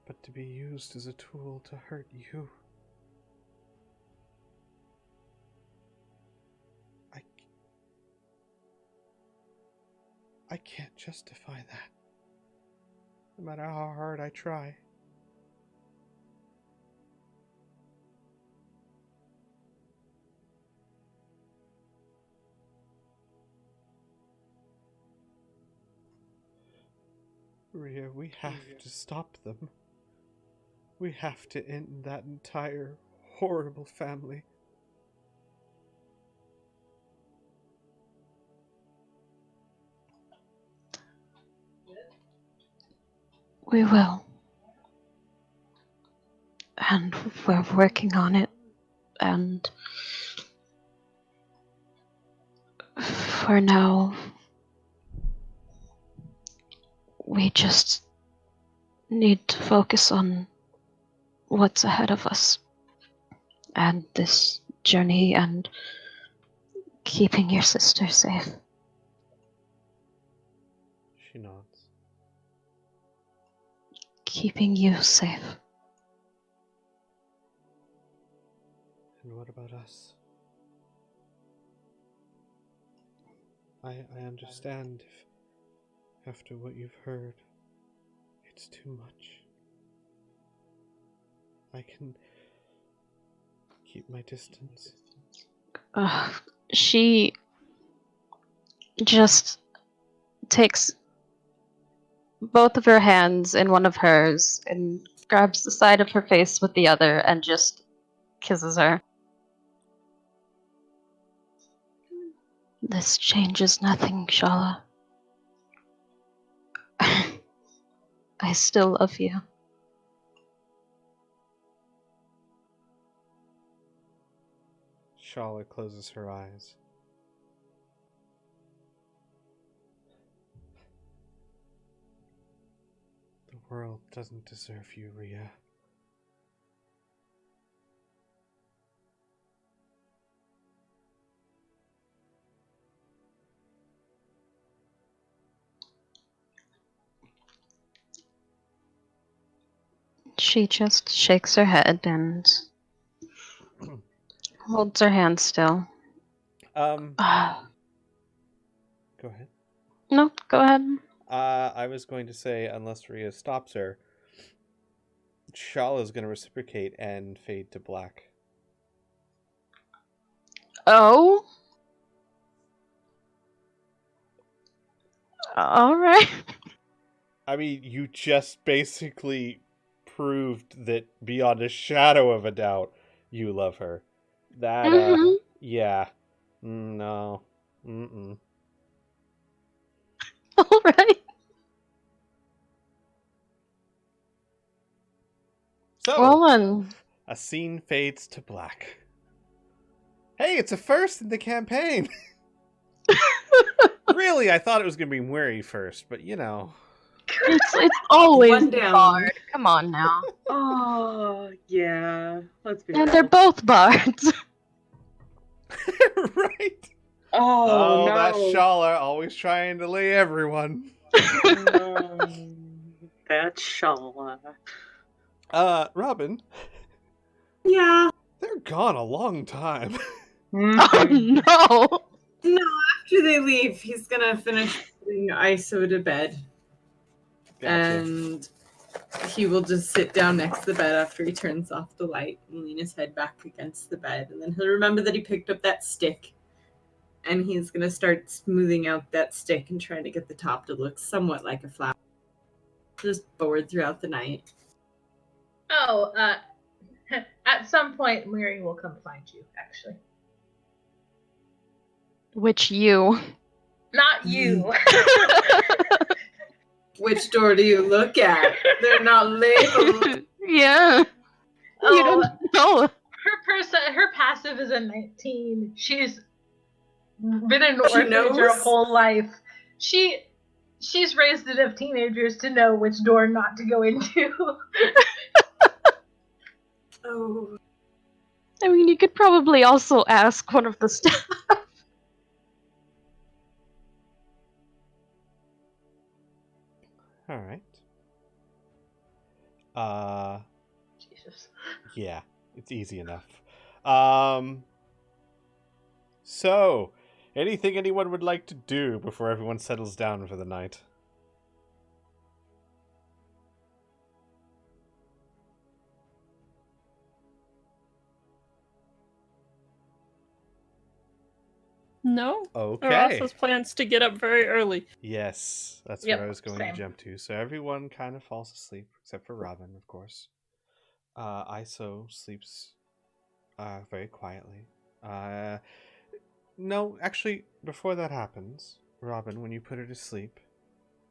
Speaker 1: But to be used as a tool to hurt you... I can't justify that. No matter how hard I try. Rhea, we have to stop them. We have to end that entire horrible family.
Speaker 2: We will. And we're working on it. And for now, we just need to focus on what's ahead of us. And this journey and keeping your sister safe.
Speaker 1: She nods.
Speaker 2: Keeping you safe.
Speaker 1: And what about us? I understand if, after what you've heard, it's too much. I can keep my distance.
Speaker 2: She just takes both of her hands in one of hers and grabs the side of her face with the other and just kisses her. This changes nothing, Shala. I still love you.
Speaker 1: Shala closes her eyes. The world doesn't deserve you, Rhea.
Speaker 2: She just shakes her head and holds her hand still.
Speaker 1: Go ahead.
Speaker 2: No, go ahead.
Speaker 1: I was going to say, unless Rhea stops her, Shala is going to reciprocate and fade to black.
Speaker 2: Oh? Alright.
Speaker 1: I mean, you just basically proved that beyond a shadow of a doubt, you love her. That, yeah. No. Mm-mm.
Speaker 2: Alright.
Speaker 1: So,
Speaker 2: Well then.
Speaker 1: a scene fades to black. Hey, it's a first in the campaign! Really, I thought it was going to be Murray first, but you know.
Speaker 2: It's always
Speaker 6: One
Speaker 2: the
Speaker 6: down.
Speaker 2: bard. Come on now.
Speaker 7: Oh, yeah. Let's be
Speaker 2: And
Speaker 7: real.
Speaker 2: they're both bards.
Speaker 1: Right?
Speaker 7: Oh, no.
Speaker 1: That's Shala always trying to lay everyone.
Speaker 7: That's Shala.
Speaker 1: Robin,
Speaker 6: Yeah.
Speaker 1: they're gone a long time.
Speaker 2: Oh no.
Speaker 6: No, after they leave, he's gonna finish putting ISO to bed.
Speaker 1: Gotcha.
Speaker 6: And he will just sit down next to the bed after he turns off the light and lean his head back against the bed. And then he'll remember that he picked up that stick. And he's going to start smoothing out that stick and trying to get the top to look somewhat like a flower. Just bored throughout the night.
Speaker 5: Oh, at some point, Mary will come find you, actually.
Speaker 2: Which you?
Speaker 5: Not you.
Speaker 6: Which door do you look at? They're not labeled.
Speaker 2: Yeah. You don't know.
Speaker 5: Her passive is a 19. She's been an
Speaker 6: She
Speaker 5: orphanage her
Speaker 6: knows?
Speaker 5: whole life. She's raised enough teenagers to know which door not to go into.
Speaker 6: Oh.
Speaker 2: I mean, you could probably also ask one of the staff.
Speaker 1: All right.
Speaker 5: Jesus.
Speaker 1: Yeah, it's easy enough. So, anything anyone would like to do before everyone settles down for the night?
Speaker 3: No?
Speaker 1: Okay.
Speaker 3: Ross has plans to get up very early.
Speaker 1: Yes, that's
Speaker 5: Yep,
Speaker 1: where I was going
Speaker 5: same.
Speaker 1: to jump to. So everyone kind of falls asleep, except for Robin, of course. Iso sleeps very quietly. No, actually, before that happens, Robin, when you put her to sleep,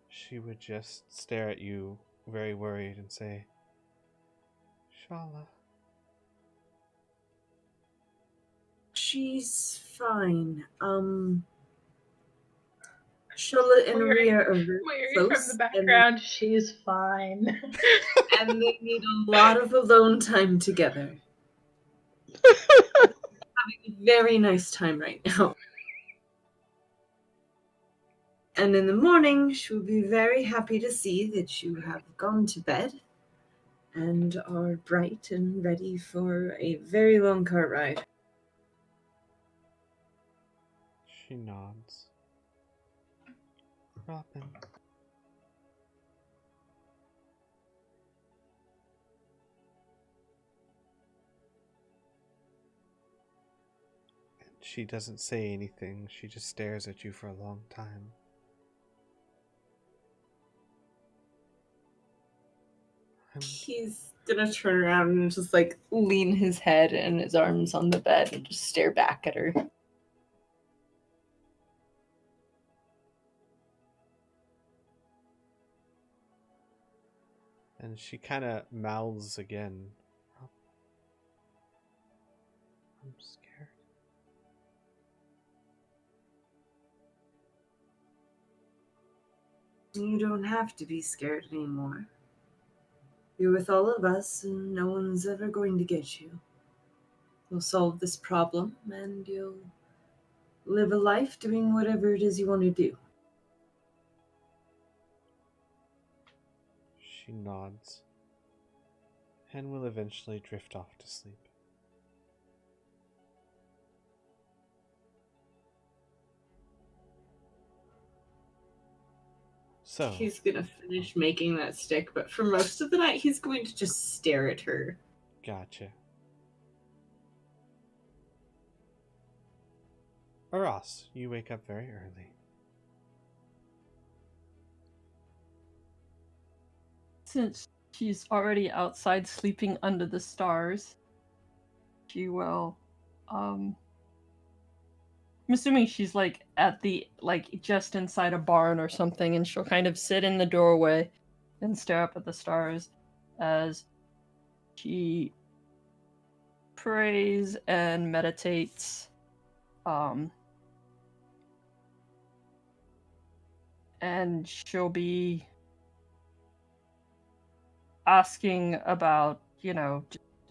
Speaker 1: she would just stare at you very worried and say, Shala.
Speaker 6: She's fine. Charlotte and Rhea are very
Speaker 5: Weary
Speaker 6: close,
Speaker 5: from the background. She's fine.
Speaker 6: and they need a lot of alone time together. Having a very nice time right now. And in the morning, she will be very happy to see that you have gone to bed and are bright and ready for a very long car ride.
Speaker 1: She nods. Robin. And she doesn't say anything. She just stares at you for a long time.
Speaker 6: He's gonna turn around and just like lean his head and his arms on the bed and just stare back at her.
Speaker 1: And she kind of mouths again. I'm scared.
Speaker 6: You don't have to be scared anymore. You're with all of us, and no one's ever going to get you. You'll solve this problem, and you'll live a life doing whatever it is you want to do.
Speaker 1: She nods and will eventually drift off to sleep. So
Speaker 6: He's gonna finish making that stick, but for most of the night, he's going to just stare at her.
Speaker 1: Gotcha. Aras, you wake up very early.
Speaker 3: Since she's already outside sleeping under the stars, she will I'm assuming she's like at the just inside a barn or something, and she'll kind of sit in the doorway and stare up at the stars as she prays and meditates. And she'll be asking about,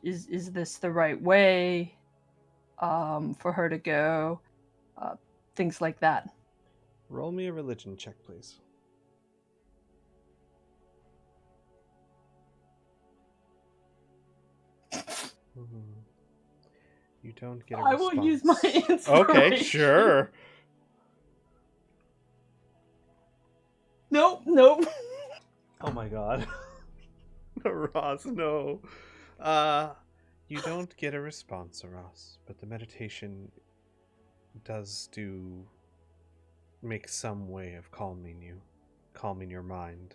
Speaker 3: is this the right way for her to go? Things like that.
Speaker 1: Roll me a religion check, please. You don't get a
Speaker 3: I
Speaker 1: response.
Speaker 3: will use my inspiration.
Speaker 1: Okay, sure.
Speaker 3: Nope.
Speaker 1: Oh my god. Ross, no. You don't get a response, Ross, but the meditation does make some way of calming your mind.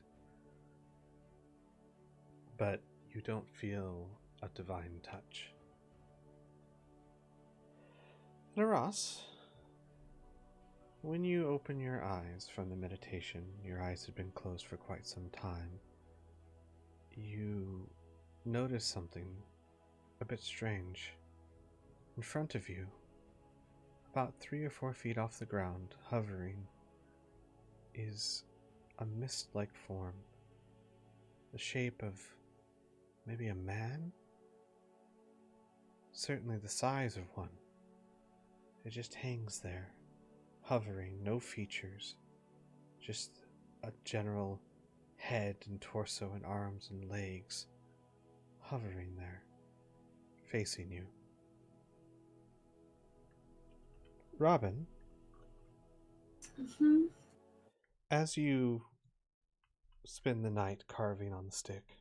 Speaker 1: But you don't feel a divine touch. Ross, when you open your eyes from the meditation, your eyes had been closed for quite some time. You notice something a bit strange. In front of you, about 3 or 4 feet off the ground, hovering, is a mist-like form, the shape of maybe a man? Certainly the size of one. It just hangs there, hovering, no features, just a general head and torso and arms and legs, hovering there, facing you. Robin, as you spend the night carving on the stick,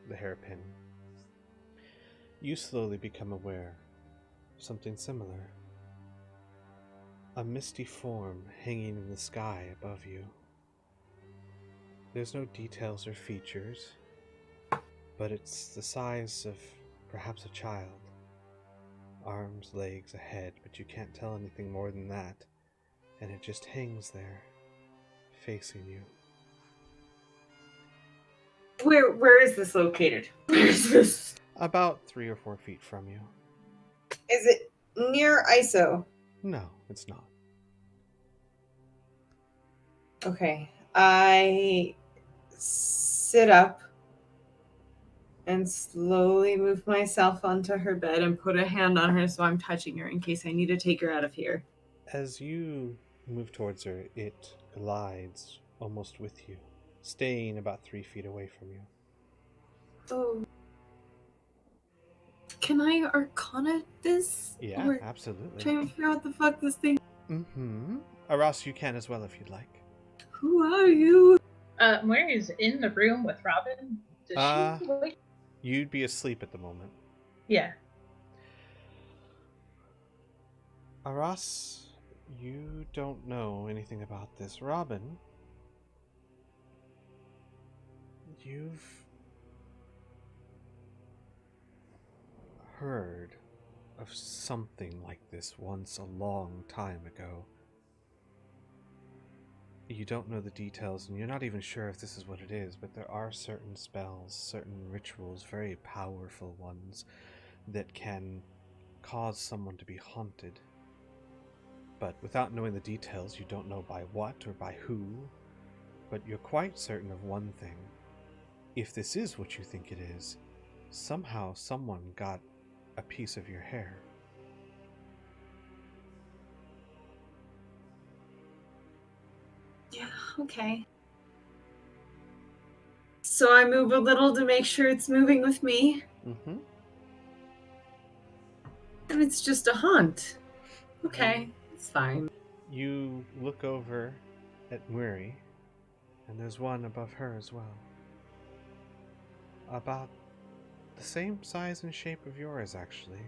Speaker 1: the hairpin, you slowly become aware of something similar. A misty form hanging in the sky above you. There's no details or features, but it's the size of perhaps a child. Arms, legs, a head, but you can't tell anything more than that. And it just hangs there, facing you.
Speaker 6: Where is this located? Where is this?
Speaker 1: About 3 or 4 feet from you.
Speaker 6: Is it near ISO?
Speaker 1: No, it's not.
Speaker 6: Okay. I sit up and slowly move myself onto her bed and put a hand on her so I'm touching her in case I need to take her out of here.
Speaker 1: As you move towards her, it glides almost with you, staying about 3 feet away from you.
Speaker 6: Oh. Can I Arcana this?
Speaker 1: Yeah,
Speaker 6: Or
Speaker 1: absolutely.
Speaker 6: trying to figure out what the fuck this thing.
Speaker 1: Mm-hmm. Aras, you can as well if you'd like.
Speaker 6: Who are you?
Speaker 5: Moiri's in the room with Robin. Does she wake?
Speaker 1: You'd be asleep at the moment.
Speaker 5: Yeah.
Speaker 1: Aras, you don't know anything about this. Robin, you've heard of something like this once a long time ago. You don't know the details, and you're not even sure if this is what it is, but there are certain spells, certain rituals, very powerful ones, that can cause someone to be haunted. But without knowing the details, you don't know by what or by who, but you're quite certain of one thing. If this is what you think it is, somehow someone got a piece of your hair.
Speaker 6: Yeah, okay. So I move a little to make sure it's moving with me.
Speaker 1: Mm-hmm.
Speaker 6: And it's just a haunt. Okay, it's fine.
Speaker 1: You look over at Muri, and there's one above her as well. About the same size and shape of yours, actually.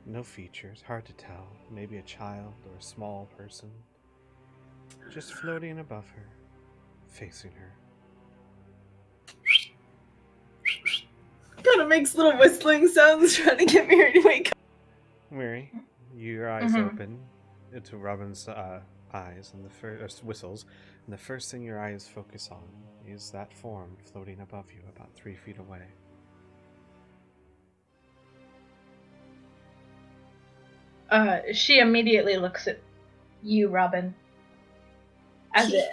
Speaker 1: No features, hard to tell. Maybe a child or a small person. Just floating above her, facing her.
Speaker 6: Kind of makes little whistling sounds trying to get me ready to wake up.
Speaker 1: Mary, your eyes open into Robin's eyes and the first whistles, and the first thing your eyes focus on is that form floating above you, about 3 feet away.
Speaker 5: She immediately looks at you, Robin, as it,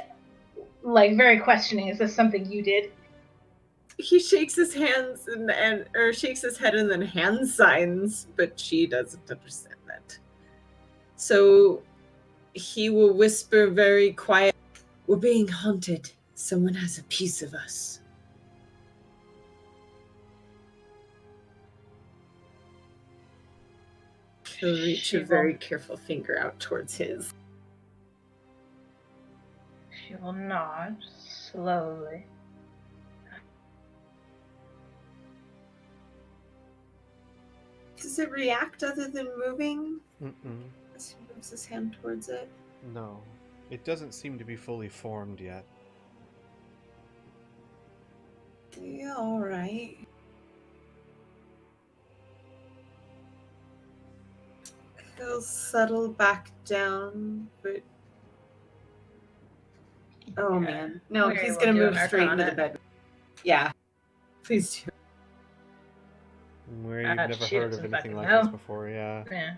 Speaker 5: like, very questioning. Is this something you did?
Speaker 6: He shakes his hands or shakes his head and then hand signs, but she doesn't understand that. So he will whisper very quiet, "We're being haunted. Someone has a piece of us." He'll reach a very careful finger out towards his.
Speaker 5: She will nod slowly.
Speaker 6: Does it react other than moving?
Speaker 1: Mm-mm.
Speaker 6: As he moves his hand towards it.
Speaker 1: No, it doesn't seem to be fully formed yet.
Speaker 6: Yeah, alright. He'll settle back down, but... Oh man. No,
Speaker 5: Mary
Speaker 6: he's
Speaker 5: will
Speaker 6: gonna
Speaker 5: do
Speaker 6: move
Speaker 5: an
Speaker 6: straight into the
Speaker 5: Arcana.
Speaker 6: bed. Yeah. Please do.
Speaker 1: Where you've never
Speaker 5: she
Speaker 1: heard of
Speaker 5: doesn't
Speaker 1: anything
Speaker 5: fucking
Speaker 1: like
Speaker 5: know.
Speaker 1: this before, yeah.
Speaker 5: Yeah.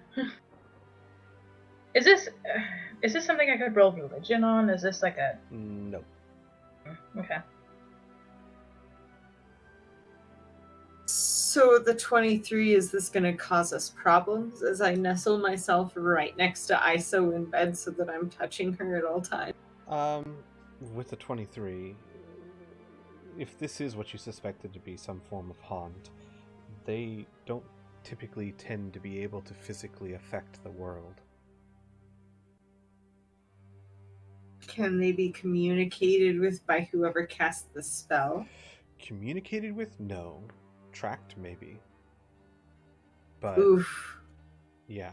Speaker 5: Is this something I could roll religion on? Is this like a...
Speaker 1: No.
Speaker 5: Okay.
Speaker 6: So the 23, is this going to cause us problems as I nestle myself right next to ISO in bed so that I'm touching her at all times?
Speaker 1: With the 23, if this is what you suspected to be some form of haunt, they don't typically tend to be able to physically affect the world.
Speaker 6: Can they be communicated with by whoever cast the spell?
Speaker 1: Communicated with? No. Tracked, maybe. But,
Speaker 6: Oof.
Speaker 1: yeah.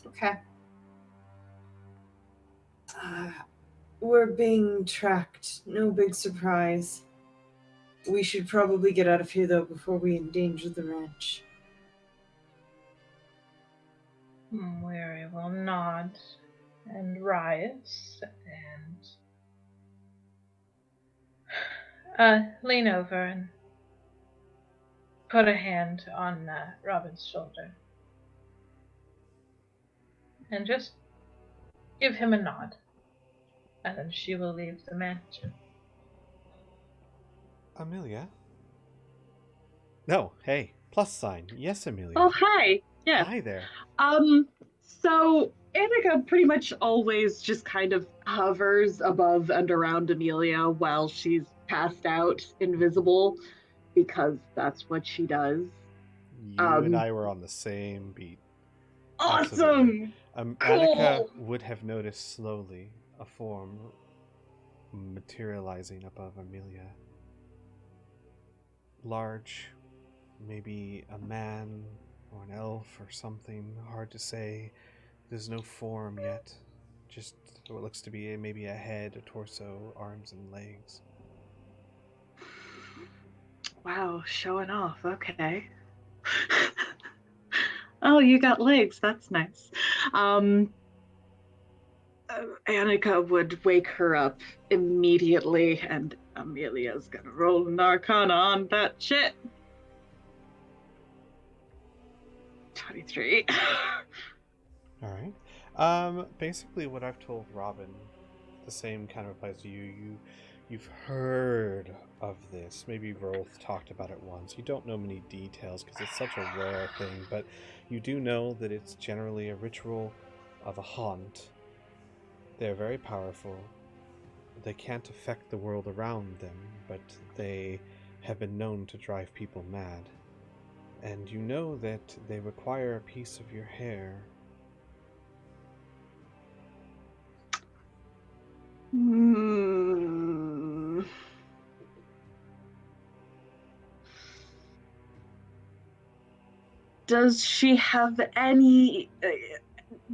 Speaker 6: Okay. We're being tracked. No big surprise. We should probably get out of here, though, before we endanger the ranch.
Speaker 5: Weary will nod. and rise and lean over and put a hand on Robin's shoulder and just give him a nod, and then she will leave the mansion.
Speaker 1: Amelia? No, hey, plus sign. Yes, Amelia.
Speaker 7: Oh, hi. Yeah.
Speaker 1: Hi there.
Speaker 7: So Annika pretty much always just kind of hovers above and around Amelia while she's passed out, invisible, because that's what she does.
Speaker 1: You and I were on the same beat.
Speaker 7: Awesome!
Speaker 1: Absolutely.
Speaker 7: Cool.
Speaker 1: Annika would have noticed slowly a form materializing above Amelia. Large, maybe a man or an elf or something, hard to say. There's no form yet. Just what looks to be maybe a head, a torso, arms and legs.
Speaker 7: Wow, showing off. Okay. Oh, you got legs. That's nice. Annika would wake her up immediately, and Amelia's gonna roll an arcana on that shit. 23.
Speaker 1: All right. Basically, what I've told Robin, the same kind of applies to you. You've heard of this. Maybe Rolf talked about it once. You don't know many details because it's such a rare thing, but you do know that it's generally a ritual of a haunt. They're very powerful. They can't affect the world around them, but they have been known to drive people mad. And you know that they require a piece of your hair.
Speaker 7: Does she have any,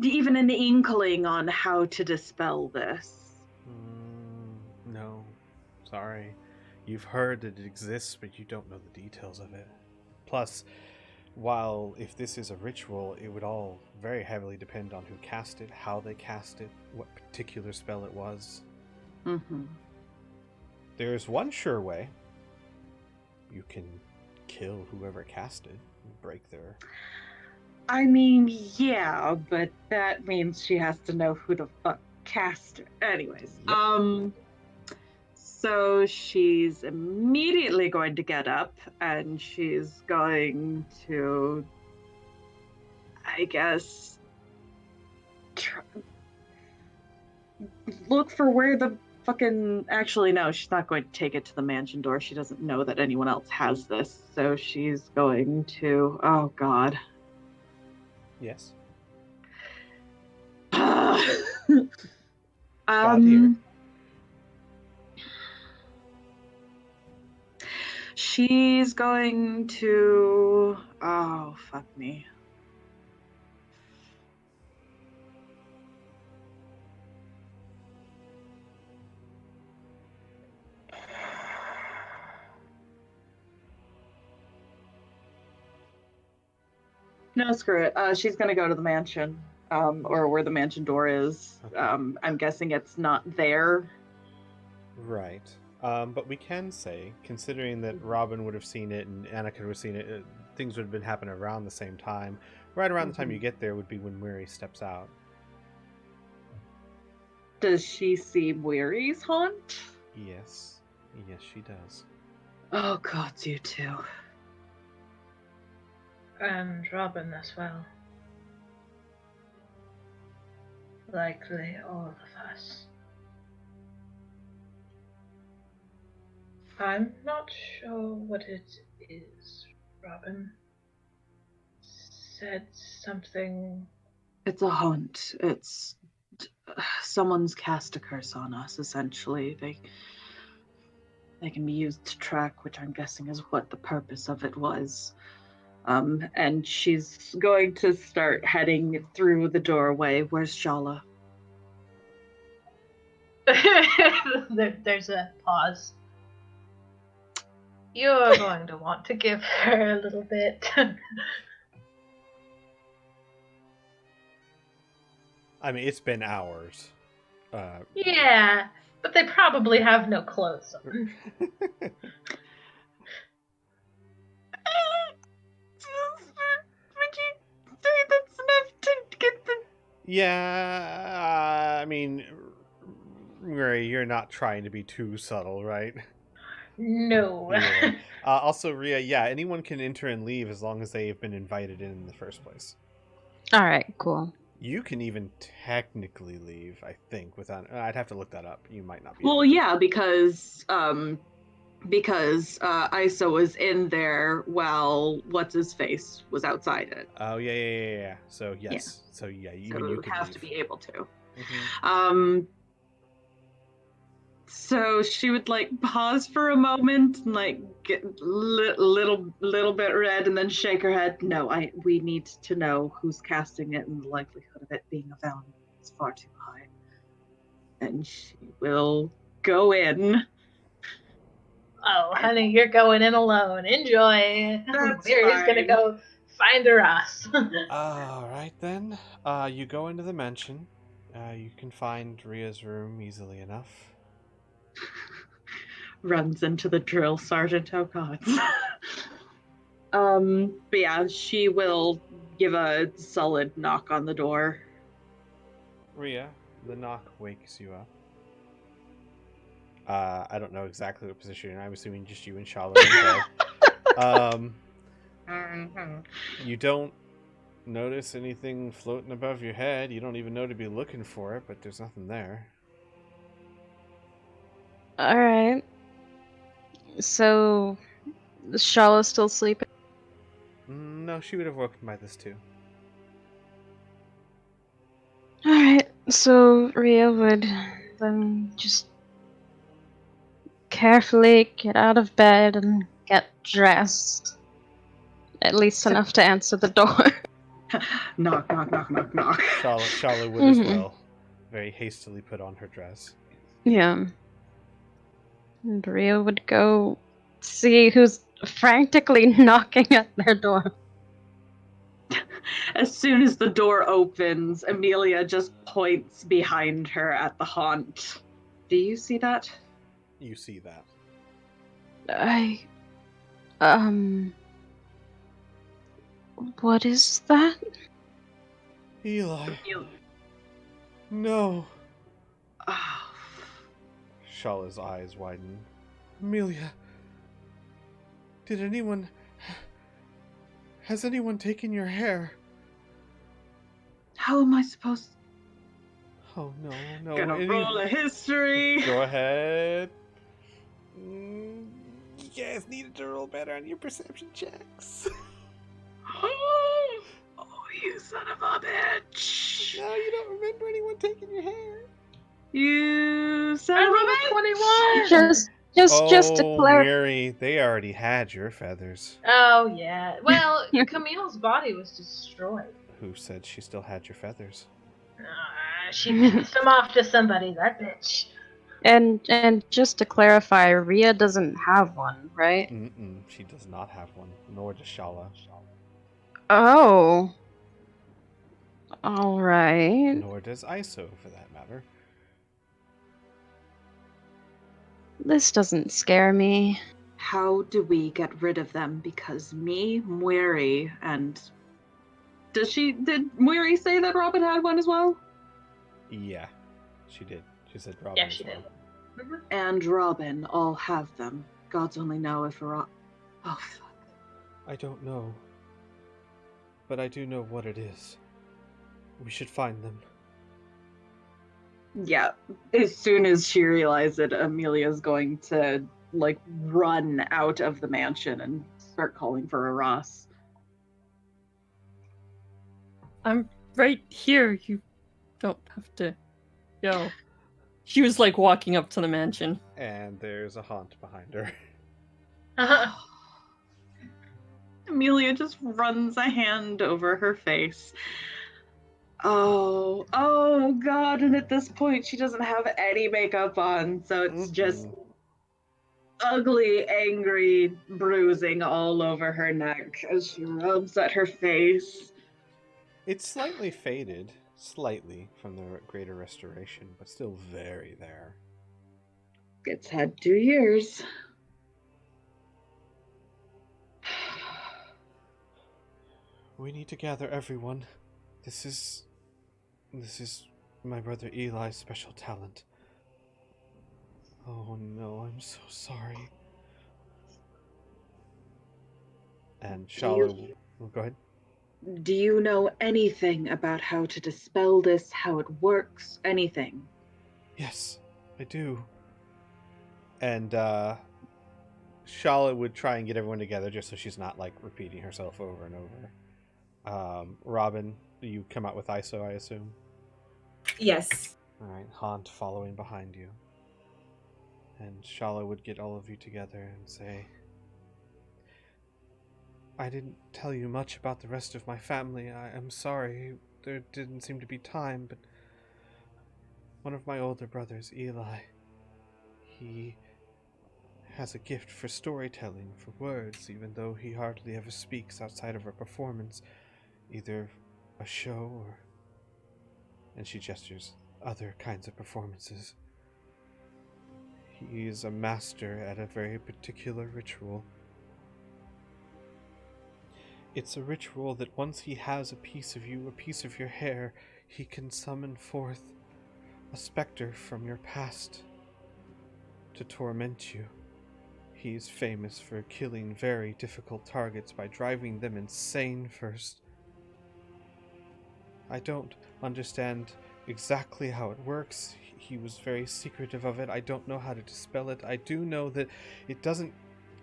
Speaker 7: even an inkling on how to dispel this?
Speaker 1: No. Sorry. You've heard that it exists, but you don't know the details of it. Plus, while if this is a ritual, it would all very heavily depend on who cast it, how they cast it, what particular spell it was.
Speaker 7: Mm-hmm.
Speaker 1: There's one sure way. You can kill whoever cast it, break their...
Speaker 7: I mean, yeah, but that means she has to know who the fuck cast it. Anyways,
Speaker 1: Yep.
Speaker 7: So she's immediately going to get up and she's going to, I guess, look for where the fucking... Actually, no, she's not going to take it to the mansion door. She doesn't know that anyone else has this. So she's going to... Oh, God.
Speaker 1: Yes.
Speaker 7: She's going to... Oh, fuck me. No, screw it. She's going to go to the mansion, or where the mansion door is.
Speaker 1: Okay.
Speaker 7: I'm guessing it's not there.
Speaker 1: Right. But we can say, considering that Robin would have seen it and Annika would have seen it, things would have been happening around the same time. Right around the time you get there would be when Weary steps out.
Speaker 7: Does she see Weary's haunt?
Speaker 1: Yes. Yes, she does.
Speaker 7: Oh, God, you too.
Speaker 5: And Robin as well. Likely all of us. I'm not sure what it is, Robin. Said something.
Speaker 7: It's a haunt. It's... someone's cast a curse on us, essentially. They can be used to track, which I'm guessing is what the purpose of it was. And she's going to start heading through the doorway. Where's Shala?
Speaker 5: There's a pause. You're going to want to give her a little bit.
Speaker 1: I mean, it's been hours.
Speaker 5: Yeah, but they probably have no clothes on.
Speaker 7: Would you say that's enough to get the...
Speaker 1: Yeah, I mean, Ray, you're not trying to be too subtle, right?
Speaker 5: No.
Speaker 1: Yeah. Also, Rhea, yeah, anyone can enter and leave as long as they've been invited in the first place.
Speaker 2: All right, cool.
Speaker 1: You can even technically leave, I think, without... I'd have to look that up. You might not be
Speaker 7: Well,
Speaker 1: able to.
Speaker 7: yeah, because Isa was in there while what's-his-face was outside it.
Speaker 1: Oh, yeah. So, yes.
Speaker 7: Yeah.
Speaker 1: So, yeah,
Speaker 7: So
Speaker 1: even you could
Speaker 7: have
Speaker 1: leave.
Speaker 7: to be able to.
Speaker 1: Mhm.
Speaker 7: So she would like pause for a moment and like get little bit red and then shake her head. No, we need to know who's casting it, and the likelihood of it being a Valiant is far too high. And she will go in.
Speaker 5: Oh, honey, you're going in alone. Enjoy.
Speaker 7: That's
Speaker 5: Mary's gonna
Speaker 7: fine.
Speaker 5: go find her ass.
Speaker 1: All right, then. You go into the mansion. You can find Rhea's room easily enough.
Speaker 7: Runs into the drill sergeant. Oh god. But yeah, she will give a solid knock on the door.
Speaker 1: Rhea, the knock wakes you up. I don't know exactly what position you're in. I'm assuming just you and Shala in bed. You don't notice anything floating above your head. You don't even know to be looking for it, but there's nothing there.
Speaker 2: All right. So, is Shala still sleeping?
Speaker 1: No, she would have woken by this too.
Speaker 2: All right. So Rhea would then just carefully get out of bed and get dressed, at least enough to answer the door.
Speaker 7: Knock, knock, knock, knock, knock.
Speaker 1: Shala would as well. Very hastily put on her dress.
Speaker 2: Yeah. And Rhea would go see who's frantically knocking at their door.
Speaker 7: As soon as the door opens, Amelia just points behind her at the haunt. Do you see that?
Speaker 1: You see that.
Speaker 2: What is that?
Speaker 1: Eli. No.
Speaker 7: Oh.
Speaker 1: Shala's eyes widen. Amelia. Has anyone taken your hair?
Speaker 7: How am I supposed to...
Speaker 1: Oh, no.
Speaker 7: Gonna roll a history.
Speaker 1: Go ahead. You guys needed to roll better on your perception checks.
Speaker 7: Oh, you son of a bitch.
Speaker 1: No, you don't remember anyone taking your hair.
Speaker 7: You son
Speaker 5: I
Speaker 7: of a
Speaker 5: rolled
Speaker 7: bitch.
Speaker 5: 21.
Speaker 2: Just to clarify.
Speaker 1: Mary, they already had your feathers.
Speaker 5: Oh yeah. Well, Camille's body was destroyed.
Speaker 1: Who said she still had your feathers?
Speaker 5: She passed them off to somebody. That bitch.
Speaker 2: And just to clarify, Rhea doesn't have one, right?
Speaker 1: She does not have one, nor does Shala.
Speaker 2: Oh. All right.
Speaker 1: Nor does Iso, for that matter.
Speaker 2: This doesn't scare me.
Speaker 7: How do we get rid of them? Because me, Mwiri, and... Did Mwiri say that Robin had one as well?
Speaker 1: Yeah, she did. She said Robin.
Speaker 5: Yeah,
Speaker 1: as
Speaker 5: she
Speaker 1: well.
Speaker 5: did. Mm-hmm.
Speaker 7: And Robin all have them. Gods only know if Oh, fuck.
Speaker 1: I don't know. But I do know what it is. We should find them.
Speaker 7: Yeah. As soon as she realizes it, Amelia's going to, like, run out of the mansion and start calling for Aras.
Speaker 3: I'm right here. You don't have to go. She was like walking up to the mansion.
Speaker 1: And there's a haunt behind her.
Speaker 7: Amelia just runs a hand over her face. Oh god, and at this point she doesn't have any makeup on, so it's just ugly, angry bruising all over her neck as she rubs at her face.
Speaker 1: It's slightly faded, slightly from the greater restoration, but still very there.
Speaker 7: It's had 2 years.
Speaker 1: We need to gather everyone. This is my brother Eli's special talent. Oh no, I'm so sorry. And Shala, go ahead.
Speaker 7: Do you know anything about how to dispel this, how it works, anything?
Speaker 1: Yes, I do. And Shala would try and get everyone together just so she's not like repeating herself over and over. Robin, you come out with ISO, I assume.
Speaker 6: Yes.
Speaker 1: All right, Haunt following behind you. And Shala would get all of you together and say, I didn't tell you much about the rest of my family. I am sorry. There didn't seem to be time, but one of my older brothers, Eli, he has a gift for storytelling, for words, even though he hardly ever speaks outside of a performance, either a show or, and she gestures, other kinds of performances. He is a master at a very particular ritual. It's a ritual that once he has a piece of you, a piece of your hair, he can summon forth a specter from your past to torment you. He is famous for killing very difficult targets by driving them insane first. I don't understand exactly how it works. He was very secretive of it. I don't know how to dispel it. I do know that it doesn't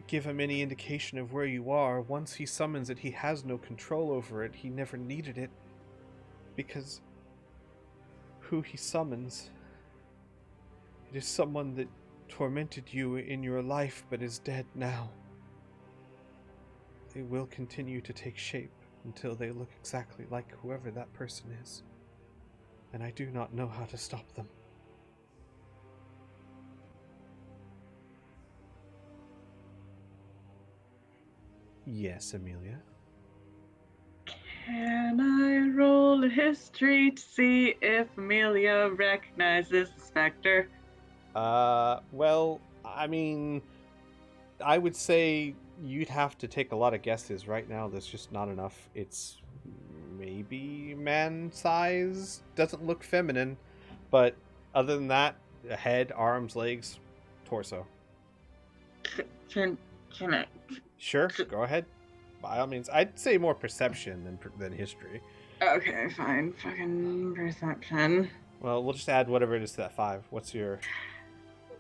Speaker 1: give him any indication of where you are. Once he summons it, he has no control over it. He never needed it. Because who he summons, it is someone that tormented you in your life but is dead now. They will continue to take shape until they look exactly like whoever that person is. And I do not know how to stop them. Yes, Amelia?
Speaker 7: Can I roll a history to see if Amelia recognizes the specter?
Speaker 1: Well, I mean, I would say you'd have to take a lot of guesses. Right now, there's just not enough. It's maybe man size, doesn't look feminine, but other than that, head, arms, legs, torso.
Speaker 7: Can I?
Speaker 1: Sure, go ahead. By all means, I'd say more perception than history.
Speaker 7: Okay, fine. Fucking perception.
Speaker 1: Well, we'll just add whatever it is to that 5. What's your...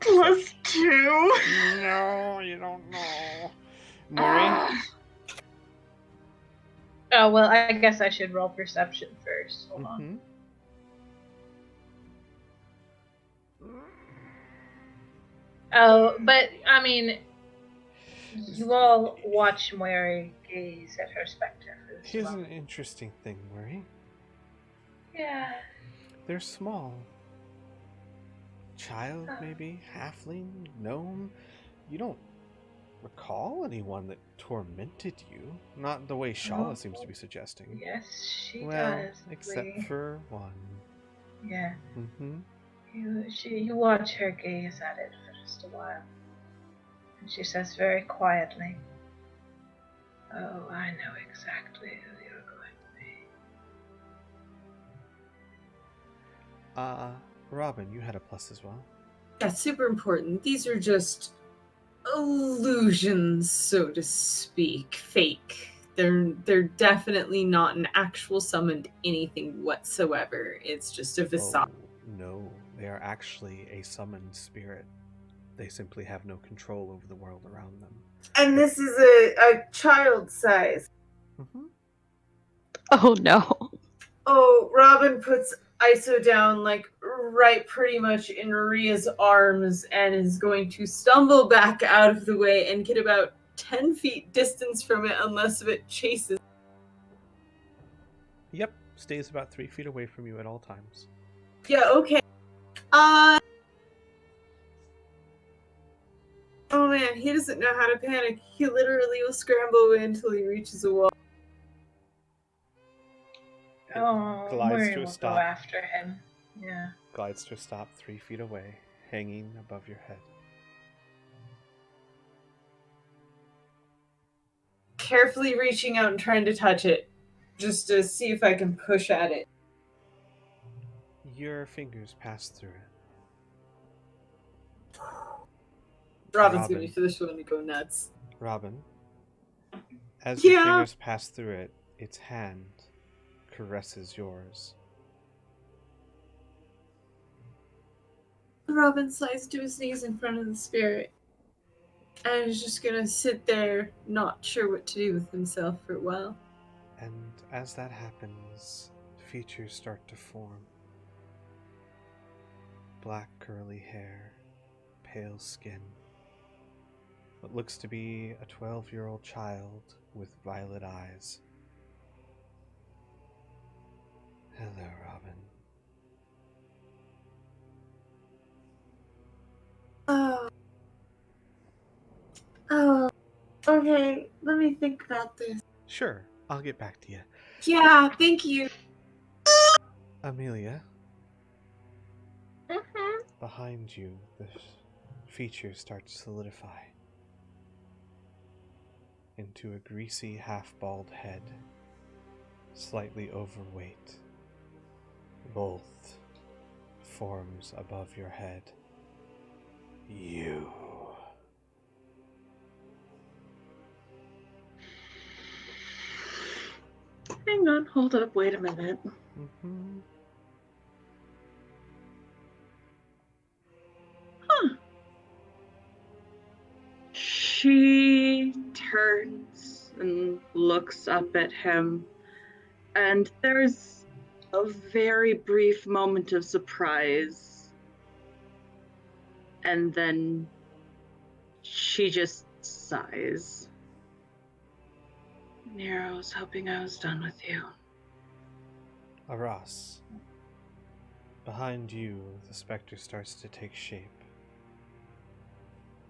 Speaker 7: +2.
Speaker 1: No, you don't know. Maury?
Speaker 5: Oh, well, I guess I should roll perception first. Hold on. Oh, but, I mean, you all watch Mary gaze at her specter for this
Speaker 1: Here's
Speaker 5: long.
Speaker 1: an interesting thing, Maury.
Speaker 5: Yeah.
Speaker 1: They're small. Child, maybe? Halfling? Gnome? You don't recall anyone that tormented you? Not the way Shala seems to be suggesting.
Speaker 5: Yes, she
Speaker 1: Well,
Speaker 5: does.
Speaker 1: except
Speaker 5: Lee.
Speaker 1: for one.
Speaker 5: Yeah.
Speaker 1: Mm-hmm.
Speaker 5: You watch her gaze at it for just a while. And she says very quietly, "Oh, I know exactly who you're going to be."
Speaker 1: Robin, you had a plus as well.
Speaker 6: That's super important. These are just illusions, so to speak. Fake. They're definitely not an actual summoned anything whatsoever. It's just a facade.
Speaker 1: Oh, no. They are actually a summoned spirit. They simply have no control over the world around them.
Speaker 6: And this is a child size.
Speaker 1: Mm-hmm.
Speaker 2: Oh no.
Speaker 6: Oh, Robin puts ISO down, like, right pretty much in Ria's arms and is going to stumble back out of the way and get about 10 feet distance from it unless it chases.
Speaker 1: Yep, stays about 3 feet away from you at all times.
Speaker 6: Yeah, okay. Oh man, he doesn't know how to panic. He literally will scramble away until he reaches a wall.
Speaker 5: Oh,
Speaker 1: glides
Speaker 5: Murray
Speaker 1: to a
Speaker 5: will go
Speaker 1: stop.
Speaker 5: after him. Yeah.
Speaker 1: Glides to a stop 3 feet away, hanging above your head.
Speaker 6: Carefully reaching out and trying to touch it, just to see if I can push at it.
Speaker 1: Your fingers pass through it.
Speaker 6: Robin's gonna be the first one to go nuts.
Speaker 1: Robin, as your
Speaker 6: Yeah.
Speaker 1: fingers pass through it, its hand caresses yours.
Speaker 6: Robin slides to his knees in front of the spirit and is just gonna sit there, not sure what to do with himself for a while.
Speaker 1: And as that happens, features start to form. Black curly hair, pale skin. What looks to be a 12-year-old child with violet eyes. Hello, Robin.
Speaker 6: Oh, okay, let me think about this.
Speaker 1: Sure, I'll get back to you.
Speaker 6: Yeah, thank you.
Speaker 1: Amelia,
Speaker 5: Mm-hmm.
Speaker 1: behind you, the features start to solidify into a greasy, half-bald head, slightly overweight. Both forms above your head. You.
Speaker 7: Hang on, hold up, wait a minute.
Speaker 1: Mm-hmm.
Speaker 7: She turns and looks up at him, and there's a very brief moment of surprise. And then she just sighs. Nero, I was hoping I was done with you.
Speaker 1: Aras. Behind you, the specter starts to take shape.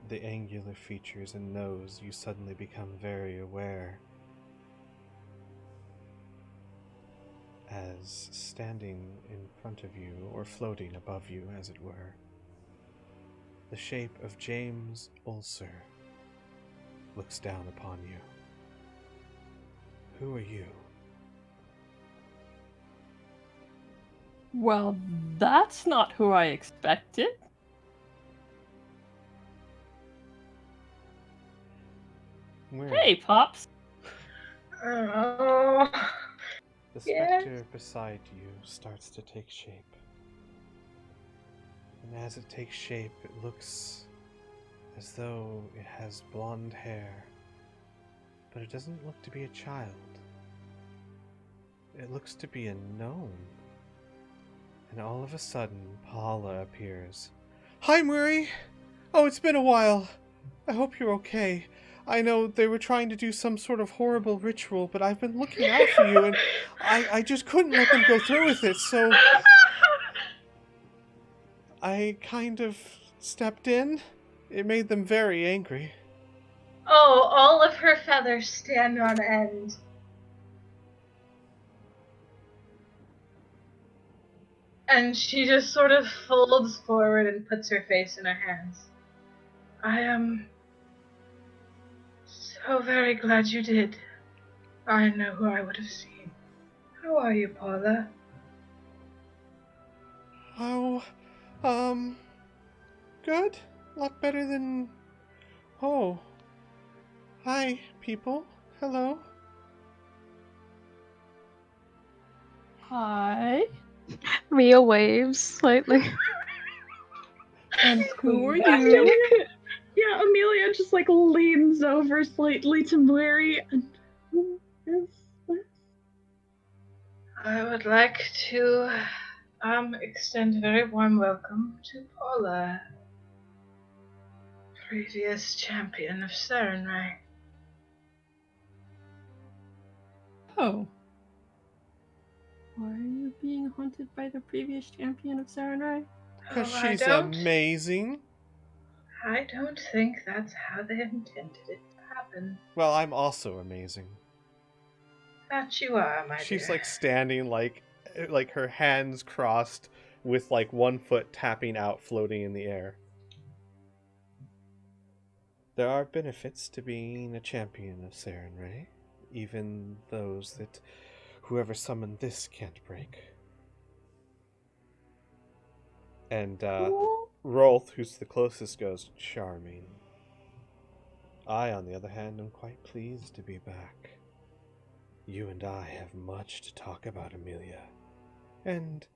Speaker 1: The angular features and nose, you suddenly become very aware. As standing in front of you, or floating above you, as it were, the shape of James Ulcer looks down upon you. Who are you?
Speaker 3: Well, that's not who I expected. Hey, Pops.
Speaker 5: Oh.
Speaker 1: The
Speaker 5: Yes.
Speaker 1: specter beside you starts to take shape. And as it takes shape, it looks as though it has blonde hair. But it doesn't look to be a child. It looks to be a gnome. And all of a sudden, Paula appears. Hi, Murray! Oh, it's been a while. I hope you're okay. I know they were trying to do some sort of horrible ritual, but I've been looking out for you, and I just couldn't let them go through with it, so I kind of stepped in. It made them very angry.
Speaker 5: Oh, all of her feathers stand on end. And she just sort of folds forward and puts her face in her hands. I am so very glad you did. I know who I would have seen. How are you, Paula?
Speaker 1: Oh, good? A lot better than... Oh. Hi, people. Hello.
Speaker 3: Hi.
Speaker 2: Mia waves slightly.
Speaker 3: And who are you?
Speaker 7: Yeah, Amelia just like leans over slightly to Mary and who is this?
Speaker 5: I would like to extend a very warm welcome to Paula, previous champion of Sarenrae.
Speaker 3: Oh. Why are you being haunted by the previous champion of Sarenrae?
Speaker 1: Because
Speaker 5: Oh,
Speaker 1: she's amazing.
Speaker 5: I don't think that's how they intended it to happen.
Speaker 1: Well, I'm also amazing.
Speaker 5: That you are, my
Speaker 1: She's
Speaker 5: dear.
Speaker 1: like standing like like her hands crossed with like one foot tapping out, floating in the air. There are benefits to being a champion of Sarenrae, even those that whoever summoned this can't break. And Rolth, who's the closest, goes, charming. I, on the other hand, am quite pleased to be back. You and I have much to talk about, Amelia. And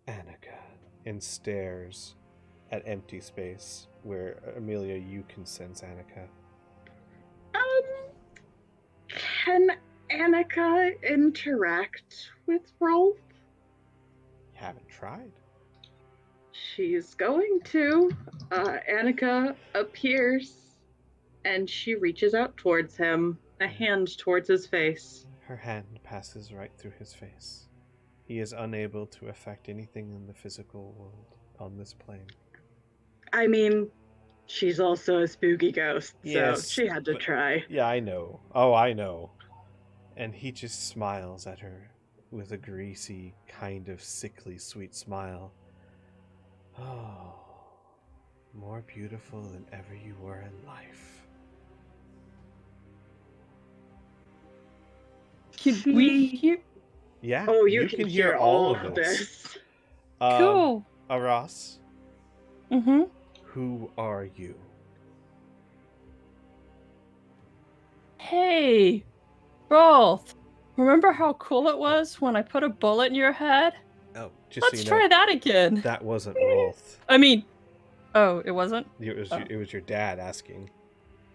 Speaker 1: Annika. And stares at empty space where, Amelia, you can sense Annika.
Speaker 7: Can Annika interact with Rolf?
Speaker 1: You haven't tried.
Speaker 7: She's going to. Annika appears, and she reaches out towards him, a hand towards his face.
Speaker 1: Her hand passes right through his face. He is unable to affect anything in the physical world on this plane.
Speaker 7: I mean, she's also a spooky ghost,
Speaker 1: Yes,
Speaker 7: so she had to try.
Speaker 1: Yeah, I know. Oh, I know. And he just smiles at her with a greasy, kind of sickly sweet smile. Oh, more beautiful than ever you were in life.
Speaker 3: Can we hear?
Speaker 1: Yeah.
Speaker 7: Oh, you can hear all of this.
Speaker 3: Cool.
Speaker 1: Aras,
Speaker 3: Mm-hmm.
Speaker 1: who are you?
Speaker 3: Hey, Rolf. Remember how cool it was when I put a bullet in your head?
Speaker 1: Oh, just
Speaker 3: Let's
Speaker 1: so you
Speaker 3: try
Speaker 1: know,
Speaker 3: that again.
Speaker 1: that wasn't Rolth.
Speaker 3: I mean, oh, it wasn't?
Speaker 1: It was your dad asking.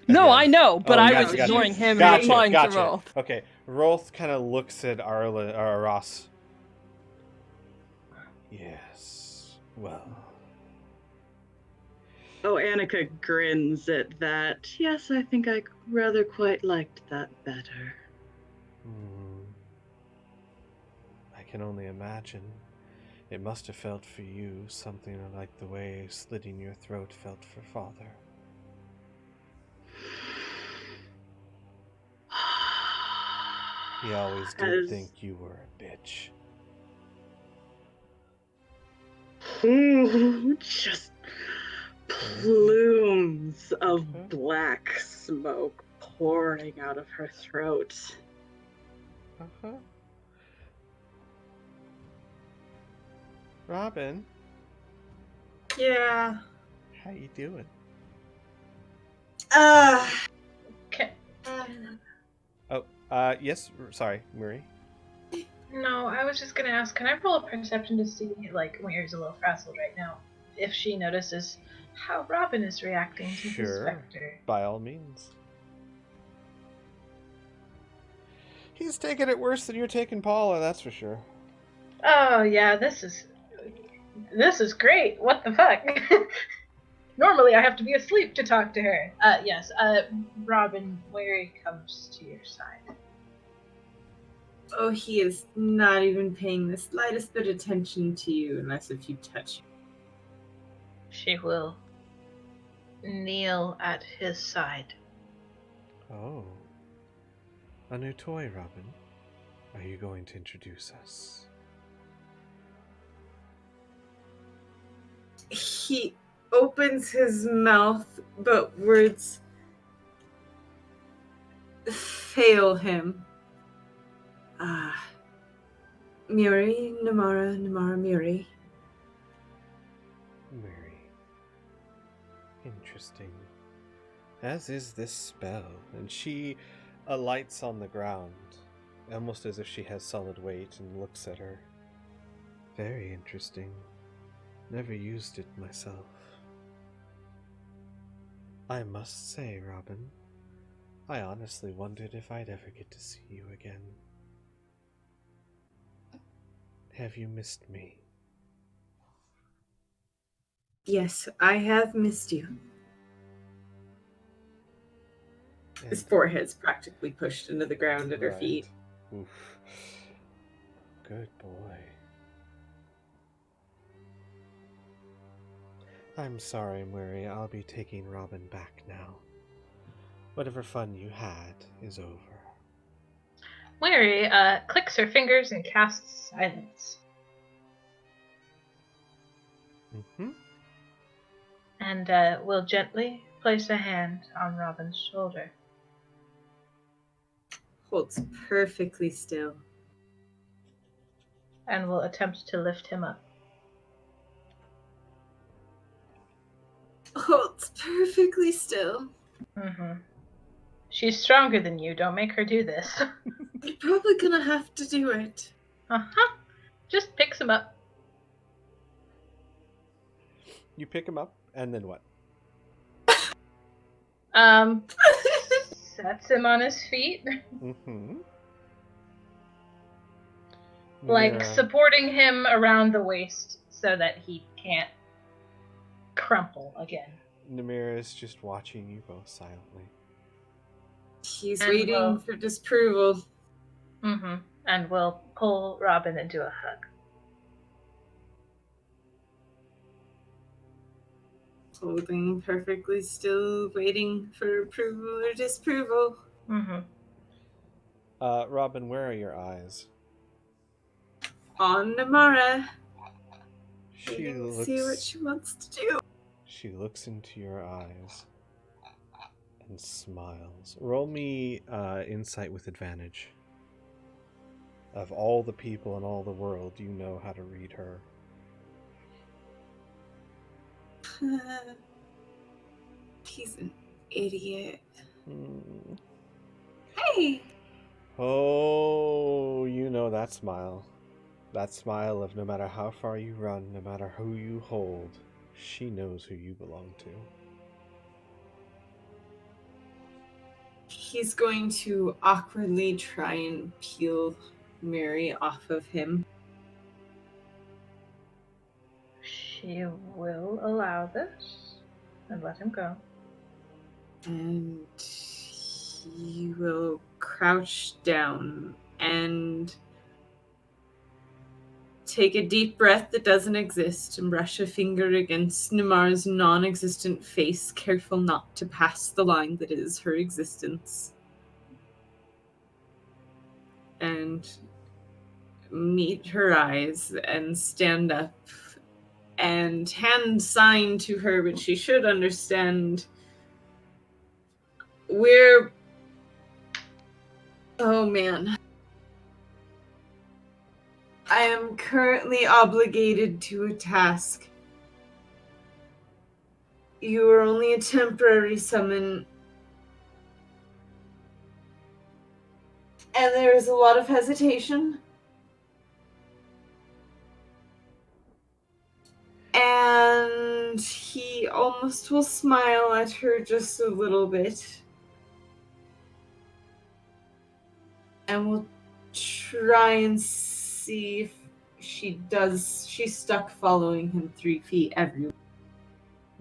Speaker 3: No,
Speaker 1: Yeah.
Speaker 3: I know, but
Speaker 1: Oh,
Speaker 3: I
Speaker 1: gotcha,
Speaker 3: was
Speaker 1: gotcha.
Speaker 3: ignoring him and
Speaker 1: Gotcha,
Speaker 3: replying
Speaker 1: gotcha.
Speaker 3: to Rolf.
Speaker 1: Okay, Rolf kind of looks at Aras. Yes, well.
Speaker 7: Oh, Annika grins at that. Yes, I think I rather quite liked that better.
Speaker 1: I can only imagine. It must have felt for you something like the way slitting your throat felt for father. He always did think you were a bitch.
Speaker 7: Just plumes of black smoke pouring out of her throat.
Speaker 1: Robin,
Speaker 6: Yeah.
Speaker 1: how you doing?
Speaker 5: Okay.
Speaker 1: Yes, sorry, Murray.
Speaker 5: No, I was just gonna ask, can I roll a perception to see, like, Weir's a little frazzled right now, if she notices how Robin is reacting to the specter?
Speaker 1: By all means. He's taking it worse than you're taking Paula, that's for sure.
Speaker 5: Oh yeah, this is great. What the fuck? Normally I have to be asleep to talk to her. Yes, Robin, Weir comes to your side.
Speaker 6: Oh, he is not even paying the slightest bit of attention to you unless if you touch him.
Speaker 5: She will kneel at his side.
Speaker 1: Oh. A new toy, Robin. Are you going to introduce us?
Speaker 6: He opens his mouth, but words fail him. Muri, Namara, Muri.
Speaker 1: Mary. Interesting. As is this spell, and she alights on the ground, almost as if she has solid weight, and looks at her. Very interesting. Never used it myself. I must say, Robin, I honestly wondered if I'd ever get to see you again. Have you missed me?
Speaker 6: Yes, I have missed you. His forehead's practically pushed into the ground at her feet.
Speaker 1: Oof. Good boy. I'm sorry, Murray. I'll be taking Robin back now. Whatever fun you had is over.
Speaker 5: Weary clicks her fingers and casts silence.
Speaker 1: Mm-hmm.
Speaker 5: And will gently place a hand on Robin's shoulder.
Speaker 6: Holds perfectly still.
Speaker 5: And will attempt to lift him up.
Speaker 6: Holds perfectly still.
Speaker 5: Mm-hmm. She's stronger than you. Don't make her do this.
Speaker 6: You're probably gonna have to do it.
Speaker 5: Uh-huh. Just picks him up.
Speaker 1: You pick him up, and then what?
Speaker 5: Sets him on his feet.
Speaker 1: Mm-hmm.
Speaker 5: Like supporting him around the waist so that he can't crumple again.
Speaker 1: Namira is just watching you both silently.
Speaker 6: He's
Speaker 5: And
Speaker 6: waiting for disapproval.
Speaker 5: Mm-hmm. And will pull Robin into a hug.
Speaker 6: Holding perfectly still, waiting for approval or disapproval.
Speaker 5: Mm-hmm.
Speaker 1: Robin, where are your eyes?
Speaker 6: On Namara.
Speaker 1: She looks.
Speaker 6: See what she wants to do.
Speaker 1: She looks into your eyes and smiles. Roll me insight with advantage. Of all the people in all the world, you know how to read her.
Speaker 6: He's an idiot.
Speaker 1: Hmm.
Speaker 6: Hey!
Speaker 1: Oh, you know that smile. That smile of no matter how far you run, no matter who you hold, she knows who you belong to.
Speaker 6: He's going to awkwardly try and peel Mary off of him.
Speaker 5: She will allow this and let him go.
Speaker 6: And he will crouch down and take a deep breath that doesn't exist and brush a finger against Namar's non-existent face, careful not to pass the line that is her existence. And meet her eyes and stand up and hand sign to her, but she should understand. Oh man. I am currently obligated to a task. You are only a temporary summon. And there is a lot of hesitation. And he almost will smile at her just a little bit. And we'll try and see if she does. She's stuck following him 3 feet everywhere.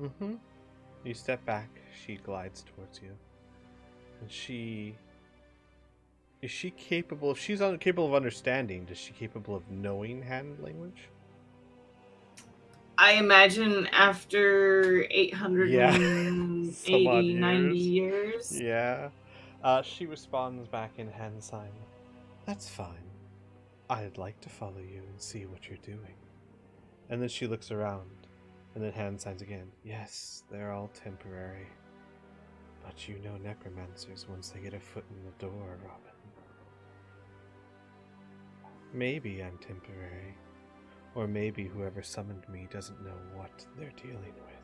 Speaker 1: Mm-hmm. You step back, she glides towards you. And is she capable, if she's capable of understanding, is she capable of knowing hand language?
Speaker 6: I imagine after 880,
Speaker 1: Some odd
Speaker 6: 90 years.
Speaker 1: Yeah. She responds back in hand sign. That's fine. I'd like to follow you and see what you're doing. And then she looks around, and then hand signs again. Yes, they're all temporary. But you know necromancers once they get a foot in the door, Robin. Maybe I'm temporary. Or maybe whoever summoned me doesn't know what they're dealing with.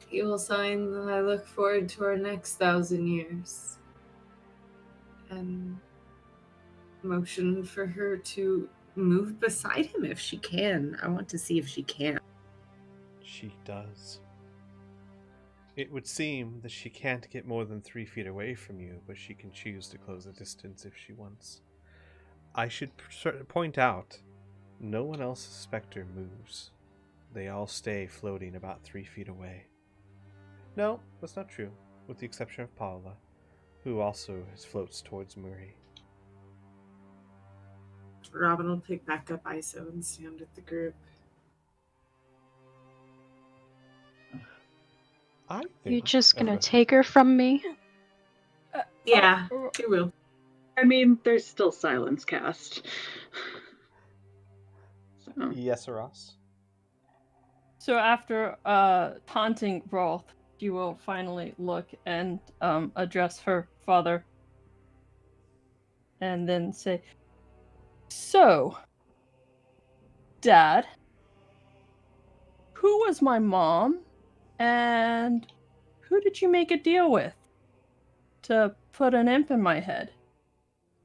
Speaker 6: You will sign that I look forward to our next 1,000 years. And motion for her to move beside him if she can. I want to see if she can.
Speaker 1: She does. It would seem that she can't get more than 3 feet away from you, but she can choose to close the distance if she wants. I should point out, no one else's specter moves. They all stay floating about 3 feet away. No, that's not true, with the exception of Paula, who also floats towards Murray.
Speaker 6: Robin will pick back up ISO and stand with the group.
Speaker 2: You just gonna take her from me?
Speaker 6: Yeah, she will.
Speaker 7: I mean, there's still silence cast. So.
Speaker 1: Yes, Ross.
Speaker 3: So after taunting Rolf, she will finally look and address her father. And then say, "So, Dad, who was my mom? And who did you make a deal with to put an imp in my head?"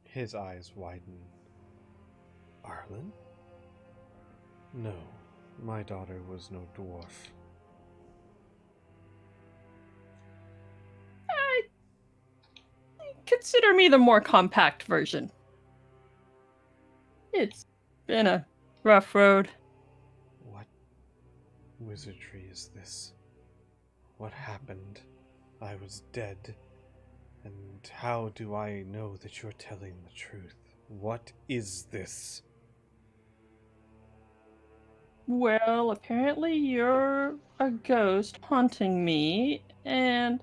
Speaker 1: His eyes widen. Arlen? No, my daughter was no dwarf.
Speaker 3: Consider me the more compact version. It's been a rough road.
Speaker 1: What wizardry is this? What happened? I was dead. And how do I know that you're telling the truth? What is this?
Speaker 3: Well, apparently you're a ghost haunting me, and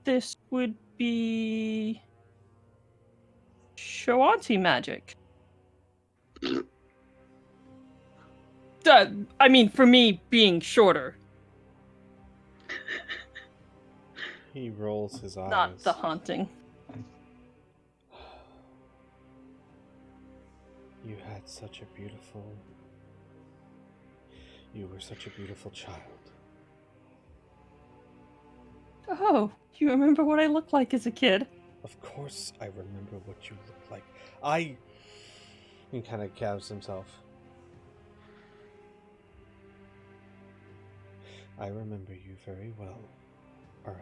Speaker 3: this would be Shawanti magic. I mean, for me being shorter,
Speaker 1: He rolls his eyes.
Speaker 3: not the haunting.
Speaker 1: You had such a beautiful... You were such a beautiful child.
Speaker 3: Oh, you remember what I looked like as a kid?
Speaker 1: Of course I remember what you look like. He kind of calves himself. I remember you very well, Arlen.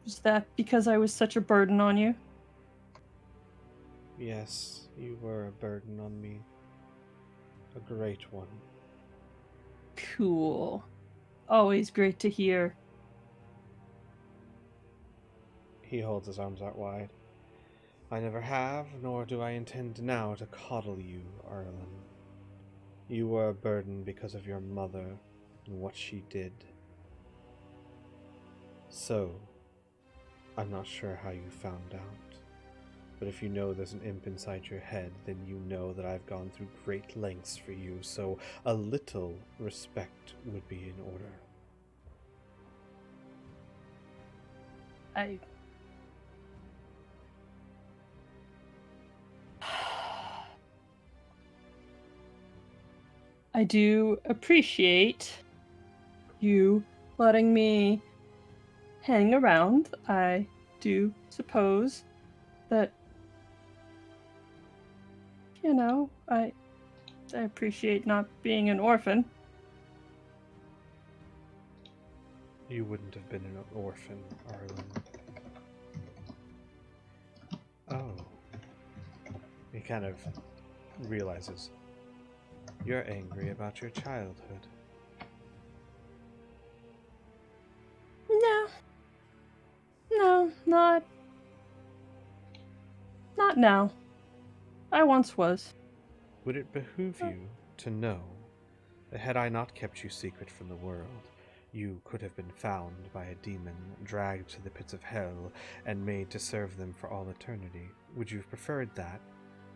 Speaker 3: Was that because I was such a burden on you?
Speaker 1: Yes, you were a burden on me. A great one.
Speaker 3: Cool. Always great to hear.
Speaker 1: He holds his arms out wide. I never have, nor do I intend now to coddle you, Arlen. You were a burden because of your mother and what she did. So, I'm not sure how you found out, but if you know there's an imp inside your head, then you know that I've gone through great lengths for you, so a little respect would be in order.
Speaker 3: I do appreciate you letting me hang around. I do suppose that, you know, I appreciate not being an orphan.
Speaker 1: You wouldn't have been an orphan, Arlen. Oh. He kind of realizes. You're angry about your childhood.
Speaker 3: No, not now. I once was.
Speaker 1: Would it behoove you to know that had I not kept you secret from the world, you could have been found by a demon, dragged to the pits of hell, and made to serve them for all eternity? Would you have preferred that?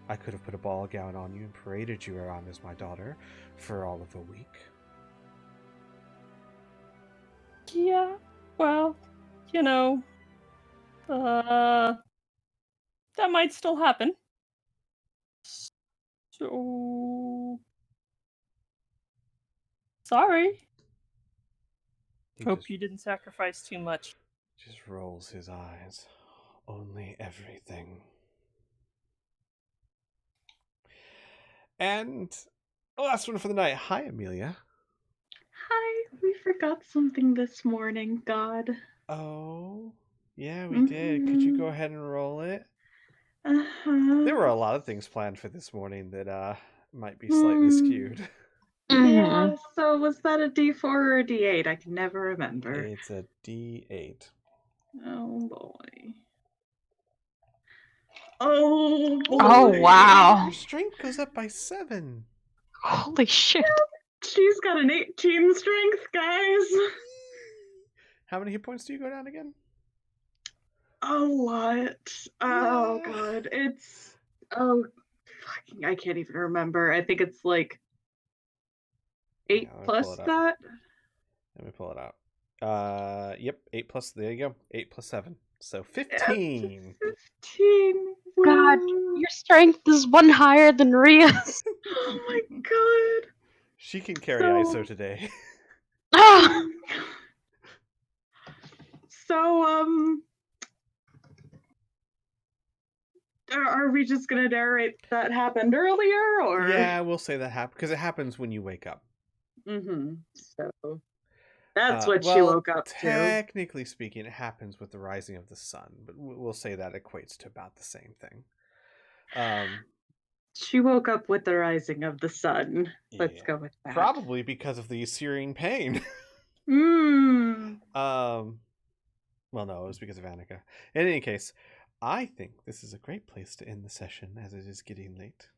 Speaker 1: I could have put a ball gown on you and paraded you around as my daughter for all of a week.
Speaker 3: Yeah, well, you know, that might still happen. So, sorry.
Speaker 1: He
Speaker 3: Hope you didn't sacrifice too much.
Speaker 1: just rolls his eyes. Only everything. And the last one for the night. Hi, Amelia.
Speaker 7: Hi, we forgot something this morning, God.
Speaker 1: Oh, yeah, we did. Could you go ahead and roll it? There were a lot of things planned for this morning that might be slightly skewed.
Speaker 7: Yeah, so was that a D4 or a D8? I can never remember.
Speaker 1: It's a D8.
Speaker 7: Oh boy. Oh boy.
Speaker 2: Oh, wow.
Speaker 1: Your strength goes up by 7.
Speaker 2: Holy shit.
Speaker 4: She's got an 18 strength, guys.
Speaker 1: How many hit points do you go down again?
Speaker 7: a lot. Oh
Speaker 1: Yeah.
Speaker 7: god, it's fucking I can't even remember. I think it's like 8
Speaker 1: Yeah, let me pull
Speaker 7: plus
Speaker 1: it up.
Speaker 7: that.
Speaker 1: Let me pull it out. Yep, 8 plus. There you go. 8 plus 7, so 15.
Speaker 7: 15.
Speaker 2: God,
Speaker 7: Woo.
Speaker 2: your strength is one higher than Ria's.
Speaker 7: Oh my god.
Speaker 1: She can carry
Speaker 7: So-
Speaker 1: ISO today.
Speaker 2: Ah!
Speaker 7: So are we just gonna narrate that happened earlier, or?
Speaker 1: Yeah, we'll say that happened because it happens when you wake up.
Speaker 7: So that's what she
Speaker 1: well,
Speaker 7: woke up to.
Speaker 1: technically speaking, it happens with the rising of the sun, but we'll say that equates to about the same thing.
Speaker 7: She woke up with the rising of the sun. Let's
Speaker 1: Yeah.
Speaker 7: go with that.
Speaker 1: Probably because of the searing pain. Well, no, it was because of Annika. In any case, I think this is a great place to end the session as it is getting late.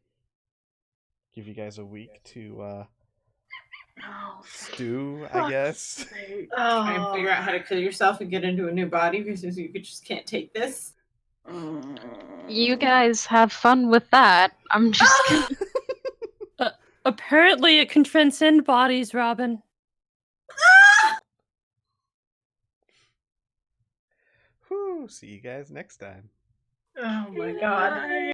Speaker 1: Give you guys a week to stew, I guess.
Speaker 8: Try and figure out how to kill yourself and get into a new body because you just can't take this.
Speaker 2: You guys have fun with that. I'm just gonna...
Speaker 3: Apparently, it can transcend bodies, Robin.
Speaker 1: Whew, see you guys next time.
Speaker 5: Oh my god.